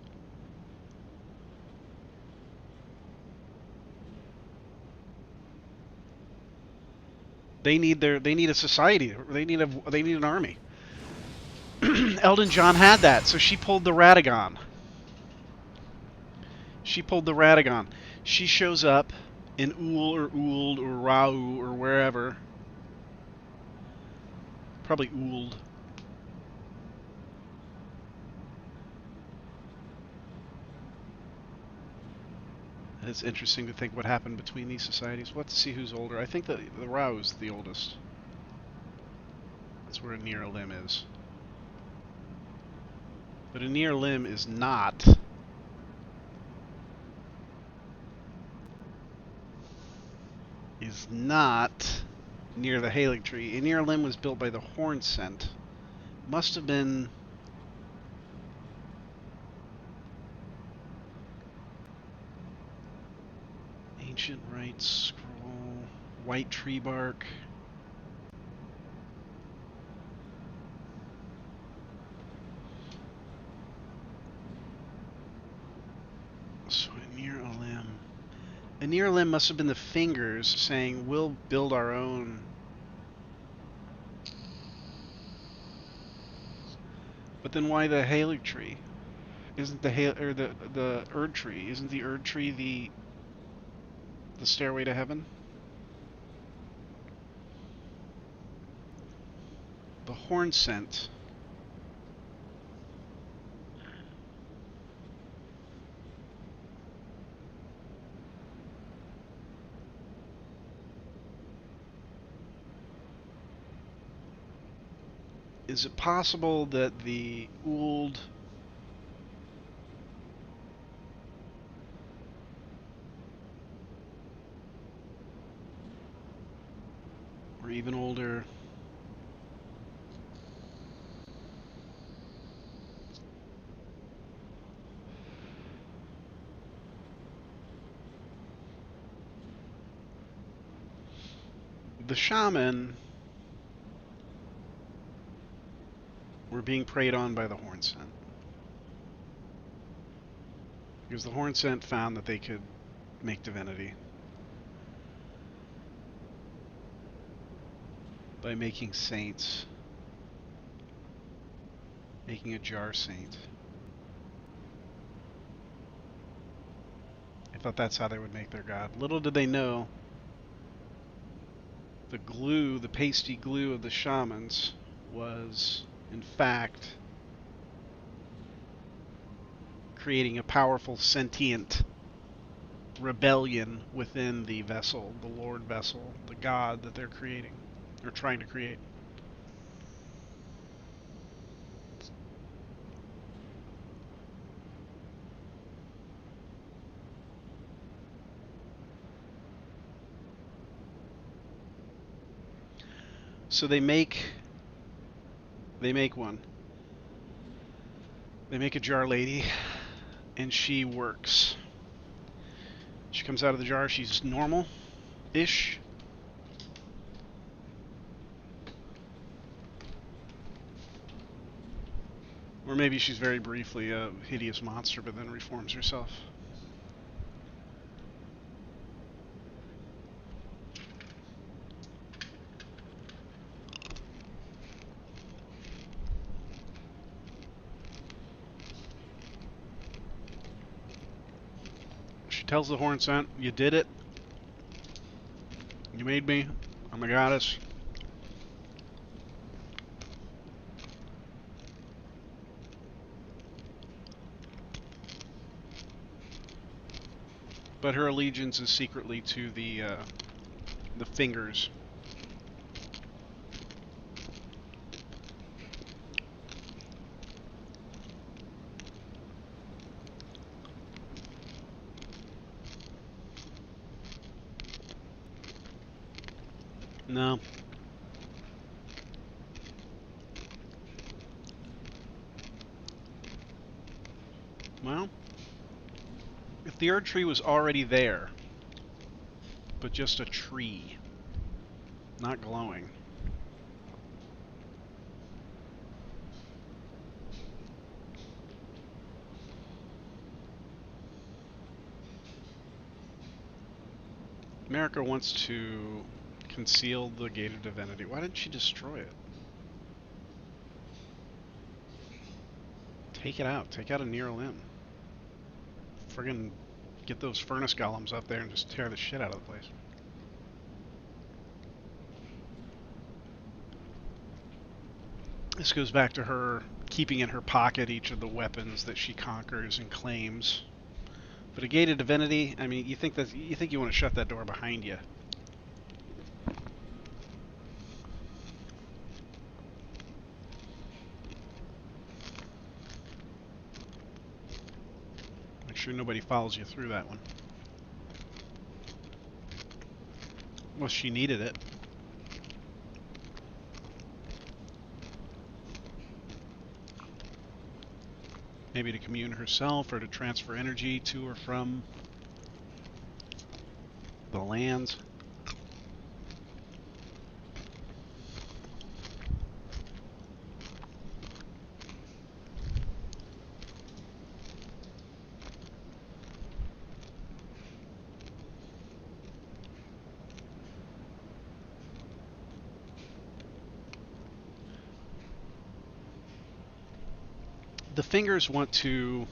they need a society. They need an army. Eldon John had that, so she pulled the Radagon. She pulled the Radagon. She shows up in Ul or Uld or Rau or wherever. Probably Uld. It's interesting to think what happened between these societies. We'll have to see who's older. I think the Rau is the oldest. That's where a near limb is. But a near limb is not near the Halig tree. A near limb was built by the Horn Scent. Must have been ancient rites scroll, white tree bark. So a near a limb. A near limb must have been the fingers saying, "We'll build our own." But then why the Halig tree? Isn't the Erd tree? Isn't the Erd tree the stairway to heaven? The Horn Scent. Is it possible that the Uld or even older? The Shaman were being preyed on by the Horn Scent. Because the Horn Scent found that they could make divinity by making saints, making a jar saint. I thought that's how they would make their god. Little did they know the glue, the pasty glue of the shamans was, in fact, creating a powerful sentient rebellion within the vessel, the Lord vessel, the god that they're creating, or trying to create. So they make one. They make a jar lady, and she works. She comes out of the jar. She's normal-ish. Or maybe she's very briefly a hideous monster, but then reforms herself. She tells the horn scent, "You did it. You made me. I'm a goddess." But her allegiance is secretly to the fingers. No. Well, if the Erd tree was already there, but just a tree, not glowing. America wants to conceal the Gate of Divinity. Why didn't she destroy it? Take it out. Take out a near limb. Friggin' get those furnace golems up there and just tear the shit out of the place. This goes back to her keeping in her pocket each of the weapons that she conquers and claims. But a Gate of Divinity, I mean, you think you want to shut that door behind you. Make sure nobody follows you through that one. Well, she needed it. Maybe to commune herself or to transfer energy to or from the lands. The fingers want to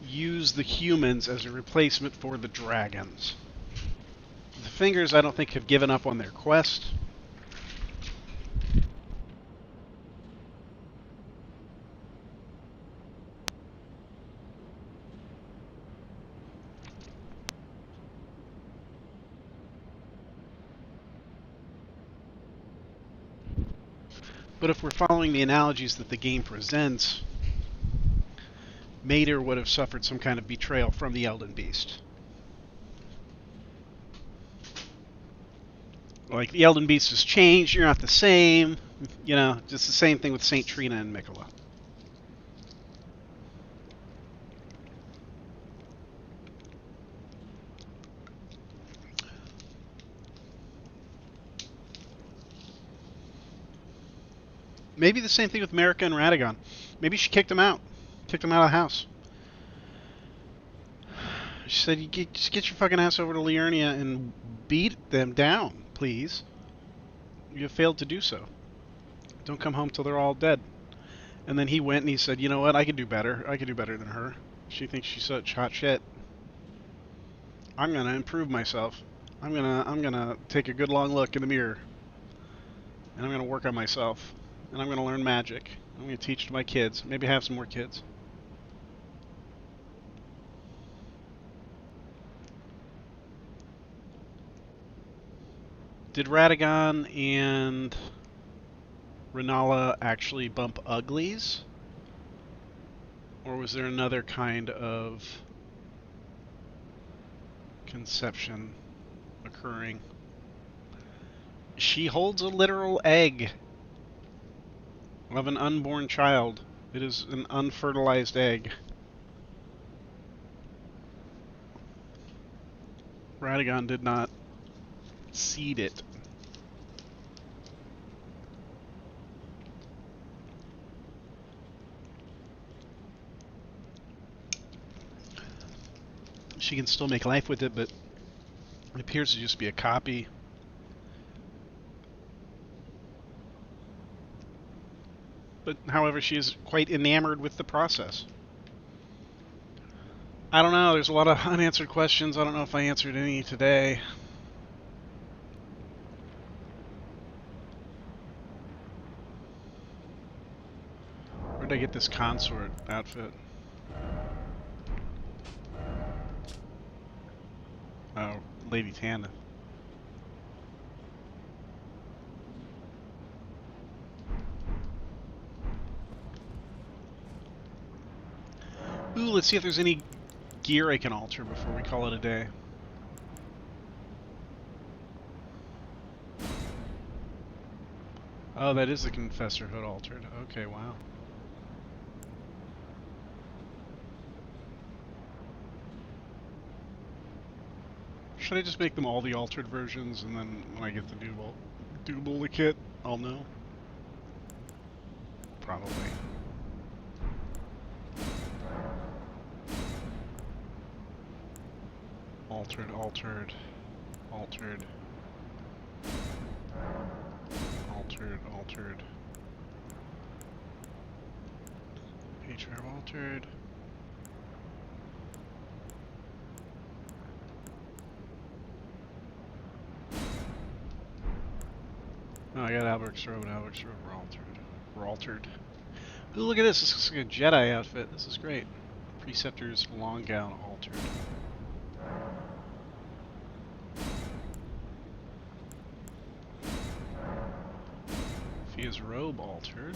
use the humans as a replacement for the dragons. The fingers, I don't think, have given up on their quest. But if we're following the analogies that the game presents, Mater would have suffered some kind of betrayal from the Elden Beast. Like, the Elden Beast has changed, you're not the same. You know, just the same thing with Saint Trina and Mikola. Maybe the same thing with Marika and Radagon. Maybe she kicked him out. Kicked him out of the house. She said, just get your fucking ass over to Liurnia and beat them down, please. You have failed to do so. Don't come home till they're all dead. And then he went and he said, you know what, I could do better. I could do better than her. She thinks she's such hot shit. I'm gonna improve myself. I'm gonna take a good long look in the mirror, and I'm gonna work on myself, and I'm gonna learn magic. I'm gonna teach to my kids. Maybe have some more kids. Did Radagon and Renala actually bump uglies? Or was there another kind of conception occurring? She holds a literal egg of an unborn child. It is an unfertilized egg. Radagon did not seed it. She can still make life with it, but it appears to just be a copy. But however, she is quite enamored with the process. I don't know. There's a lot of unanswered questions. I don't know if I answered any today. Where did I get this consort outfit? Oh, Lady Tana. Ooh, let's see if there's any gear I can alter before we call it a day. Oh, that is the Confessor hood altered. Okay, wow. Should I just make them all the altered versions, and then when I get the duplicate, I'll know? Probably. Altered, altered, altered, altered, altered. Patriarch altered. Oh, I got Alberic's robe and Alberic's robe were altered. Were altered. Ooh, look at this. This looks like a Jedi outfit. This is great. Preceptor's long gown altered. Fia's robe altered.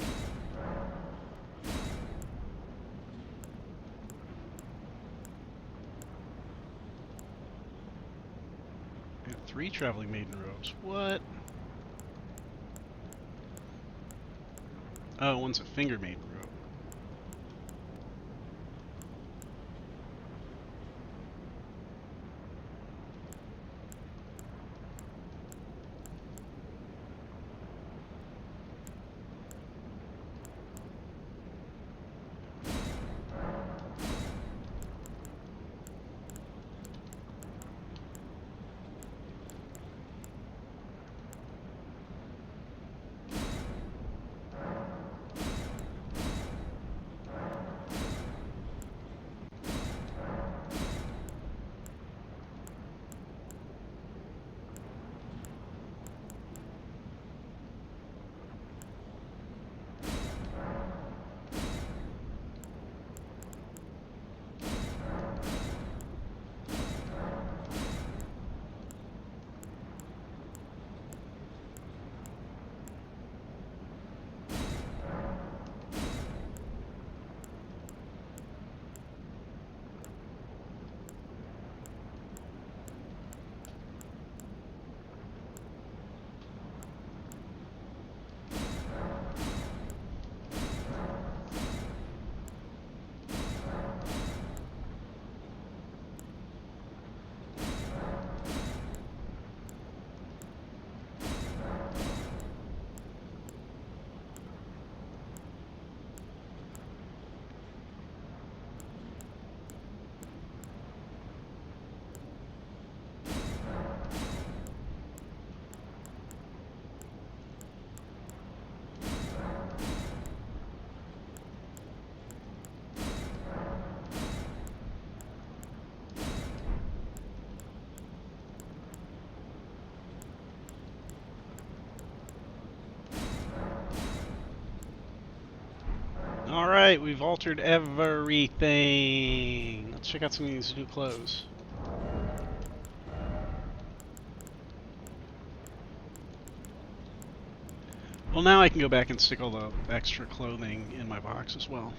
And 3 traveling maiden robes. What? Oh, one's a finger maiden robe. Alright, we've altered everything. Let's check out some of these new clothes. Well, now I can go back and stick all the extra clothing in my box as well.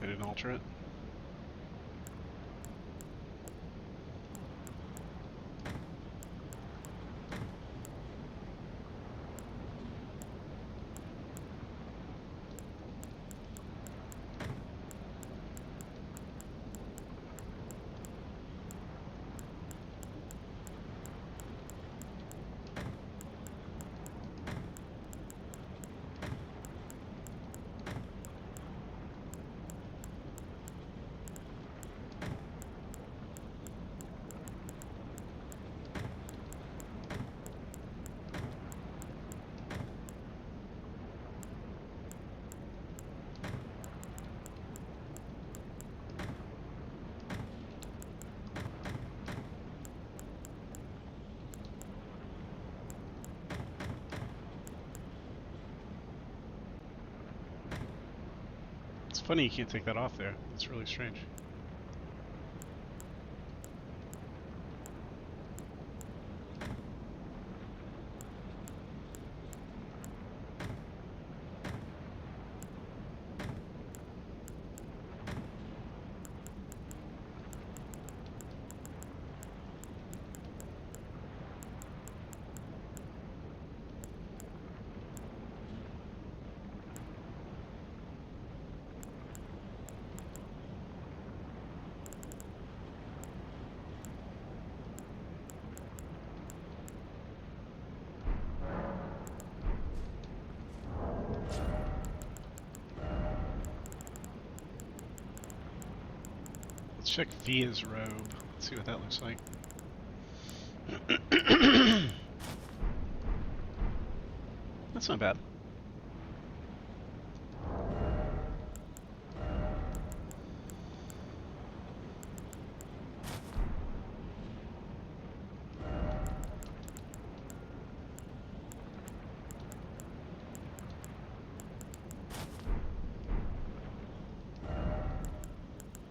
I didn't alter it. It's funny you can't take that off there. It's really strange. Let's check Via's robe. Let's see what that looks like. That's not bad.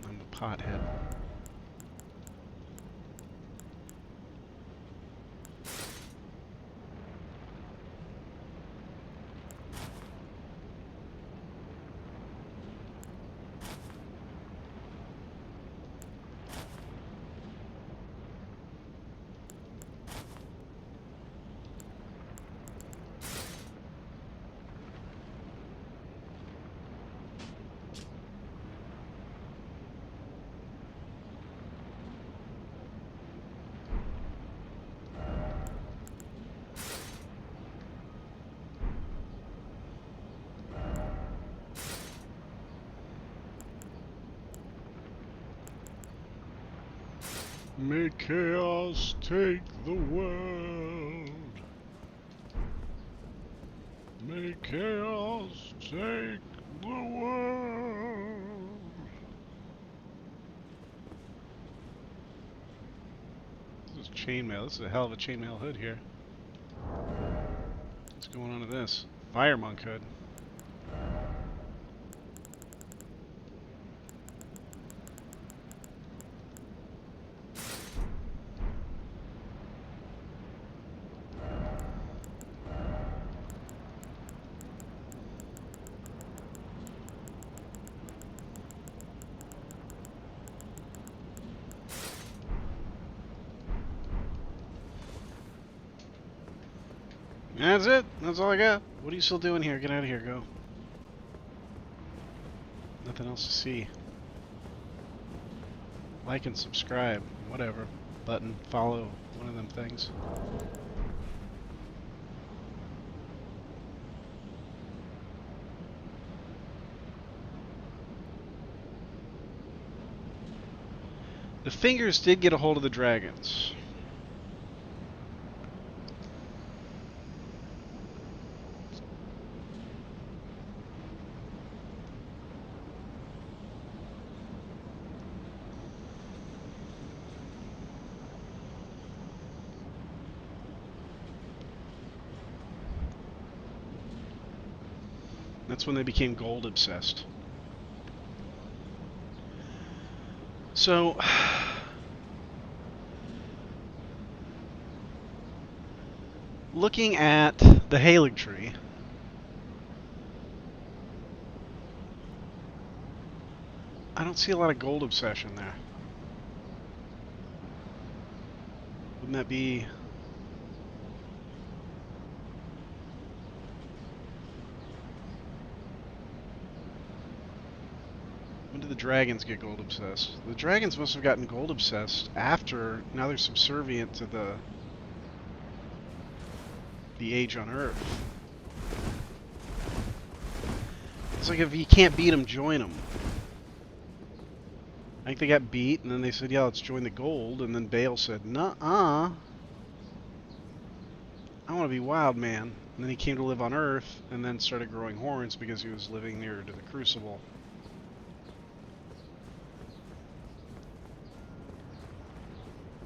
I'm a pothead. May chaos take the world. May chaos take the world. This is chainmail. This is a hell of a chainmail hood here. What's going on with this? Fire monk hood. That's it. That's all I got. What are you still doing here? Get out of here. Go. Nothing else to see. Like and subscribe. Whatever. Button. Follow. One of them things. The fingers did get a hold of the dragons. That's when they became gold obsessed. So, looking at the Halig tree, I don't see a lot of gold obsession there. Wouldn't that be... When did the dragons get gold obsessed? The dragons must have gotten gold obsessed after... Now they're subservient to the age on Earth. It's like if you can't beat them, join them. I think they got beat, and then they said, yeah, let's join the gold, and then Bale said, nuh-uh. I want to be Wild Man. And then he came to live on Earth, and then started growing horns because he was living nearer to the Crucible.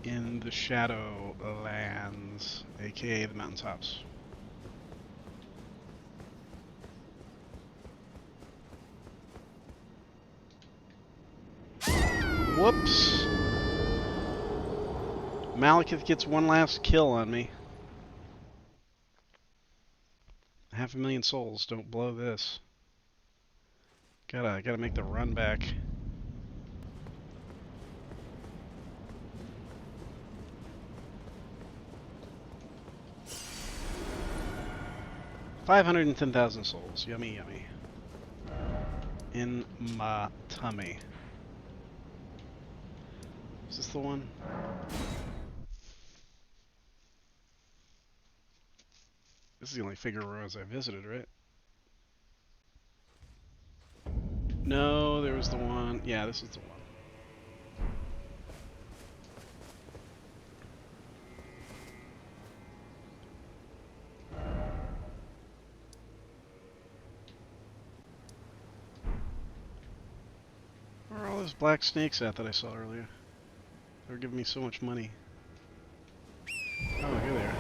In the Shadowlands, aka the mountaintops. Whoops. Malekith gets one last kill on me. 500,000 souls. Don't blow this. Gotta make the run back. $510,000 souls. Yummy, yummy. In my tummy. Is this the one? This is the only Figueroas I visited, right? No, there was the one. Yeah, this is the one. Where are all those black snakes at that I saw earlier? They were giving me so much money. Oh, here they are.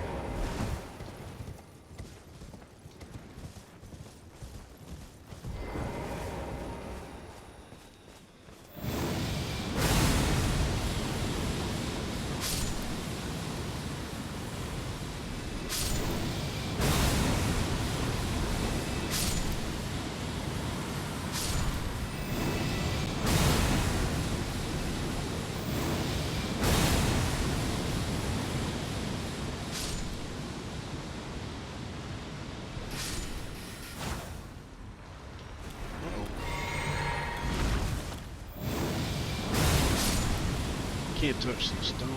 Can't touch this. Don't,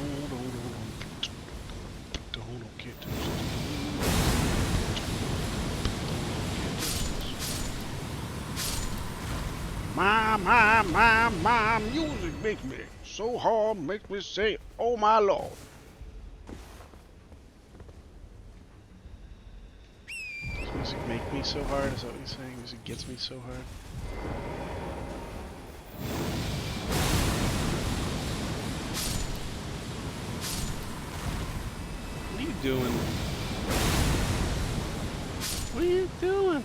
can't touch this. My music makes me so hard, makes me say, oh my Lord. Does music make me so hard? Is that what you're saying? Music gets me so hard? What are you doing? What are you doing?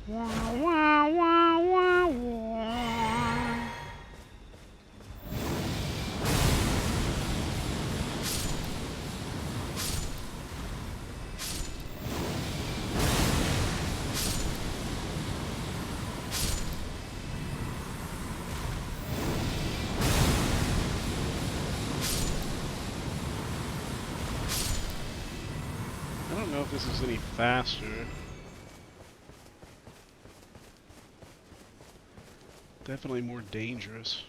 Wah, wah, wah, wah, wah. I don't know if this is any faster. Definitely more dangerous.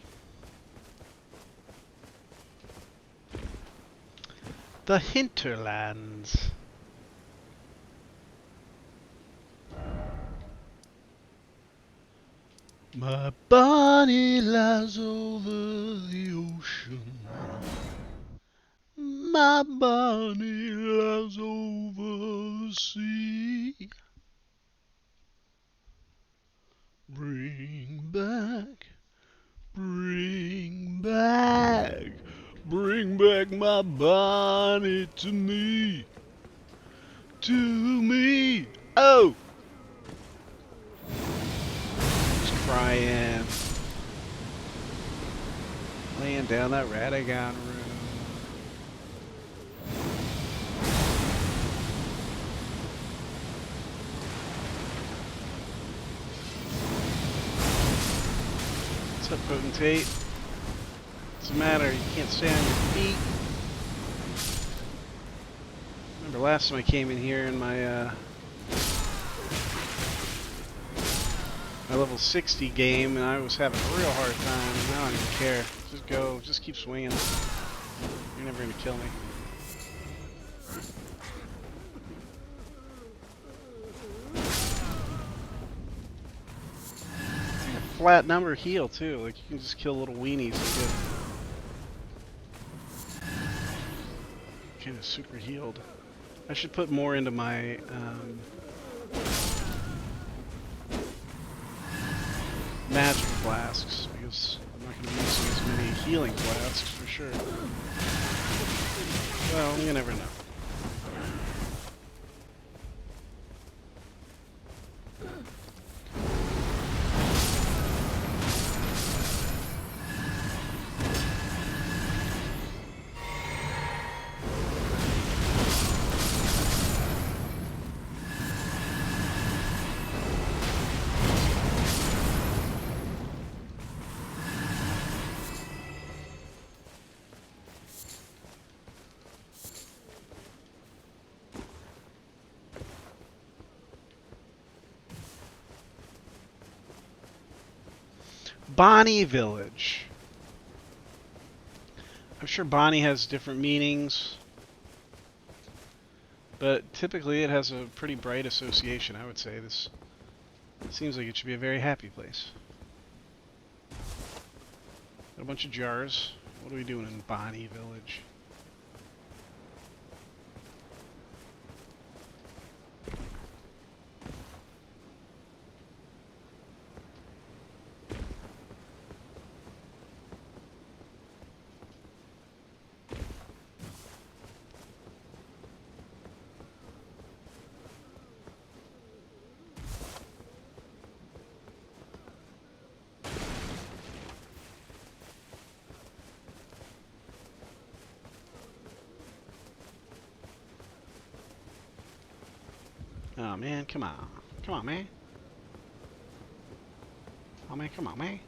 The hinterlands. My body lies over the ocean. My body lies over the sea. Bring back, bring back, bring back my body to me. To me. Oh! Just crying. Laying down that Radagon room. What's up, Potentate? What's the matter? You can't stay on your feet? Remember last time I came in here in my my level 60 game and I was having a real hard time, and I don't even care. Just go, just keep swinging. You're never gonna kill me. Flat number heal too, like you can just kill little weenies and get kind of super healed. I should put more into my magic flasks because I'm not going to be using as many healing flasks for sure. Well, you never know. Bonnie Village. I'm sure Bonnie has different meanings, but typically it has a pretty bright association, I would say. This seems like it should be a very happy place. Got a bunch of jars. What are we doing in Bonnie Village? Oh man, come on. Come on, man. Oh man, come on, man.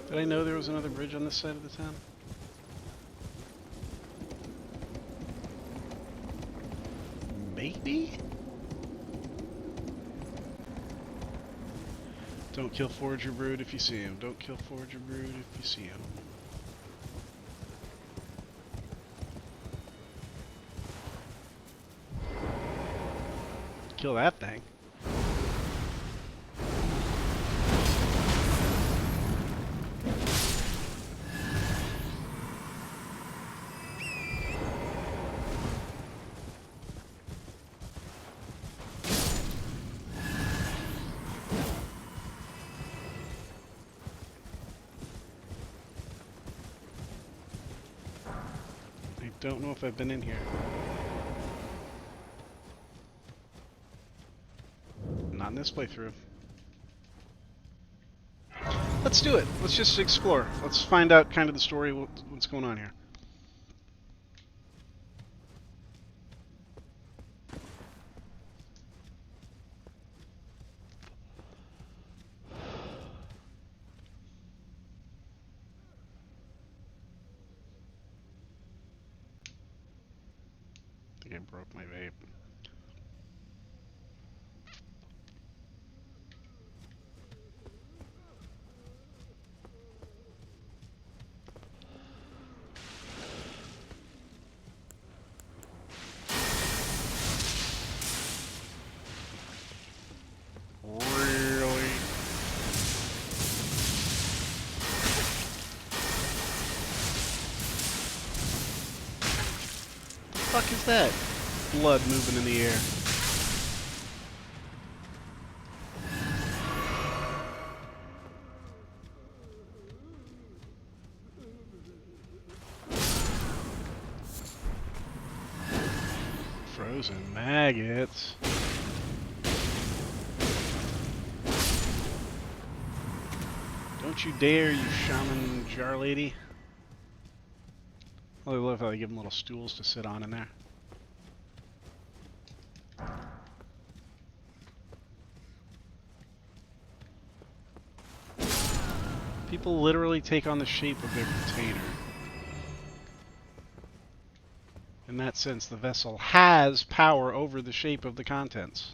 Did I know there was another bridge on this side of the town? Maybe? Don't kill Forager Brood if you see him. Don't kill Forager Brood if you see him. Kill that thing. I don't know if I've been in here. Not in this playthrough. Let's do it. Let's just explore. Let's find out kind of the story, what's going on here. I think I broke my vape. fuck is that? Blood moving in the air. Frozen maggots. Don't you dare, you shaman jar lady. I love how they give them little stools to sit on in there. People literally take on the shape of their container. In that sense, the vessel has power over the shape of the contents.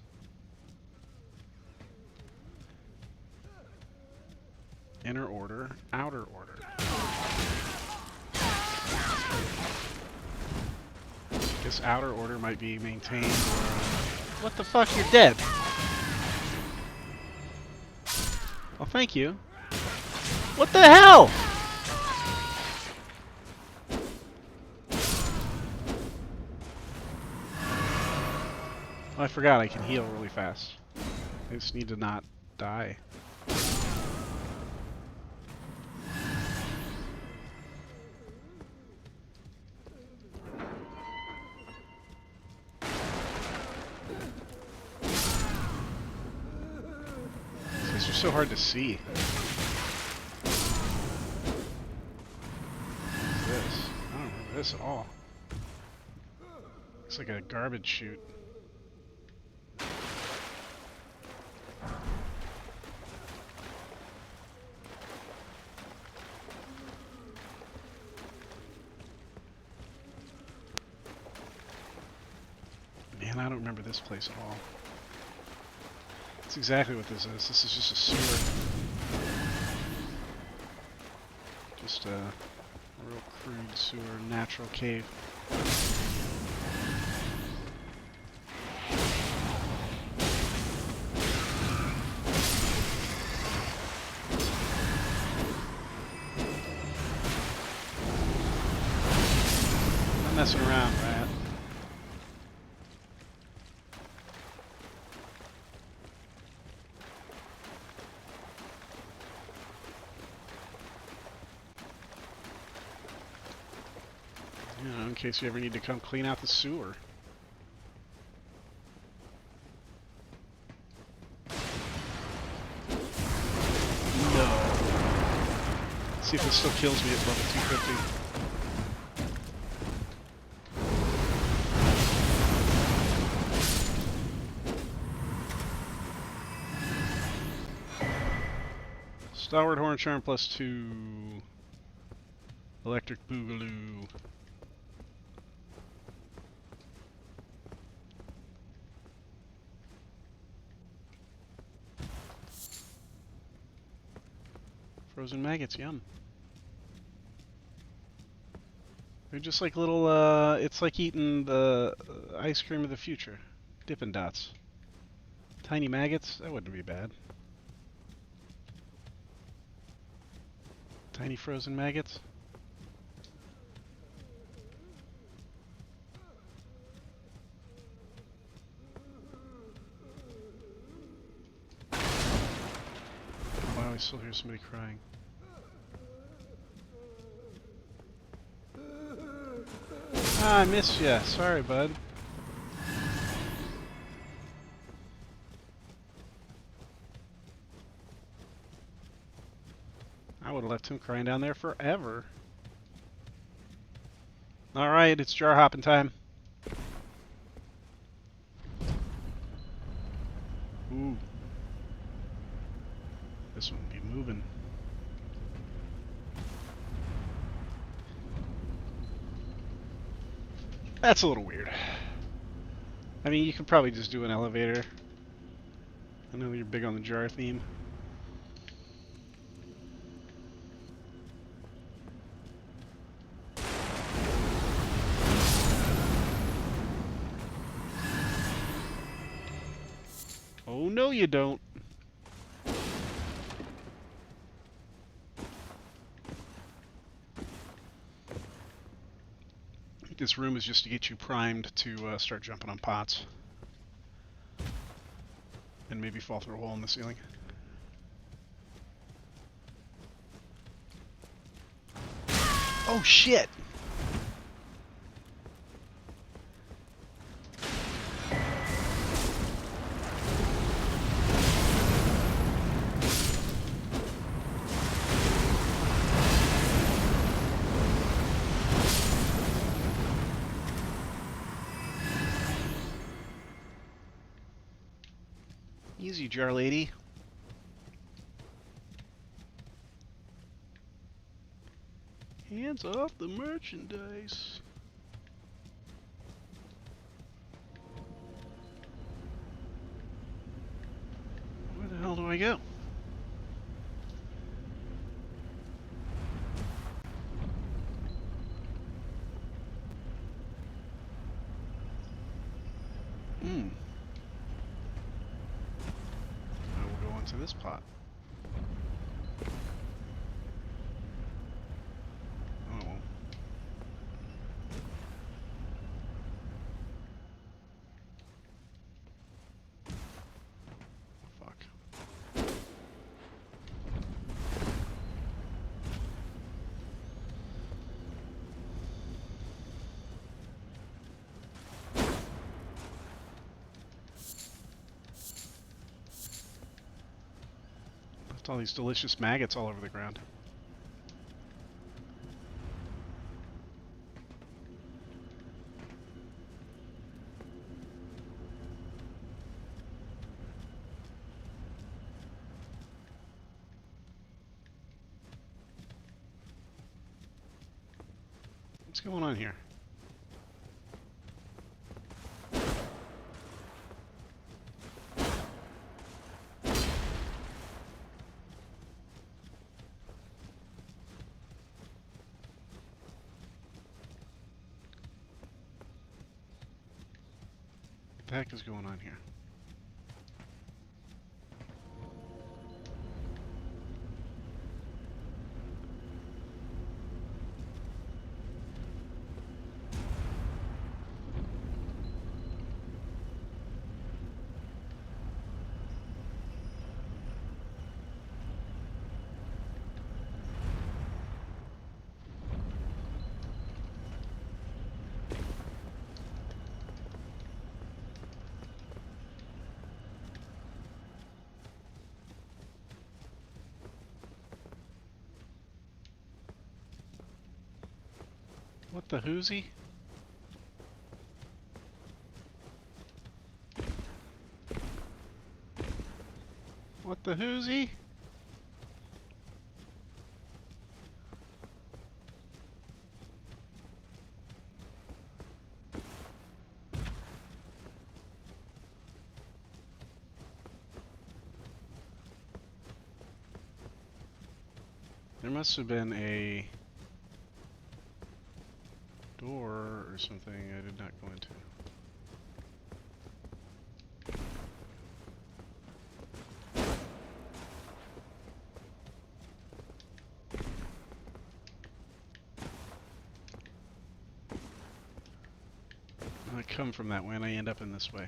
Inner order, outer order. This outer order might be maintained. What the fuck? You're dead. Well, thank you. What the hell? Oh, I forgot I can heal really fast. I just need to not die. These are so hard to see. What's this? I don't remember this at all. Looks like a garbage chute. Man, I don't remember this place at all. That's exactly what this is. This is just a sewer. Just a real crude sewer, natural cave. Not messing around, rat. You know, in case you ever need to come clean out the sewer. No. Let's see if it still kills me at level 250. Stalwart Horn Charm +2. Electric Boogaloo. Frozen maggots, yum. They're just like little, it's like eating the ice cream of the future. Dippin' Dots. Tiny maggots, that wouldn't be bad. Tiny frozen maggots. Wow, I still hear somebody crying. Ah, I missed ya. Sorry, bud. I would have left him crying down there forever. Alright, it's jar hopping time. Ooh. This one will be moving. That's a little weird. I mean, you could probably just do an elevator. I know you're big on the jar theme. Oh, no you don't. this room is just to get you primed to start jumping on pots. And maybe fall through a hole in the ceiling. Oh shit! Easy, jar lady. Hands off the merchandise. Where the hell do I go? I will go into this pot. Oh, it won't. Fuck. Left all these delicious maggots all over the ground. What's going on here? What the heck is going on here? What the hoozy? What the hoozy? There must have been a door or something I did not go into. I come from that way and I end up in this way.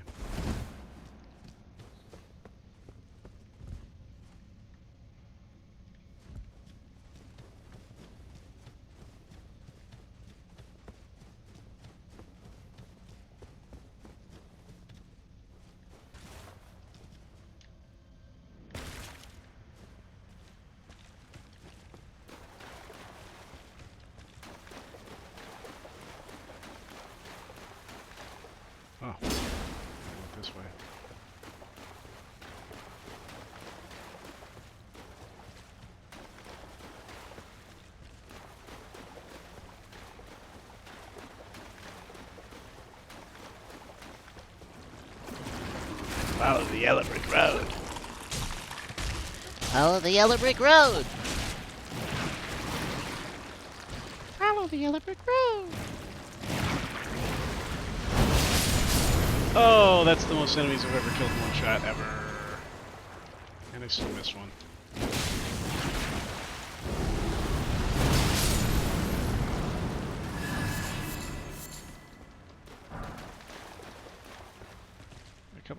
Oh, I went this way. Follow the yellow brick road.
Follow the yellow brick road.
Follow the yellow brick road. Oh, that's the most enemies I've ever killed in one shot ever. And I still missed one.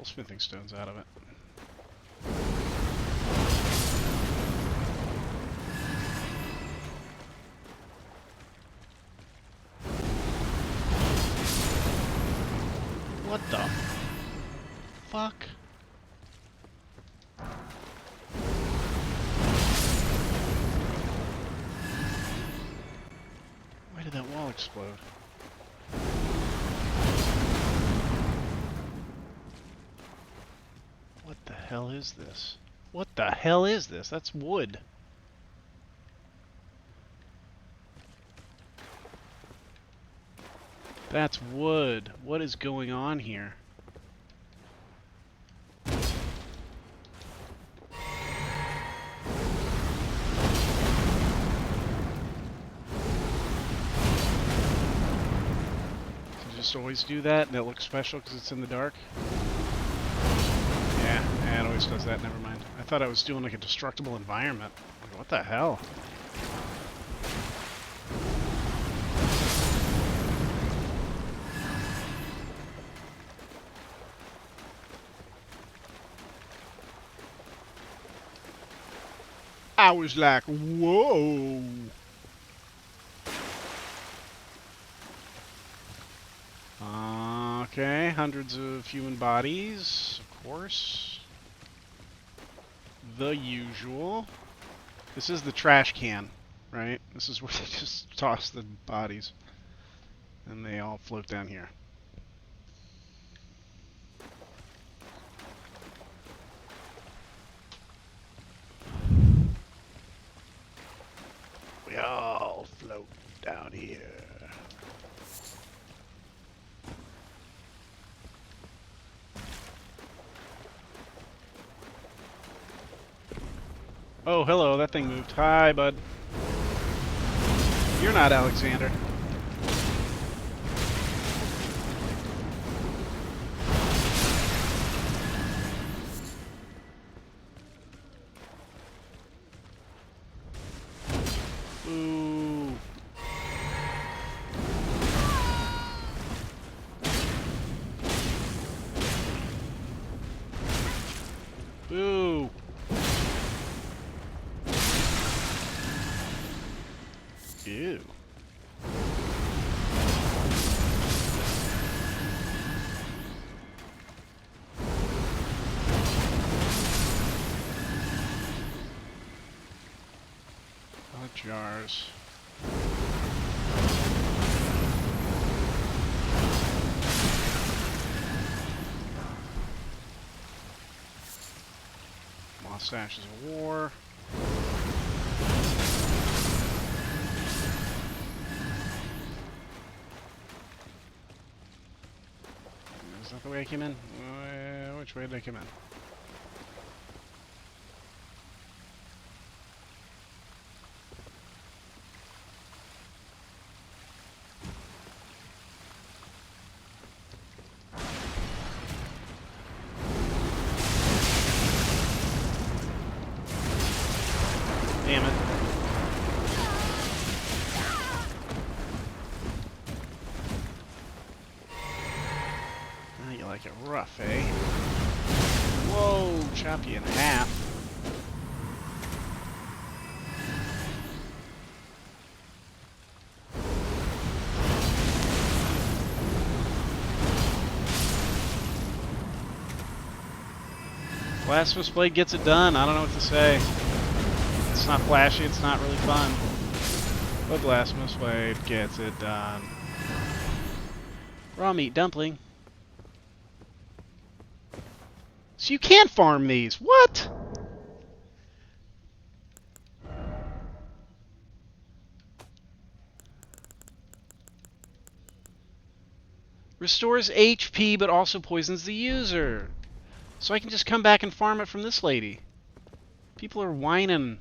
couple smithing stones out of it. What the fuck? Why did that wall explode? What the hell is this? What the hell is this? That's wood. That's wood. What is going on here? Just always do that and it looks special because it's in the dark? Yeah, it always does that, never mind. I thought I was doing like a destructible environment. Like, what the hell? I was like, whoa! Okay, hundreds of human bodies, of course. The usual. This is the trash can, right? This is where they just toss the bodies. And they all float down here. We all float down here. Oh, hello, that thing moved. Hi, bud. You're not Alexander. Ooh. Boo. Ew. Jars. Lost Ashes of War. Is that the way I came in? Which way did I come in? Damn it. Now you like it rough, eh? Whoa, chop you in half. Blasphemous Blade gets it done. I don't know what to say. It's not flashy, it's not really fun. But Blasphemous Blade gets it done. Raw meat dumpling. So you can't farm these. What? Restores HP, but also poisons the user. So I can just come back and farm it from this lady. People are whining.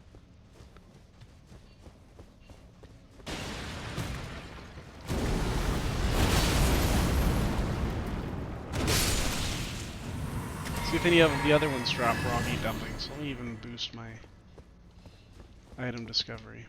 See if any of the other ones drop raw meat dumplings. Let me even boost my item discovery.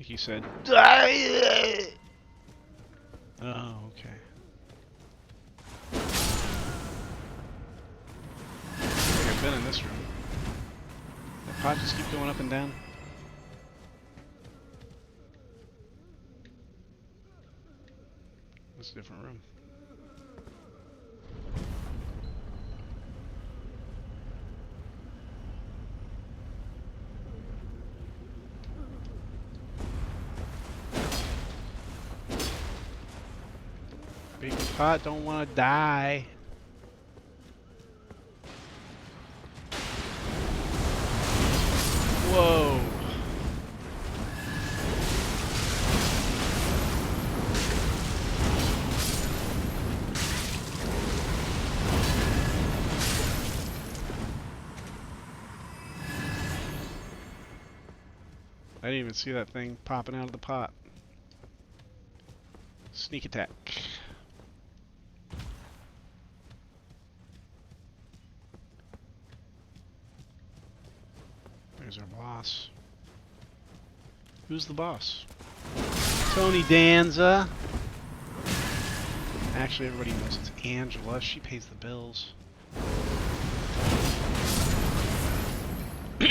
he said, "Die!" Oh, okay. I think I've been in this room. The pot just keep going up and down. It's a different room. Big pot don't want to die. Whoa. I didn't even see that thing popping out of the pot. Sneak attack. There's our boss. Who's the boss? Tony Danza. Actually, everybody knows it's Angela. She pays the bills. She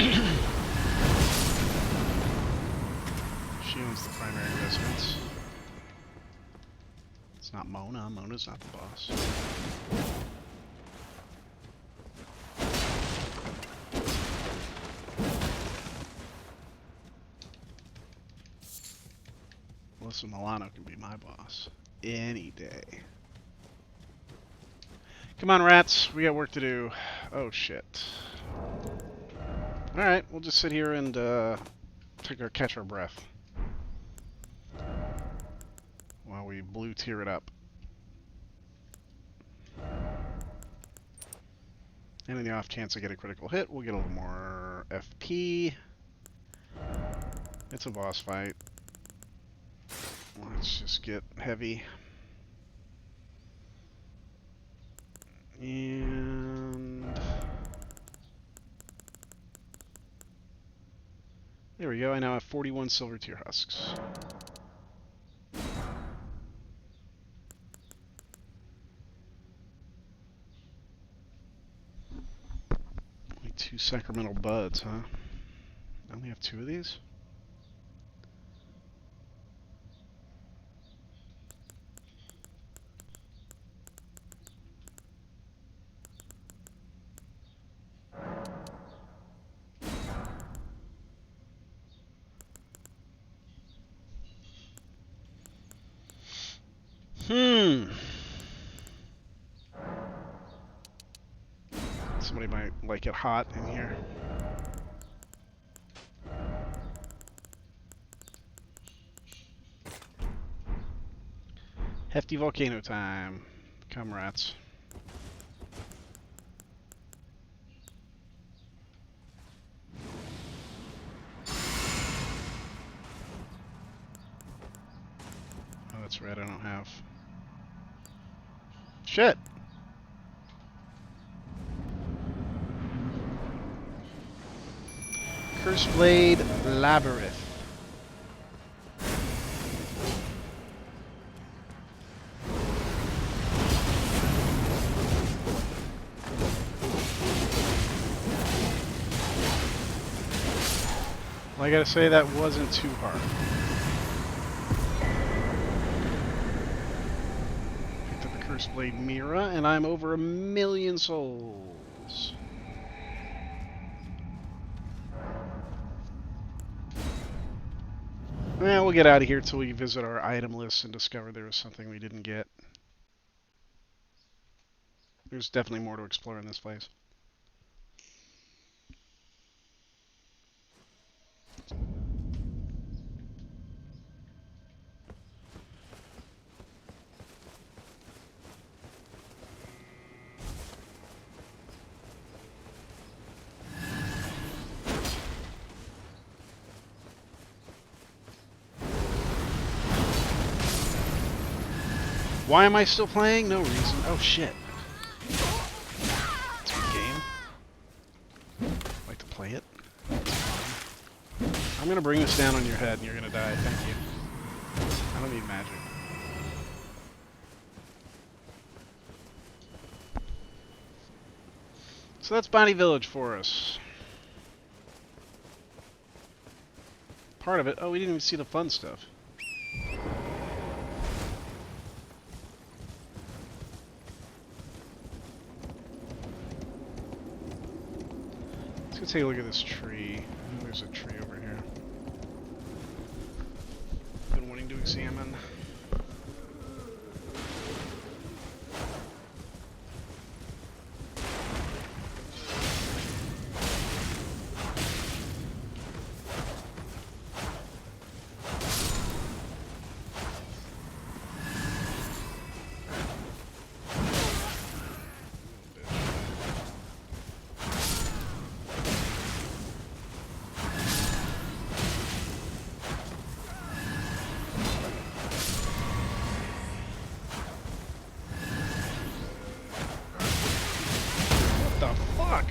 owns the primary residence. It's not Mona. Mona's not the boss. Melissa Milano can be my boss. Any day. Come on, rats. We got work to do. Oh, shit. Alright, we'll just sit here and catch our breath. While we blue tier it up. And in the off chance I get a critical hit, we'll get a little more FP. It's a boss fight. Let's just get heavy. And there we go. I now have 41 silver tier husks. Only 2 sacramental buds, huh? I only have 2 of these? Somebody might like it hot in here. Hefty volcano time. Come, rats. Oh, that's right, I don't have. Shit! Curse Blade Labyrinth. Well, I gotta say, that wasn't too hard. Picked up a Curse Blade Mira, and I'm over 1,000,000 souls. Well, we'll get out of here till we visit our item list and discover there was something we didn't get. There's definitely more to explore in this place. Why am I still playing? No reason. Oh shit. It's a good game. I like to play it. I'm I'm gonna bring this down on your head and you're gonna die. Thank you. I don't need magic. So that's Bonnie Village for us. Part of it. Oh, we didn't even see the fun stuff. Let's go take a look at this tree. Oh, there's a tree over here. Been wanting to examine. What the fuck?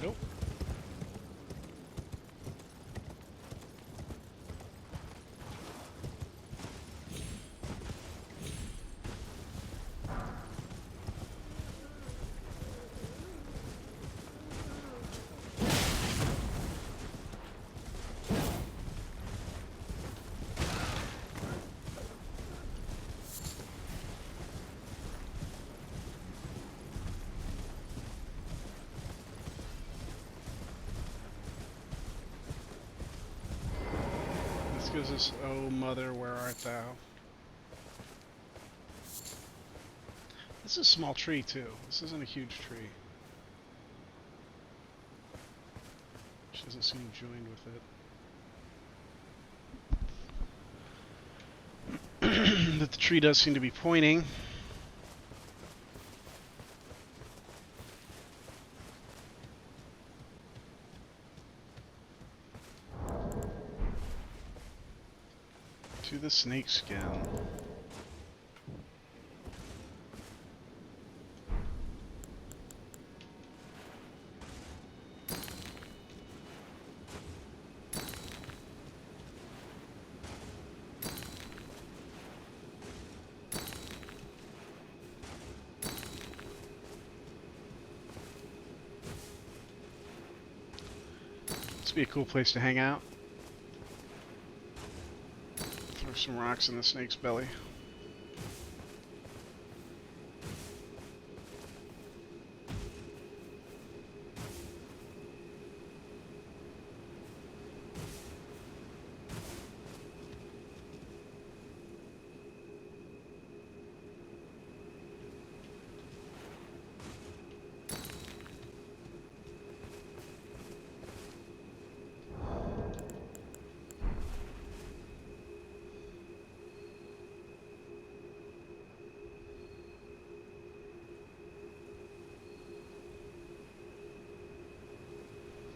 Nope. This gives us, oh mother, where art thou? This is a small tree too. This isn't a huge tree. She doesn't seem joined with it. But the tree does seem to be pointing. To the snake skin. This would be a cool place to hang out. Throw some rocks in the snake's belly.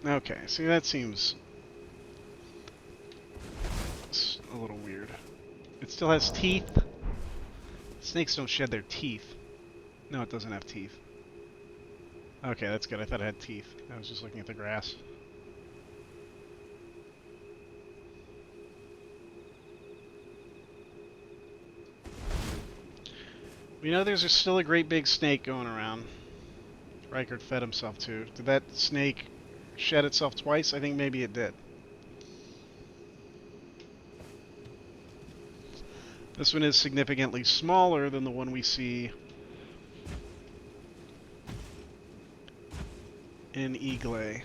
Okay, see, that seems a little weird. It still has teeth. Snakes don't shed their teeth. No, it doesn't have teeth. Okay, that's good. I thought it had teeth. I was just looking at the grass. We know there's still a great big snake going around. Reichert fed himself to. Did that snake shed itself twice? I think maybe it did. This one is significantly smaller than the one we see in Eagle.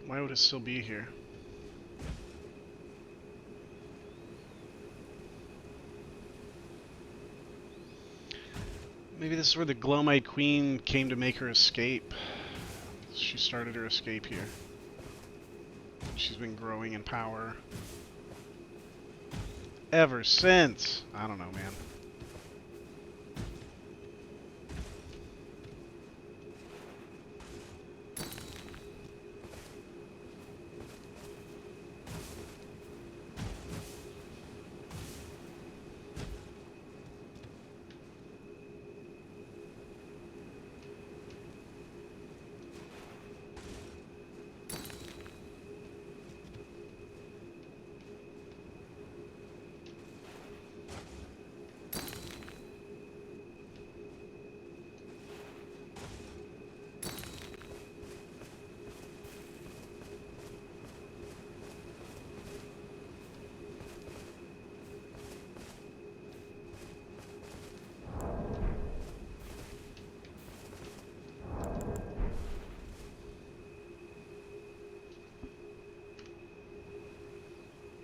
Why would it still be here? Maybe this is where the Glowmite Queen came to make her escape. She started her escape here. She's been growing in power ever since. I don't know, man.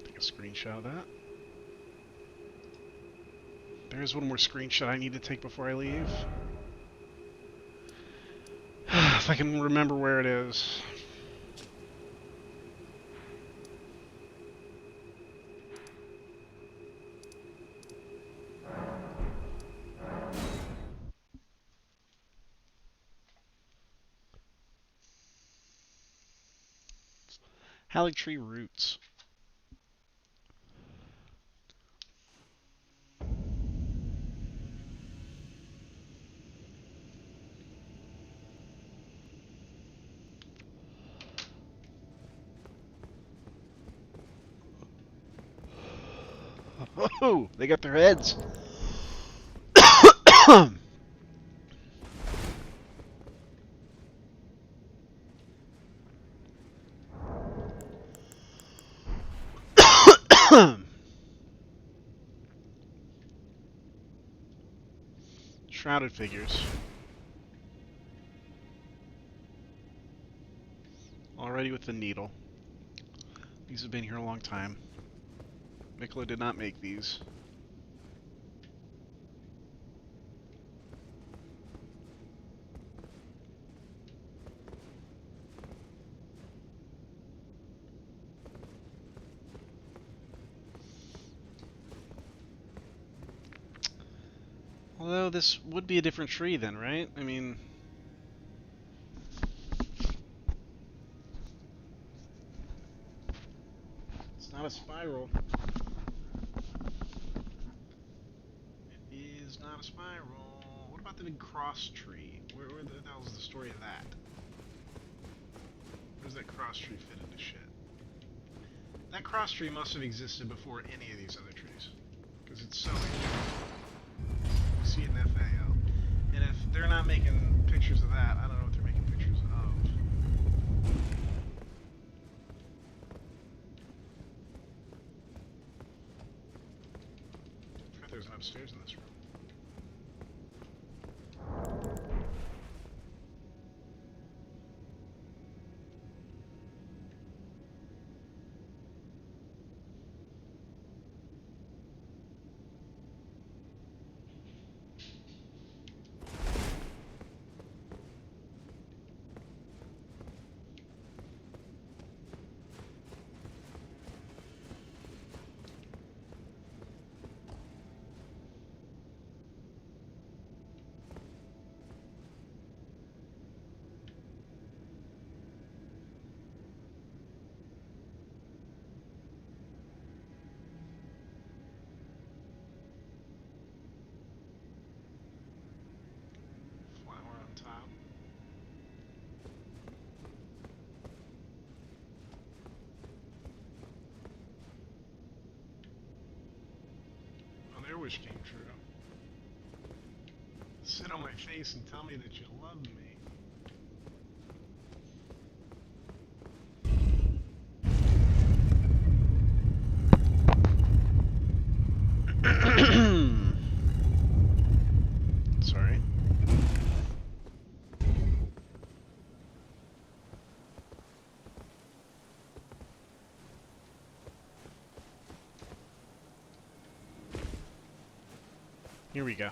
Take a screenshot of that. There's one more screenshot I need to take before I leave. If I can remember where it is. Haligtree roots. Oh, they got their heads. Shrouded figures. Already with the needle. These have been here a long time. Nicola did not make these. Although this would be a different tree then, right? I mean... It's not a spiral. It is not a spiral. What about the big cross tree? Where the hell is the story of that? Where does that cross tree fit into shit? That cross tree must have existed before any of these other trees. Because it's so ancient. You see it in FAO. And if they're not making pictures of that, I don't know what they're making pictures of. I forgot there's an upstairs in this room. Flower on top. Oh, their wish came true. Sit on my face and tell me that you love me. Sorry. Here we go.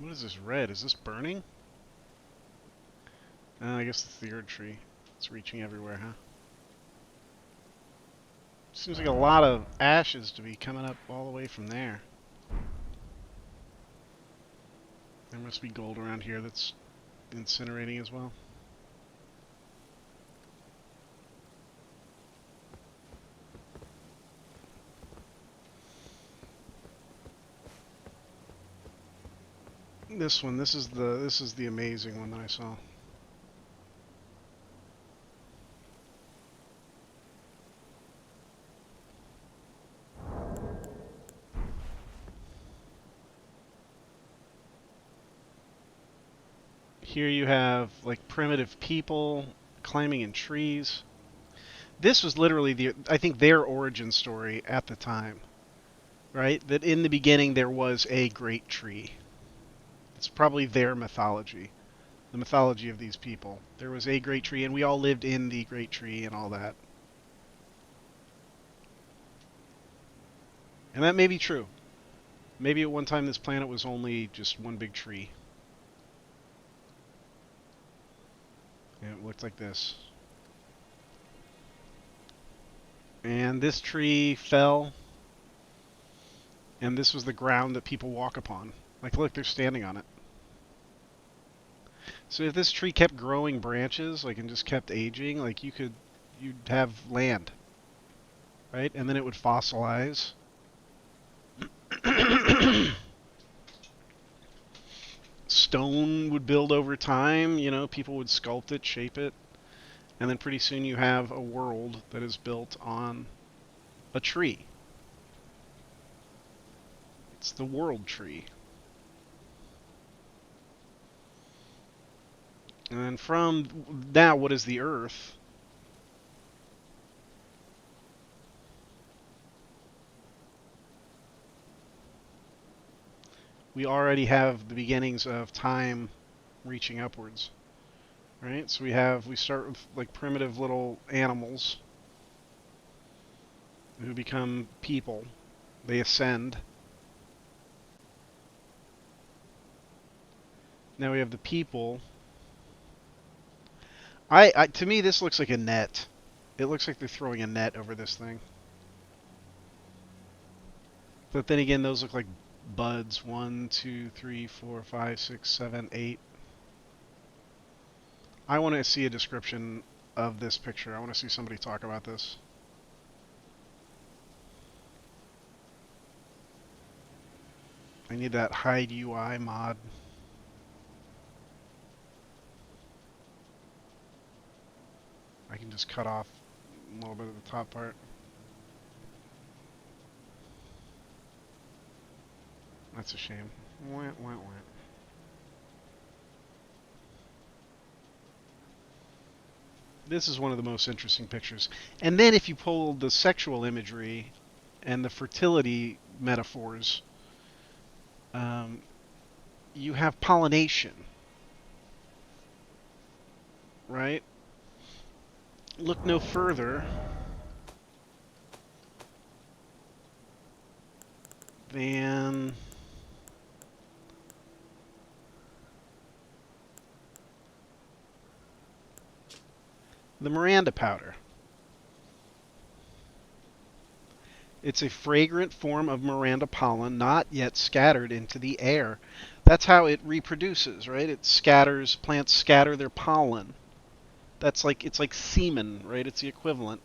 What is this red? Is this burning? I guess it's the Erd tree. It's reaching everywhere, huh? Seems like a lot of ashes to be coming up all the way from there. There must be gold around here that's incinerating as well. This one, this is the amazing one that I saw. Here you have like primitive people climbing in trees. This was literally I think their origin story at the time, right? That in the beginning there was a great tree. It's probably their mythology, the mythology of these people. There was a great tree and we all lived in the great tree and all that. And that may be true. Maybe at one time this planet was only just one big tree. And it looked like this. And this tree fell, and this was the ground that people walk upon. Like, look, they're standing on it. So if this tree kept growing branches, like, and just kept aging, like, you'd have land, right? And then it would fossilize. Stone would build over time, you know, people would sculpt it, shape it, and then pretty soon you have a world that is built on a tree. It's the world tree. And then from now, what is the Earth? We already have the beginnings of time reaching upwards, right? So we start with like primitive little animals who become people. They ascend. Now we have the people. To me, this looks like a net. It looks like they're throwing a net over this thing. But then again, those look like buds. 1, 2, 3, 4, 5, 6, 7, 8. I want to see a description of this picture. I want to see somebody talk about this. I need that hide UI mod. I can just cut off a little bit of the top part. That's a shame. Wah, wah, wah. This is one of the most interesting pictures. And then if you pull the sexual imagery and the fertility metaphors, um, you have pollination, right? Look no further than the Miranda powder. It's a fragrant form of Miranda pollen not yet scattered into the air. That's how it reproduces, right? It scatters, plants scatter their pollen. It's like semen, right? It's the equivalent.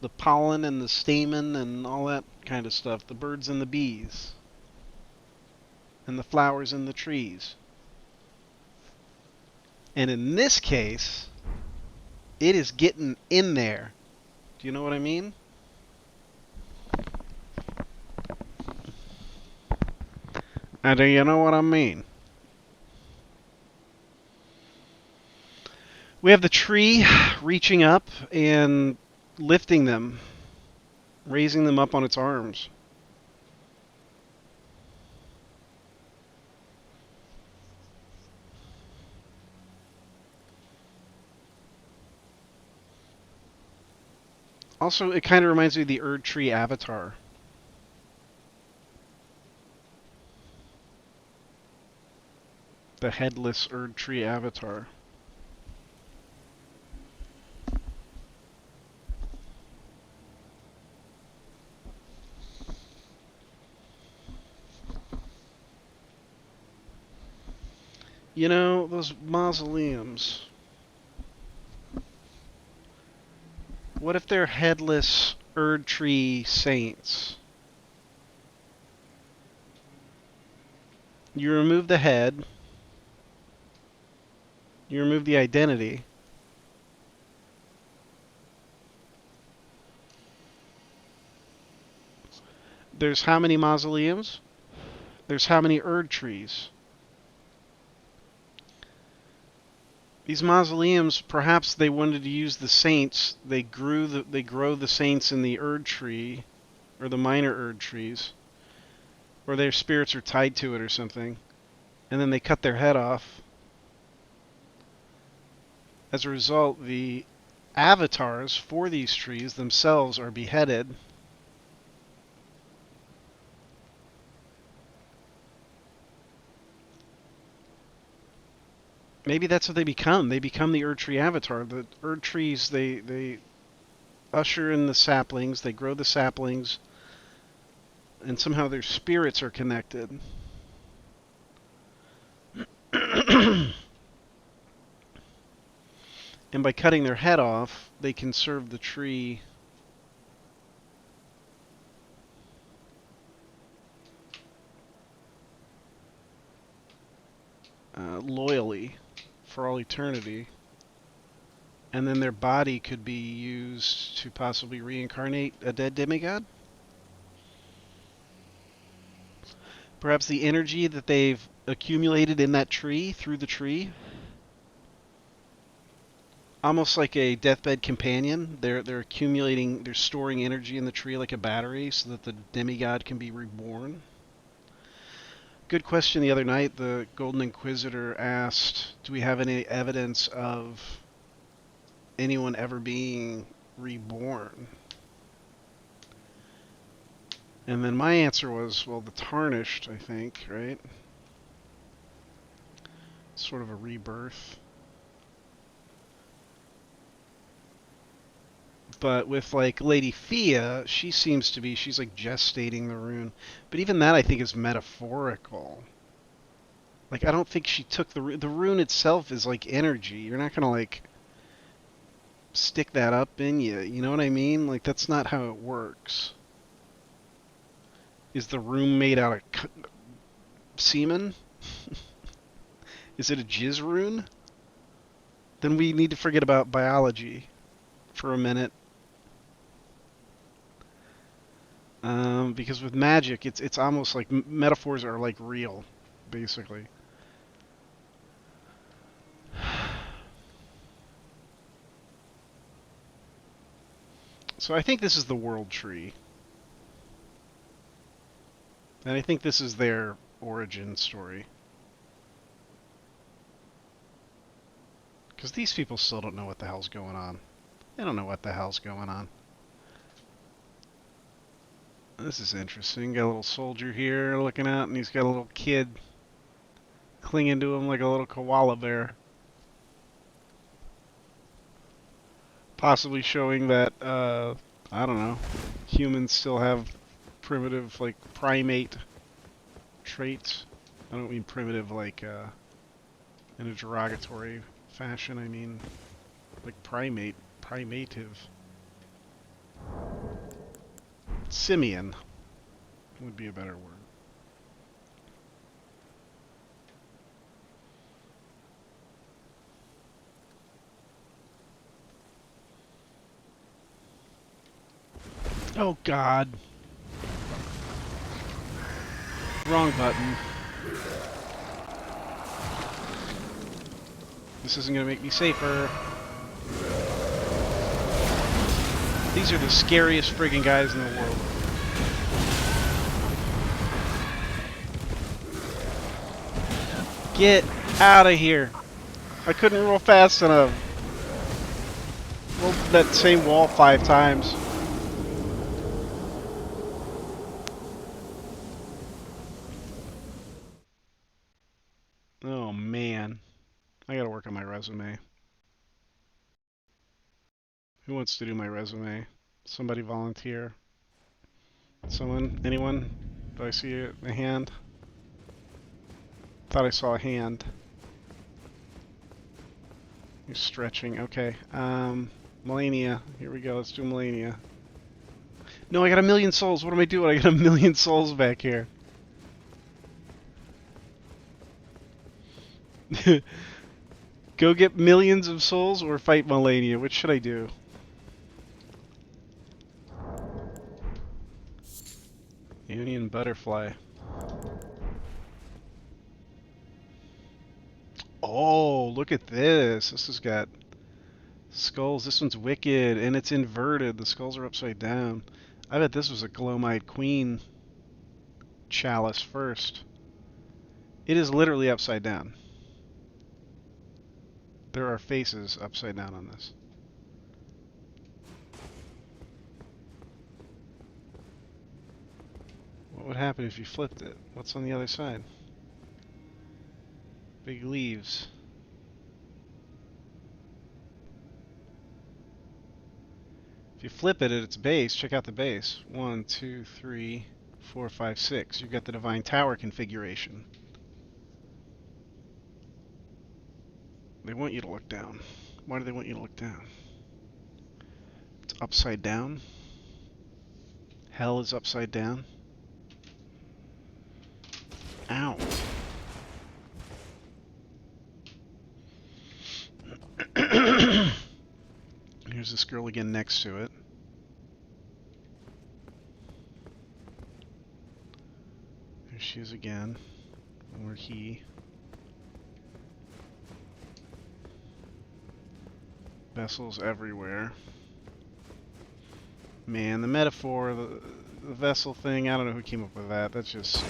The pollen and the stamen and all that kind of stuff. The birds and the bees. And the flowers and the trees. And in this case, it is getting in there. Do you know what I mean? Do you know what I mean? We have the tree reaching up and lifting them, raising them up on its arms. Also, it kind of reminds me of the Erd Tree Avatar. The headless Erd Tree avatar. You know, those mausoleums. What if they're headless Erd Tree saints? You remove the head, you remove the identity. There's how many mausoleums? There's how many Erd trees? These mausoleums, perhaps they wanted to use the saints. They grow the saints in the Erd tree, or the minor Erd trees, or their spirits are tied to it or something, and then they cut their head off. As a result, the avatars for these trees themselves are beheaded. Maybe that's what they become. They become the Erd tree avatar. The Erd trees, they usher in the saplings, they grow the saplings, and somehow their spirits are connected. And by cutting their head off, they can serve the tree loyally for all eternity. And then their body could be used to possibly reincarnate a dead demigod? Perhaps the energy that they've accumulated in that tree, through the tree, almost like a deathbed companion. They're accumulating, they're storing energy in the tree like a battery so that the demigod can be reborn. Good question the other night. The Golden Inquisitor asked, do we have any evidence of anyone ever being reborn? And then my answer was, well, the Tarnished, I think, right? Sort of a rebirth. But with like Lady Fia, she seems to be, she's like gestating the rune. But even that I think is metaphorical. Like I don't think she took the rune itself is like energy. You're not gonna like stick that up in you. You know what I mean? Like that's not how it works. Is the rune made out of semen? Is it a jizz rune? Then we need to forget about biology for a minute. Because with magic, it's almost like metaphors are like real, basically. So I think this is the world tree. And I think this is their origin story. Because these people still don't know what the hell's going on. They don't know what the hell's going on. This is interesting. Got a little soldier here looking out, and he's got a little kid clinging to him like a little koala bear. Possibly showing that, I don't know, humans still have primitive, like, primate traits. I don't mean primitive like in a derogatory fashion. I mean like primative. Simian would be a better word. Oh God. Wrong button. This isn't gonna make me safer. These are the scariest friggin' guys in the world. Get out of here. I couldn't roll fast enough. Rolled that same wall 5 times. Oh man. resume? Who wants to do my resume? Somebody volunteer. Someone? Anyone? Do I see a hand? Thought I saw a hand. You're stretching. Okay. Melania. Here we go. Let's do Melania. No, I got a million souls. What am I doing? I got a million souls back here. Go get millions of souls or fight Melania. Which should I do? Union Butterfly. Oh, look at this. This has got skulls. This one's wicked, and it's inverted. The skulls are upside down. I bet this was a Glomite Queen chalice first. It is literally upside down. There are faces upside down on this. What would happen if you flipped it? What's on the other side? Big leaves. If you flip it at its base, check out the base. 1, 2, 3, 4, 5, 6. You've got the Divine Tower configuration. They want you to look down. Why do they want you to look down? It's upside down. Hell is upside down. Ow. Here's this girl again next to it. There she is again. Or he. Vessels everywhere. Man, the metaphor, the vessel thing, I don't know who came up with that. That's just...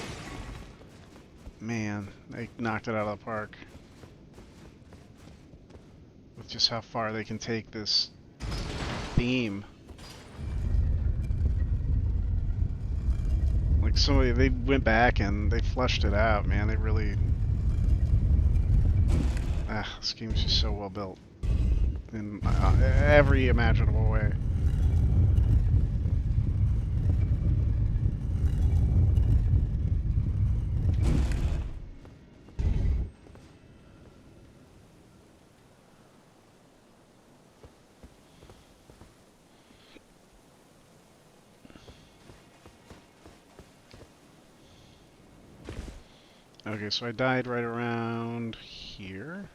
Man, they knocked it out of the park. With just how far they can take this theme. Like somebody, they went back and they flushed it out, man. They really... this game's just so well built. In every imaginable way. Okay, so I died right around here.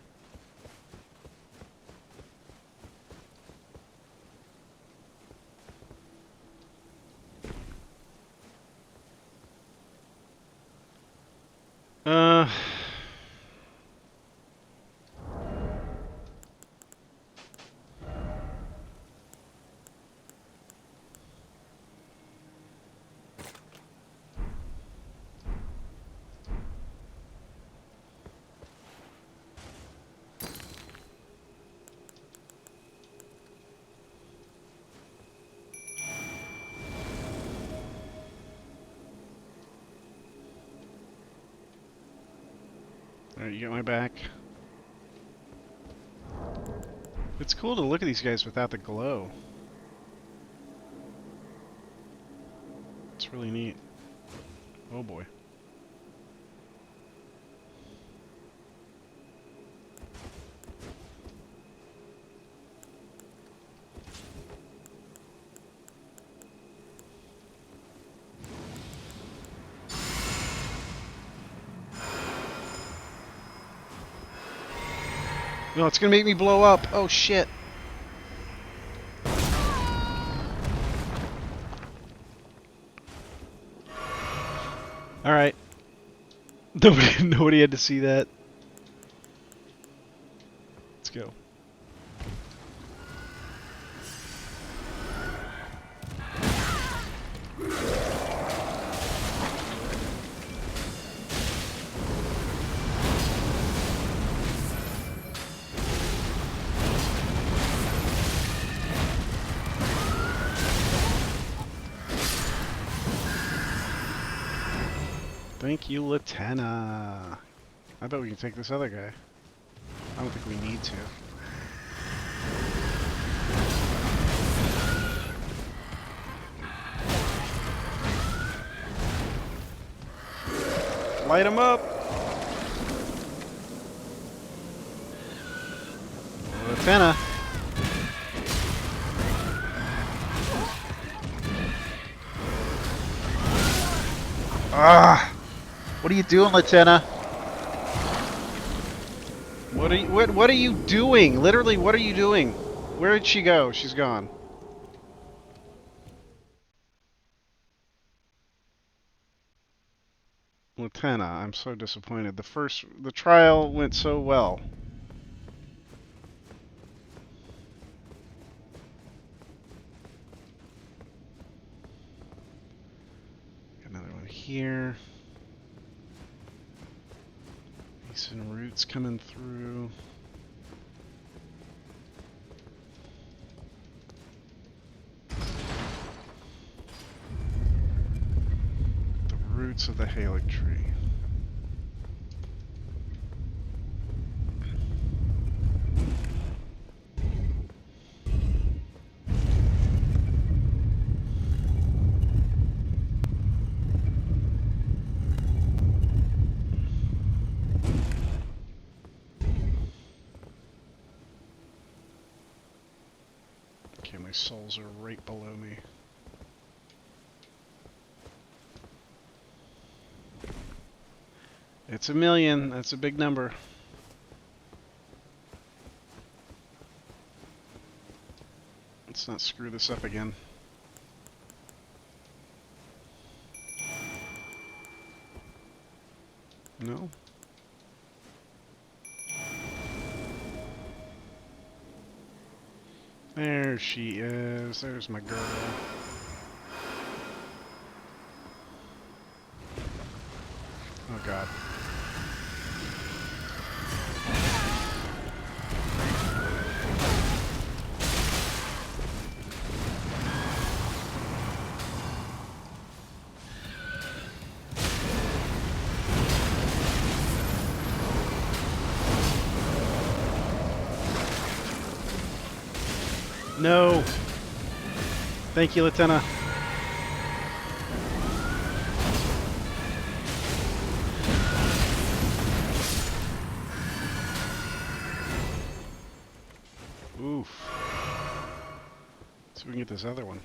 Uh... Alright, you got my back. It's cool to look at these guys without the glow. It's really neat. Oh boy. No, it's gonna make me blow up. Oh shit. Alright. Nobody had to see that. Let's go. Thank you, Latena. I bet we can take this other guy. I don't think we need to. Light him up! Lieutenant! Ah! What are you doing, Lieutenant? What are you doing? Literally, what are you doing? Where did she go? She's gone. Lieutenant, I'm so disappointed. The trial went so well. Got another one here. Some roots coming through. The roots of the Halic tree. Okay, my souls are right below me. It's 1,000,000. That's a big number. Let's not screw this up again. No? There she is. There's my girl. Oh god. No! Thank you, Lieutenant. Oof. So we can get this other one.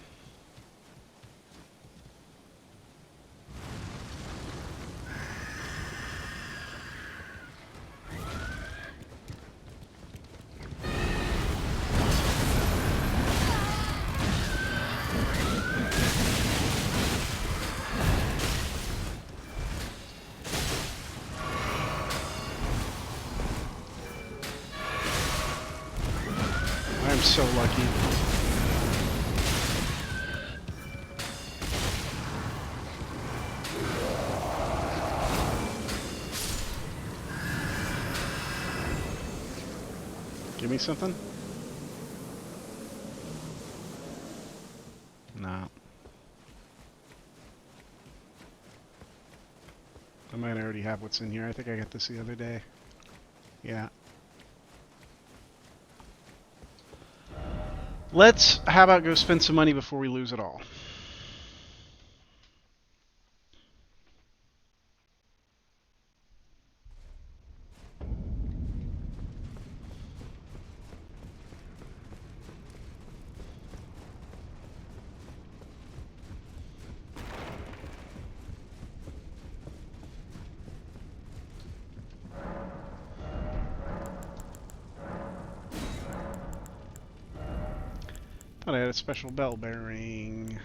I'm so lucky. Give me something? No. I might already have what's in here. I think I got this the other day. Yeah. How about go spend some money before we lose it all? Thought I had a special bell bearing.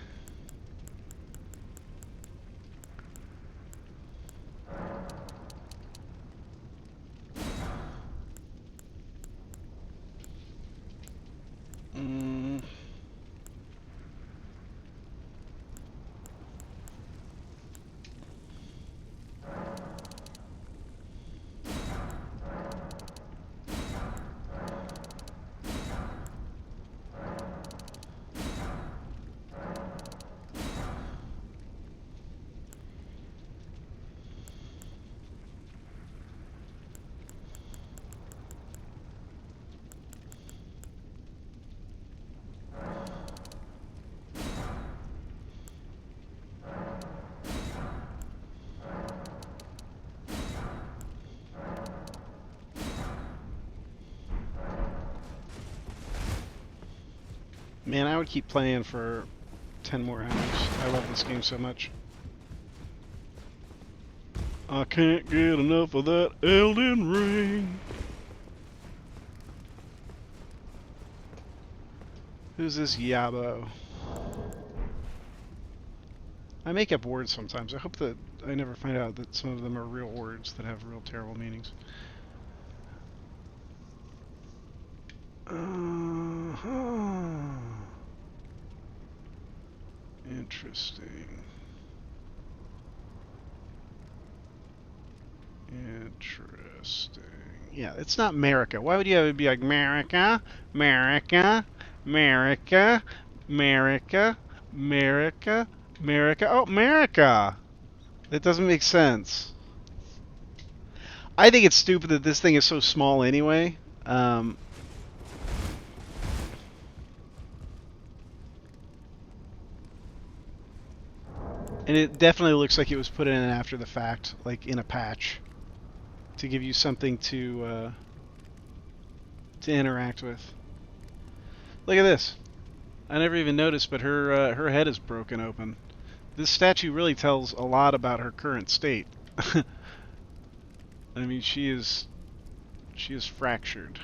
Mm. Man, I would keep playing for 10 more hours. I love this game so much. I can't get enough of that Elden Ring. Who's this Yabo? I make up words sometimes. I hope that I never find out that some of them are real words that have real terrible meanings. Uh-huh. Interesting. Interesting. Yeah, it's not America. Why would you ever be like America, America, America, America, America, America? Oh, America! That doesn't make sense. I think it's stupid that this thing is so small anyway. And it definitely looks like it was put in after the fact, like in a patch, to give you something to interact with. Look at this. I never even noticed, but her head is broken open. This statue really tells a lot about her current state. I mean, she is fractured,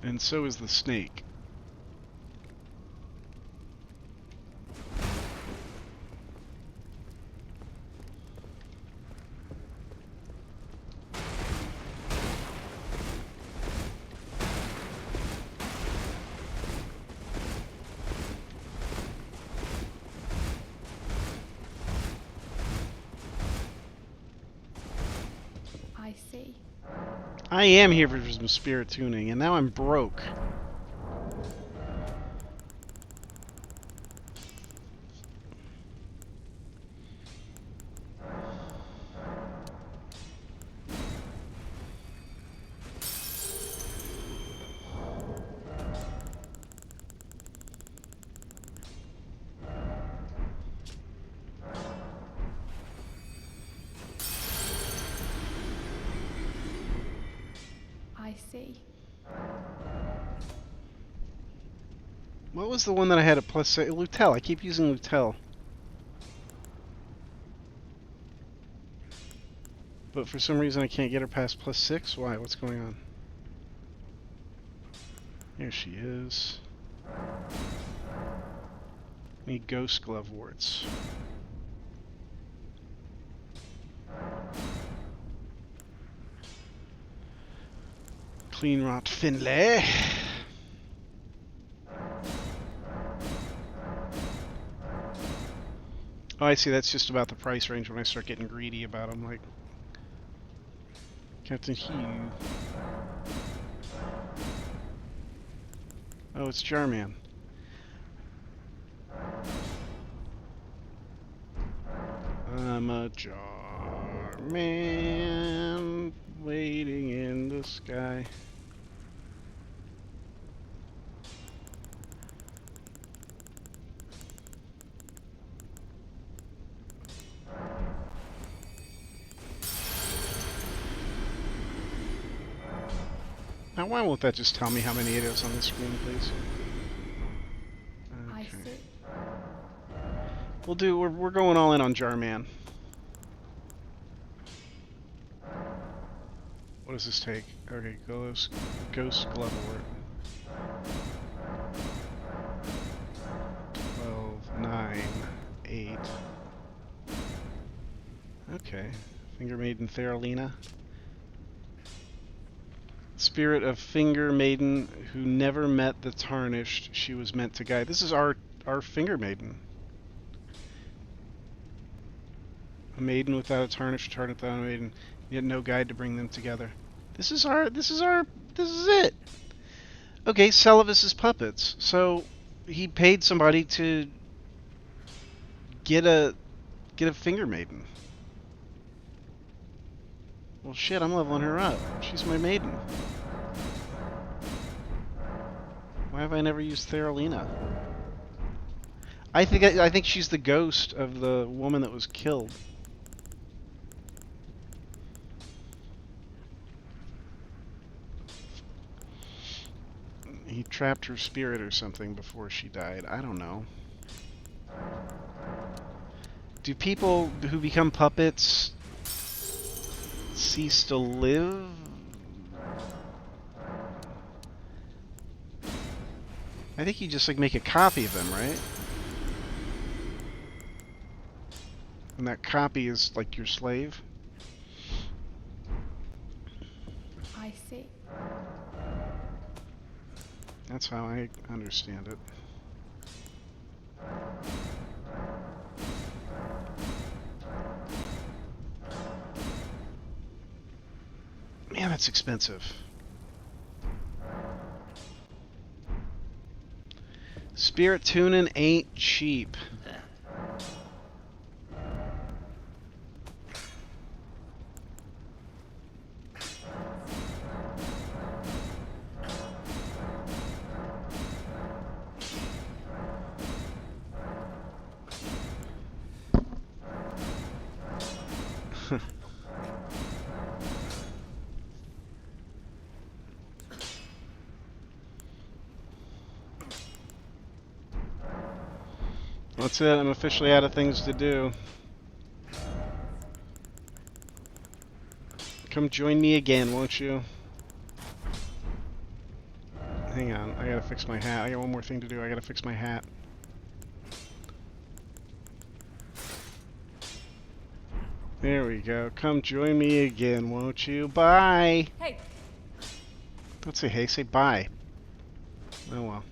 and so is the snake.
I see.
I am here for some spirit tuning, and now I'm broke.
I see.
What was the one that I had at plus 6? Lutel. I keep using Lutel. But for some reason I can't get her past plus 6? Why? What's going on? Here she is. Need ghost glove warts. Clean rot Finlay. Oh, I see. That's just about the price range when I start getting greedy about them, like Captain Hugh. Oh, it's Jarman. I'm a Jarman waiting in the sky. Now, why won't that just tell me how many it is on the screen, please?
I
Okay.
see.
We're going all in on Jarman. What does this take? Okay, Ghost Glove Wart. 12, 9, 8. Okay. Finger Maiden Theralina. Spirit of Finger Maiden who never met the tarnished she was meant to guide. This is our Finger Maiden. A maiden without a tarnished, without a maiden, yet no guide to bring them together. This is it. Okay, Celavis's puppets. So he paid somebody to get a Finger Maiden. Well, shit, I'm leveling her up. She's my maiden. Why have I never used Theralina? I think she's the ghost of the woman that was killed. he trapped her spirit or something before she died. I don't know. Do people who become puppets cease to live? I think you just like make a copy of them, right? And that copy is like your slave.
I see.
That's how I understand it. Man, that's expensive. Spirit tuning ain't cheap. That's it. I'm officially out of things to do. Come join me again, won't you? Hang on. I gotta fix my hat. I got one more thing to do. I gotta fix my hat. There we go. Come join me again, won't you? Bye!
Hey!
Don't say hey, say bye. Oh well.